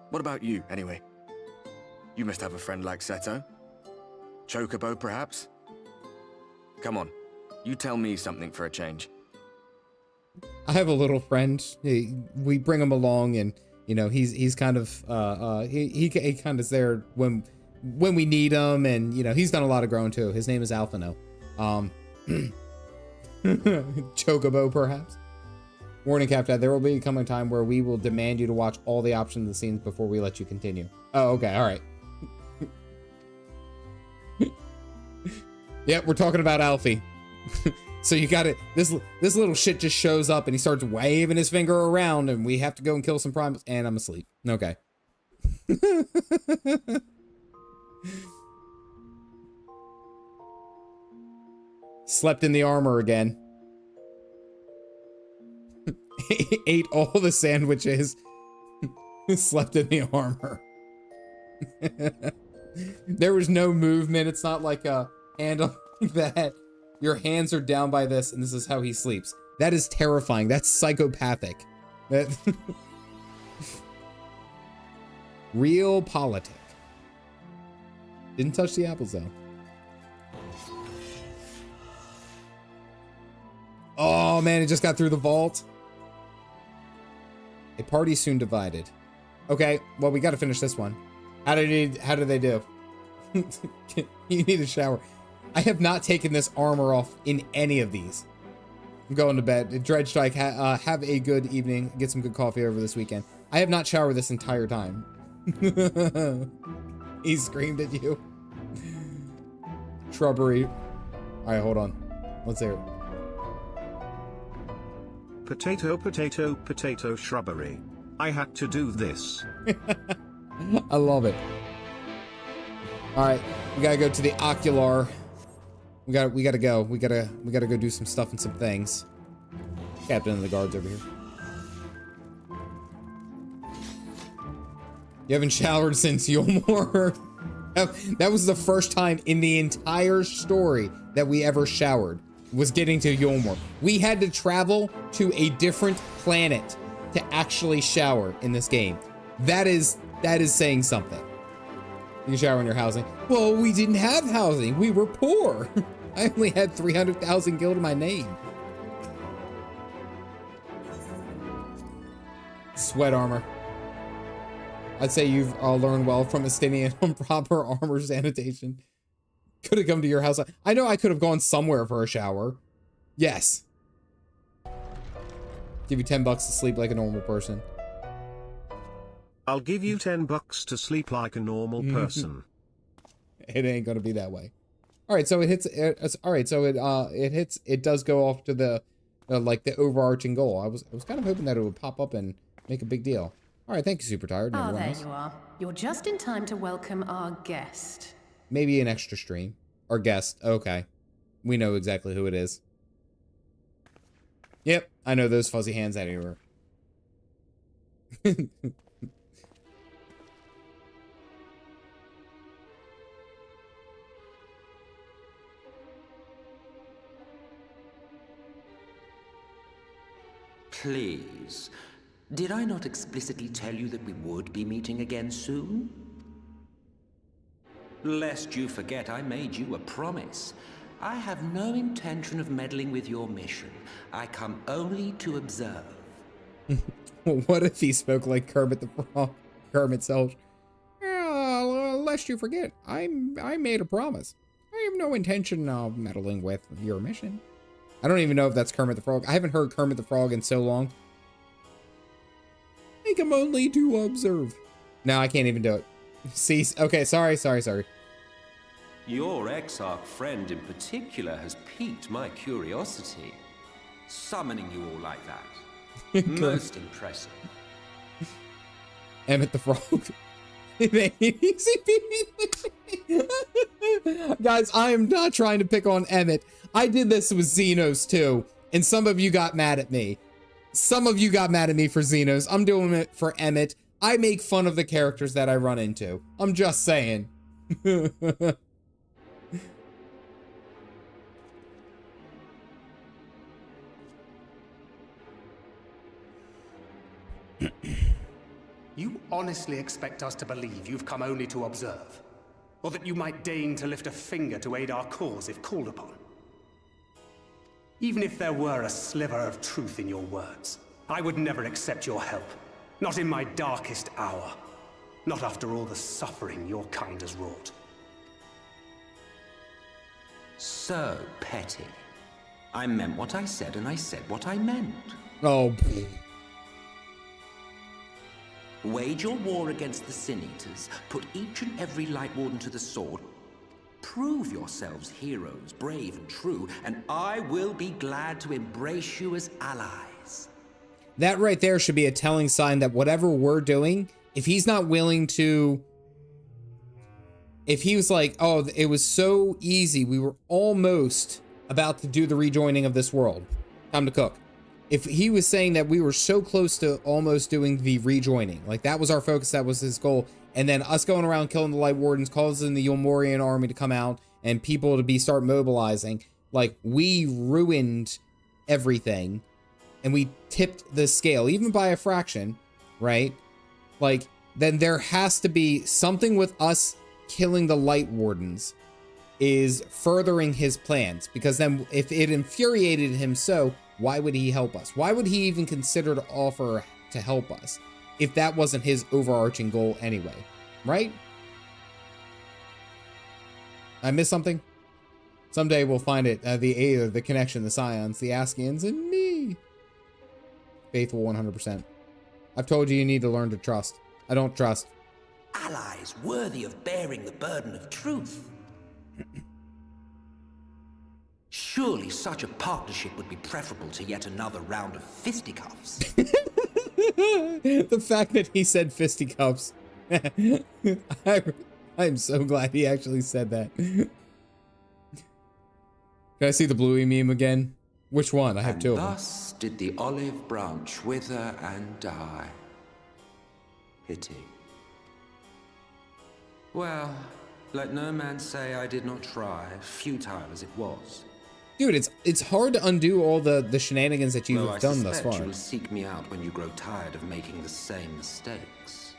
What about you, anyway? You must have a friend like Seto. Chocobo, perhaps? Come on, you tell me something for a change. I have a little friend. We bring him along, and you know he's kind of he kind of is there when we need him, and you know he's done a lot of growing too. His name is Alphino. Chocobo, perhaps. Warning, Captain, there will be coming time where we will demand you to watch all the options and scenes before we let you continue. Oh, okay, all right. Yep, we're talking about Alfie. So you got it. This little shit just shows up and he starts waving his finger around, and we have to go and kill some primes. And I'm asleep. Okay. Slept in the armor again. Ate all the sandwiches. Slept in the armor. There was no movement. It's not like a handle like that. Your hands are down by this, and this is how he sleeps. That is terrifying. That's psychopathic. That real politic. Didn't touch the apples though. Oh man, it just got through the vault. A party soon divided. Okay, well we got to finish this one. How do they do? You need a shower. I have not taken this armor off in any of these. I'm going to bed. Dredge Strike, have a good evening. Get some good coffee over this weekend. I have not showered this entire time. He screamed at you. Shrubbery. All right, hold on. Let's hear it. Potato, potato, potato shrubbery. I had to do this. I love it. All right, we gotta go to the ocular. We gotta go. We gotta go do some stuff and some things. Captain of the guards over here. You haven't showered since Yulmore. That was the first time in the entire story that we ever showered, was getting to Yulmore. We had to travel to a different planet to actually shower in this game. That is saying something. You can shower in your housing. Well, we didn't have housing. We were poor. I only had 300,000 gil to my name. Sweat armor. I'd say you've learned well from Estinian on proper armor sanitation. Could have come to your house. I know I could have gone somewhere for a shower. Yes. Give you $10 to sleep like a normal person. I'll give you $10 to sleep like a normal person. It ain't gonna be that way. All right, so it hits. All right, so it hits. It does go off to the like the overarching goal. I was kind of hoping that it would pop up and make a big deal. All right, thank you, Super Tired. Ah, there you are. You're just in time to welcome our guest. Maybe an extra stream. Our guest. Okay, we know exactly who it is. Yep, I know those fuzzy hands anywhere. Please, did I not explicitly tell you that we would be meeting again soon? Lest you forget, I made you a promise. I have no intention of meddling with your mission. I come only to observe. What if he spoke like Kermit the Frog? Emet-Selch. Lest you forget, I made a promise. I have no intention of meddling with your mission. I don't even know if that's Kermit the Frog. I haven't heard Kermit the Frog in so long. I come only to observe. No, I can't even do it. See, okay, sorry. Your Exarch friend in particular has piqued my curiosity. Summoning you all like that. Most impressive. Emet the Frog. Guys, I am not trying to pick on Emmett. I did this with Xenos too, and some of you got mad at me. Some of you got mad at me for Xenos. I'm doing it for Emmett. I make fun of the characters that I run into. I'm just saying. You honestly expect us to believe you've come only to observe? Or that you might deign to lift a finger to aid our cause if called upon? Even if there were a sliver of truth in your words, I would never accept your help. Not in my darkest hour. Not after all the suffering your kind has wrought. So petty. I meant what I said, and I said what I meant. Oh. Wage your war against the Sin Eaters. Put each and every Lightwarden to the sword. Prove yourselves heroes, brave and true, and I will be glad to embrace you as allies. That right there should be a telling sign that whatever we're doing, if he's not willing to... If he was like, oh, it was so easy, we were almost about to do the rejoining of this world. Time to cook. If he was saying that we were so close to almost doing the rejoining, like that was our focus, that was his goal, and then us going around killing the Lightwardens, causing the Yulmorian army to come out, and people to start mobilizing, like, we ruined everything, and we tipped the scale, even by a fraction, right? Like, then there has to be something with us killing the Lightwardens is furthering his plans, because then if it infuriated him so, why would he help us? Why would he even consider to offer to help us if that wasn't his overarching goal anyway, right? I missed something? Someday we'll find it. The Aether, the connection, the Scions, the Askians, and me. Faithful 100%. I've told you need to learn to trust. I don't trust. Allies worthy of bearing the burden of truth. Surely such a partnership would be preferable to yet another round of fisticuffs. The fact that he said fisticuffs. I'm so glad he actually said that. Can I see the Bluey meme again? Which one? I have two of them. Thus did the olive branch wither and die. Pity. Well, let no man say I did not try, futile as it was. Dude, it's hard to undo all the shenanigans that you've done thus far. You will seek me out when you grow tired of making the same mistakes.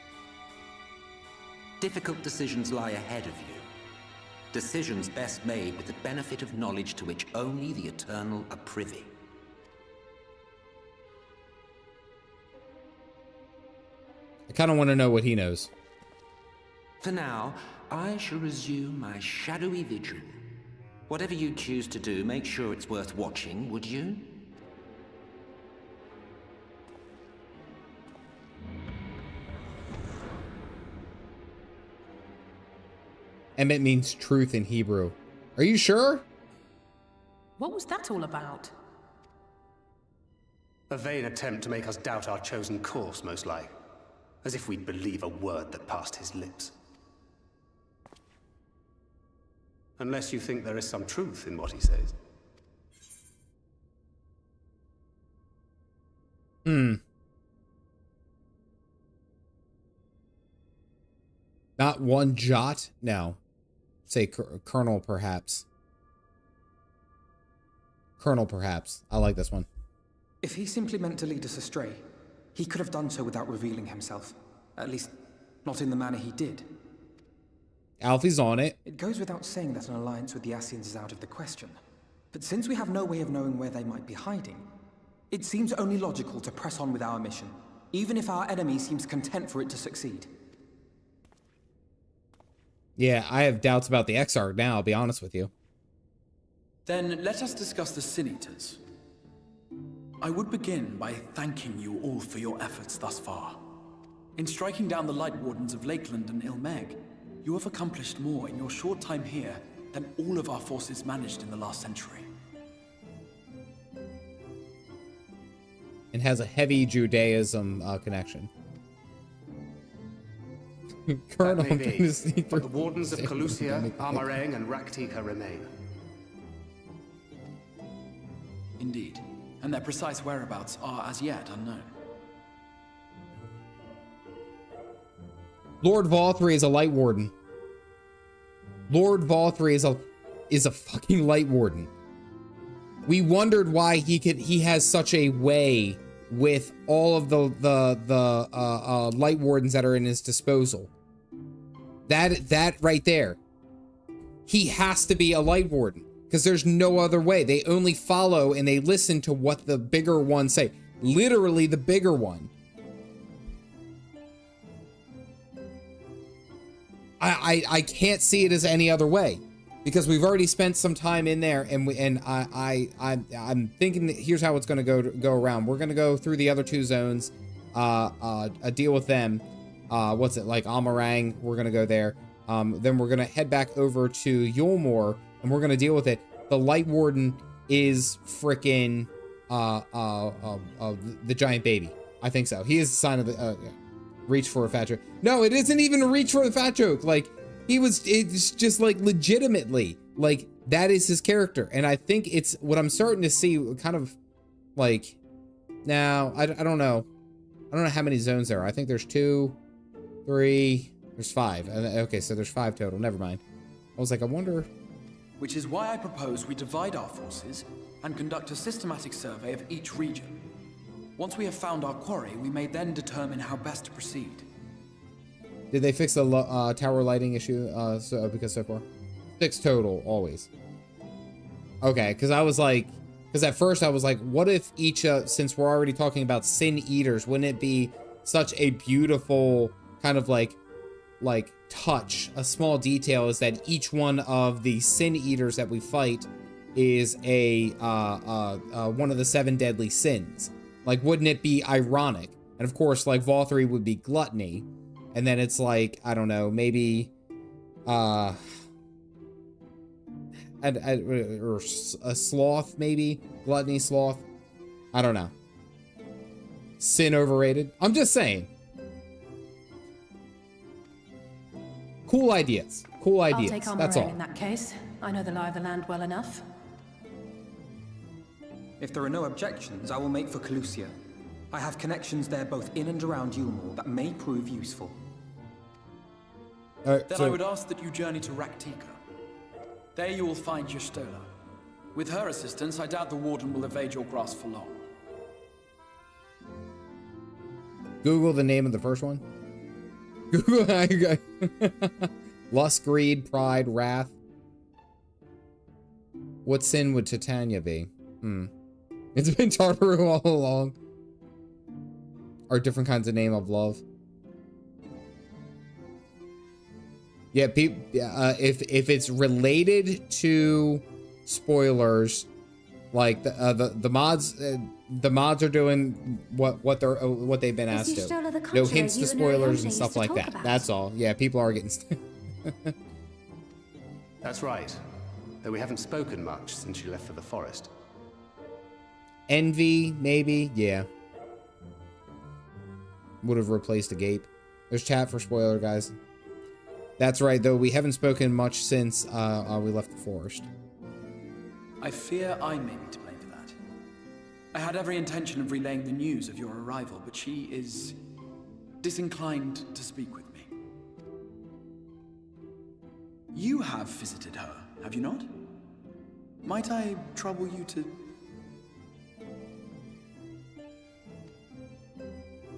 Difficult decisions lie ahead of you. Decisions best made with the benefit of knowledge to which only the eternal are privy. I kind of want to know what he knows. For now, I shall resume my shadowy vigil. Whatever you choose to do, make sure it's worth watching, would you? Emet means truth in Hebrew. Are you sure? What was that all about? A vain attempt to make us doubt our chosen course, most like. As if we'd believe a word that passed his lips. Unless you think there is some truth in what he says. Not one jot? No. Say Colonel, perhaps. Colonel, perhaps. I like this one. If he simply meant to lead us astray, he could have done so without revealing himself. At least, not in the manner he did. Alfie's on it. It goes without saying that an alliance with the Ascians is out of the question. But since we have no way of knowing where they might be hiding, it seems only logical to press on with our mission, even if our enemy seems content for it to succeed. Yeah, I have doubts about the Exarch now, I'll be honest with you. Then let us discuss the Sin Eaters. I would begin by thanking you all for your efforts thus far. In striking down the Lightwardens of Lakeland and Ilmeg, you have accomplished more in your short time here than all of our forces managed in the last century. It has a heavy Judaism connection. Colonel, that may be, but the Wardens of Calusia, Amarang, and Raktika remain. Indeed, and their precise whereabouts are as yet unknown. Lord Valthree is a Lightwarden. Lord Valthree is a fucking Lightwarden. We wondered why he has such a way with all of the Lightwardens that are in his disposal. That right there. He has to be a Lightwarden because there's no other way. They only follow and they listen to what the bigger ones say. Literally the bigger one. I can't see it as any other way because we've already spent some time in there and I'm thinking that here's how it's going to go around. We're going to go through the other two zones, deal with them. What's it like Amarang? We're going to go there. Then we're going to head back over to Yulmore and we're going to deal with it. The Lightwarden is freaking the giant baby. I think so. He is the sign of the reach for a fat joke. No, it isn't even a reach for the fat joke. Like it's just like legitimately like that is his character. And I think it's what I'm starting to see kind of like now. I don't know. I don't know how many zones there are. I think there's 2, 3, there's 5. Okay, so there's 5 total. Never mind. I was like, I wonder. Which is why I propose we divide our forces and conduct a systematic survey of each region. Once we have found our quarry, we may then determine how best to proceed. Did they fix the tower lighting issue? Because so far, 6 total always. Okay, because I was like, because at first I was like, what if each, since we're already talking about Sin Eaters, wouldn't it be such a beautiful kind of like touch, a small detail is that each one of the Sin Eaters that we fight is one of the 7 deadly sins. Like, wouldn't it be ironic? And of course, like Valthree would be gluttony. And then it's like, I don't know, maybe, or a sloth, maybe? Gluttony, sloth? I don't know. Sin overrated? I'm just saying. Cool ideas. Cool ideas. I'll take That's all. in that case. I know the lie of the land well enough. If there are no objections, I will make for Calusia. I have connections there both in and around Yulmore that may prove useful. Then I would ask that you journey to Raktika. There you will find Y'shtola. With her assistance, I doubt the Warden will evade your grasp for long. Google the name of the first one. Google Lust, greed, pride, wrath. What sin would Titania be? It's been Tartaru all along. Are different kinds of name of love. Yeah, if it's related to spoilers, like the mods are doing what they've been asked to. No hints to spoilers and stuff like that. That's all. Yeah, people are getting. That's right. Though we haven't spoken much since you left for the forest. Envy, maybe. Yeah. Would have replaced a gape. There's chat for spoiler, guys. That's right, though we haven't spoken much since we left the forest. I fear I may be to blame for that. I had every intention of relaying the news of your arrival, but she is disinclined to speak with me. You have visited her, have you not? Might I trouble you to...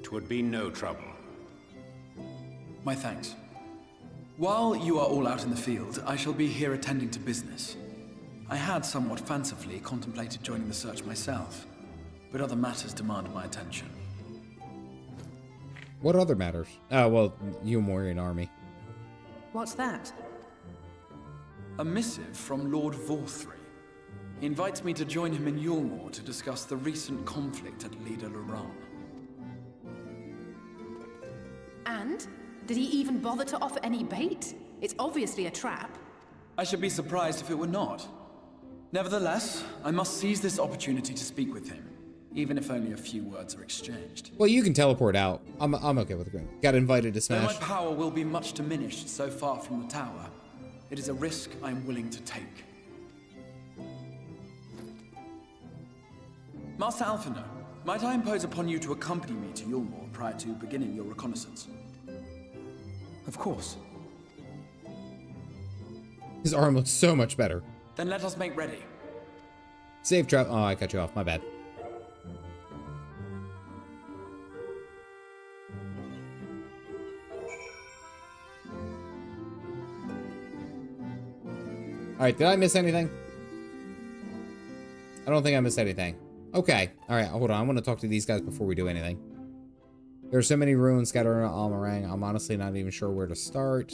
'Twould be no trouble. My thanks. While you are all out in the field, I shall be here attending to business. I had somewhat fancifully contemplated joining the search myself, but other matters demand my attention. What other matters? Oh, well, Emet-Selch army. What's that? A missive from Lord Vorthry. He invites me to join him in Yulmore to discuss the recent conflict at Lida Luran. And? Did he even bother to offer any bait? It's obviously a trap. I should be surprised if it were not. Nevertheless, I must seize this opportunity to speak with him, even if only a few words are exchanged. Well, you can teleport out. I'm okay with it. Got invited to Smash. Though my power will be much diminished so far from the tower, it is a risk I am willing to take. Master Alphinaud, might I impose upon you to accompany me to Yulmore prior to beginning your reconnaissance? Of course. His arm looks so much better. Then let us make ready. Safe trap. Oh, I cut you off. My bad. Alright, did I miss anything? I don't think I missed anything. Okay. Alright, hold on. I want to talk to these guys before we do anything. There are so many ruins scattered around Almarang. I'm honestly not even sure where to start.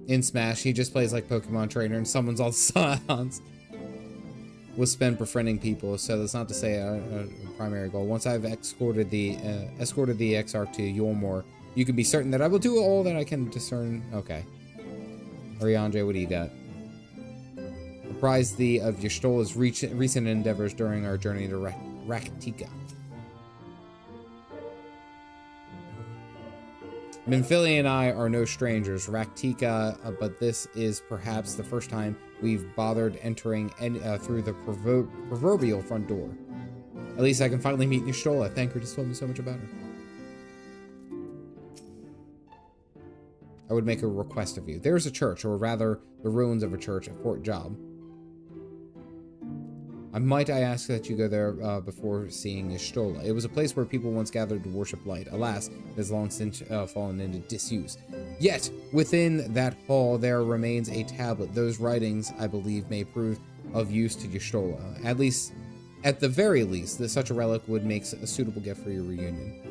In Smash, he just plays like Pokemon Trainer and summons all the Scions. Will spend befriending people, so that's not to say a primary goal. Once I've escorted the Exarch to Yulmore, you can be certain that I will do all that I can discern. Okay. Ariandre, what do you got? Apprise thee of Y'shtola's recent endeavors during our journey to Rak'tika. Minfilia and I are no strangers, Rak'tika, but this is perhaps the first time we've bothered entering through the proverbial front door. At least I can finally meet Y'shtola. Thank her, just told me so much about her. I would make a request of you. There's a church, or rather, the ruins of a church at Fort Job. I ask that you go there before seeing Y'shtola. It was a place where people once gathered to worship light. Alas, it has long since fallen into disuse. Yet, within that hall, there remains a tablet. Those writings, I believe, may prove of use to Y'shtola. At the very least, that such a relic would make a suitable gift for your reunion.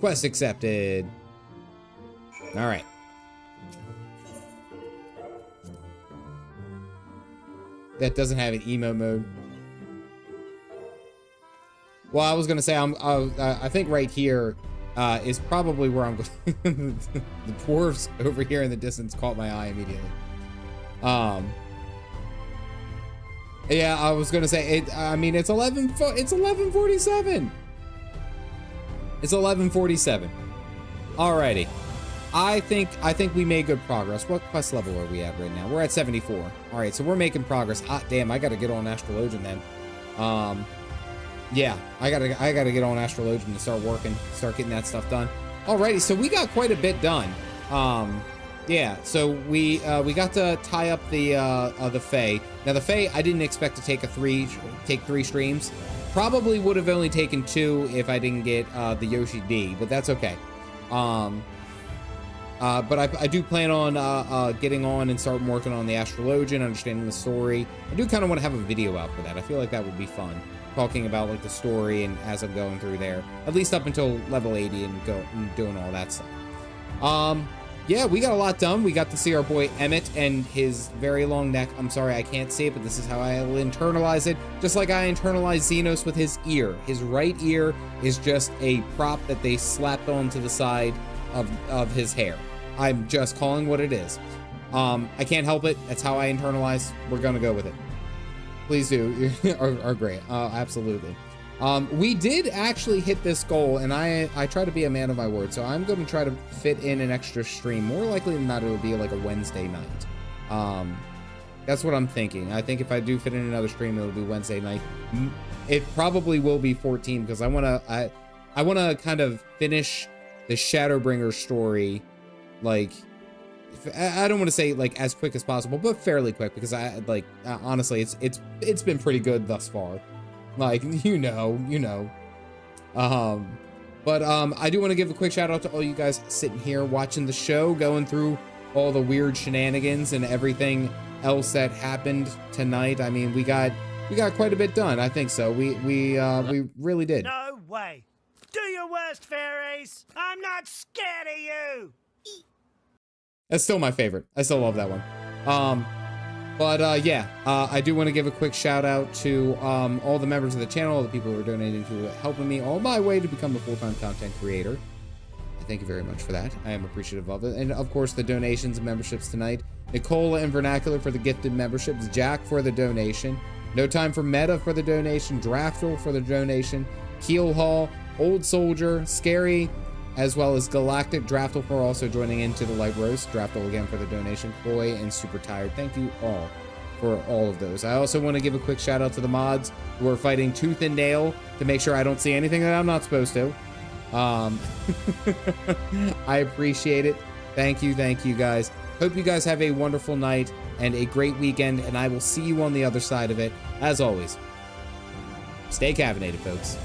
Quest accepted. All right. That doesn't have an emo mode. Well, I was gonna say I think right here is probably where I'm going. The dwarves over here in the distance caught my eye immediately. Yeah, I was gonna say it. I mean, it's 11:47. It's 11:47. Alrighty. I think we made good progress. What quest level are we at right now? We're at 74. All right, so we're making progress. Ah, damn, I got to get on Astrologian then. Yeah, I gotta get on Astrologian and start working, start getting that stuff done. Alrighty, so we got quite a bit done. Yeah, so we got to tie up the Fae. Now the Fae, I didn't expect to take three streams. Probably would have only taken 2 if I didn't get the Yoshi D, but that's okay. But I do plan on getting on and start working on the Astrologian, understanding the story. I do kind of want to have a video out for that. I feel like that would be fun. talking about like the story and as I'm going through there, at least up until level 80 and doing all that stuff. Yeah, we got a lot done. We got to see our boy Emmett and his very long neck. I'm sorry, I can't see it, but this is how I will internalize it. Just like I internalized Xenos with his ear. His right ear is just a prop that they slapped onto the side of his hair. I'm just calling what it is. I can't help it. That's how I internalize. We're gonna go with it. Please do. are great. Absolutely. We did actually hit this goal, and I try to be a man of my word, so I'm going to try to fit in an extra stream. More likely than not, it'll be like a Wednesday night. That's what I'm thinking. I think if I do fit in another stream, it'll be Wednesday night. It probably will be 14 because I want to kind of finish the Shadowbringers story, like, I don't want to say like as quick as possible, but fairly quick, because honestly, it's been pretty good thus far. Like, you know. But I do want to give a quick shout out to all you guys sitting here watching the show, going through all the weird shenanigans and everything else that happened tonight. I mean, we got quite a bit done. I think so. We really did. No way. Do your worst, fairies. I'm not scared of you. That's still my favorite. I still love that one. Yeah, I do want to give a quick shout out to all the members of the channel, all the people who are donating to helping me on my way to become a full-time content creator. I thank you very much for that. I am appreciative of it. And of course, the donations and memberships tonight. Nicola and Vernacular for the gifted memberships. Jack for the donation. No Time for Meta for the donation. Draftle for the donation. Keel Hall, Old Soldier, Scary, as well as Galactic. Draftle for also joining into the Light Roast. Draftle again for the donation. Chloe and Super Tired. Thank you all for all of those. I also want to give a quick shout out to the mods who are fighting tooth and nail to make sure I don't see anything that I'm not supposed to. I appreciate it. Thank you guys. Hope you guys have a wonderful night and a great weekend, and I will see you on the other side of it. As always, stay caffeinated, folks.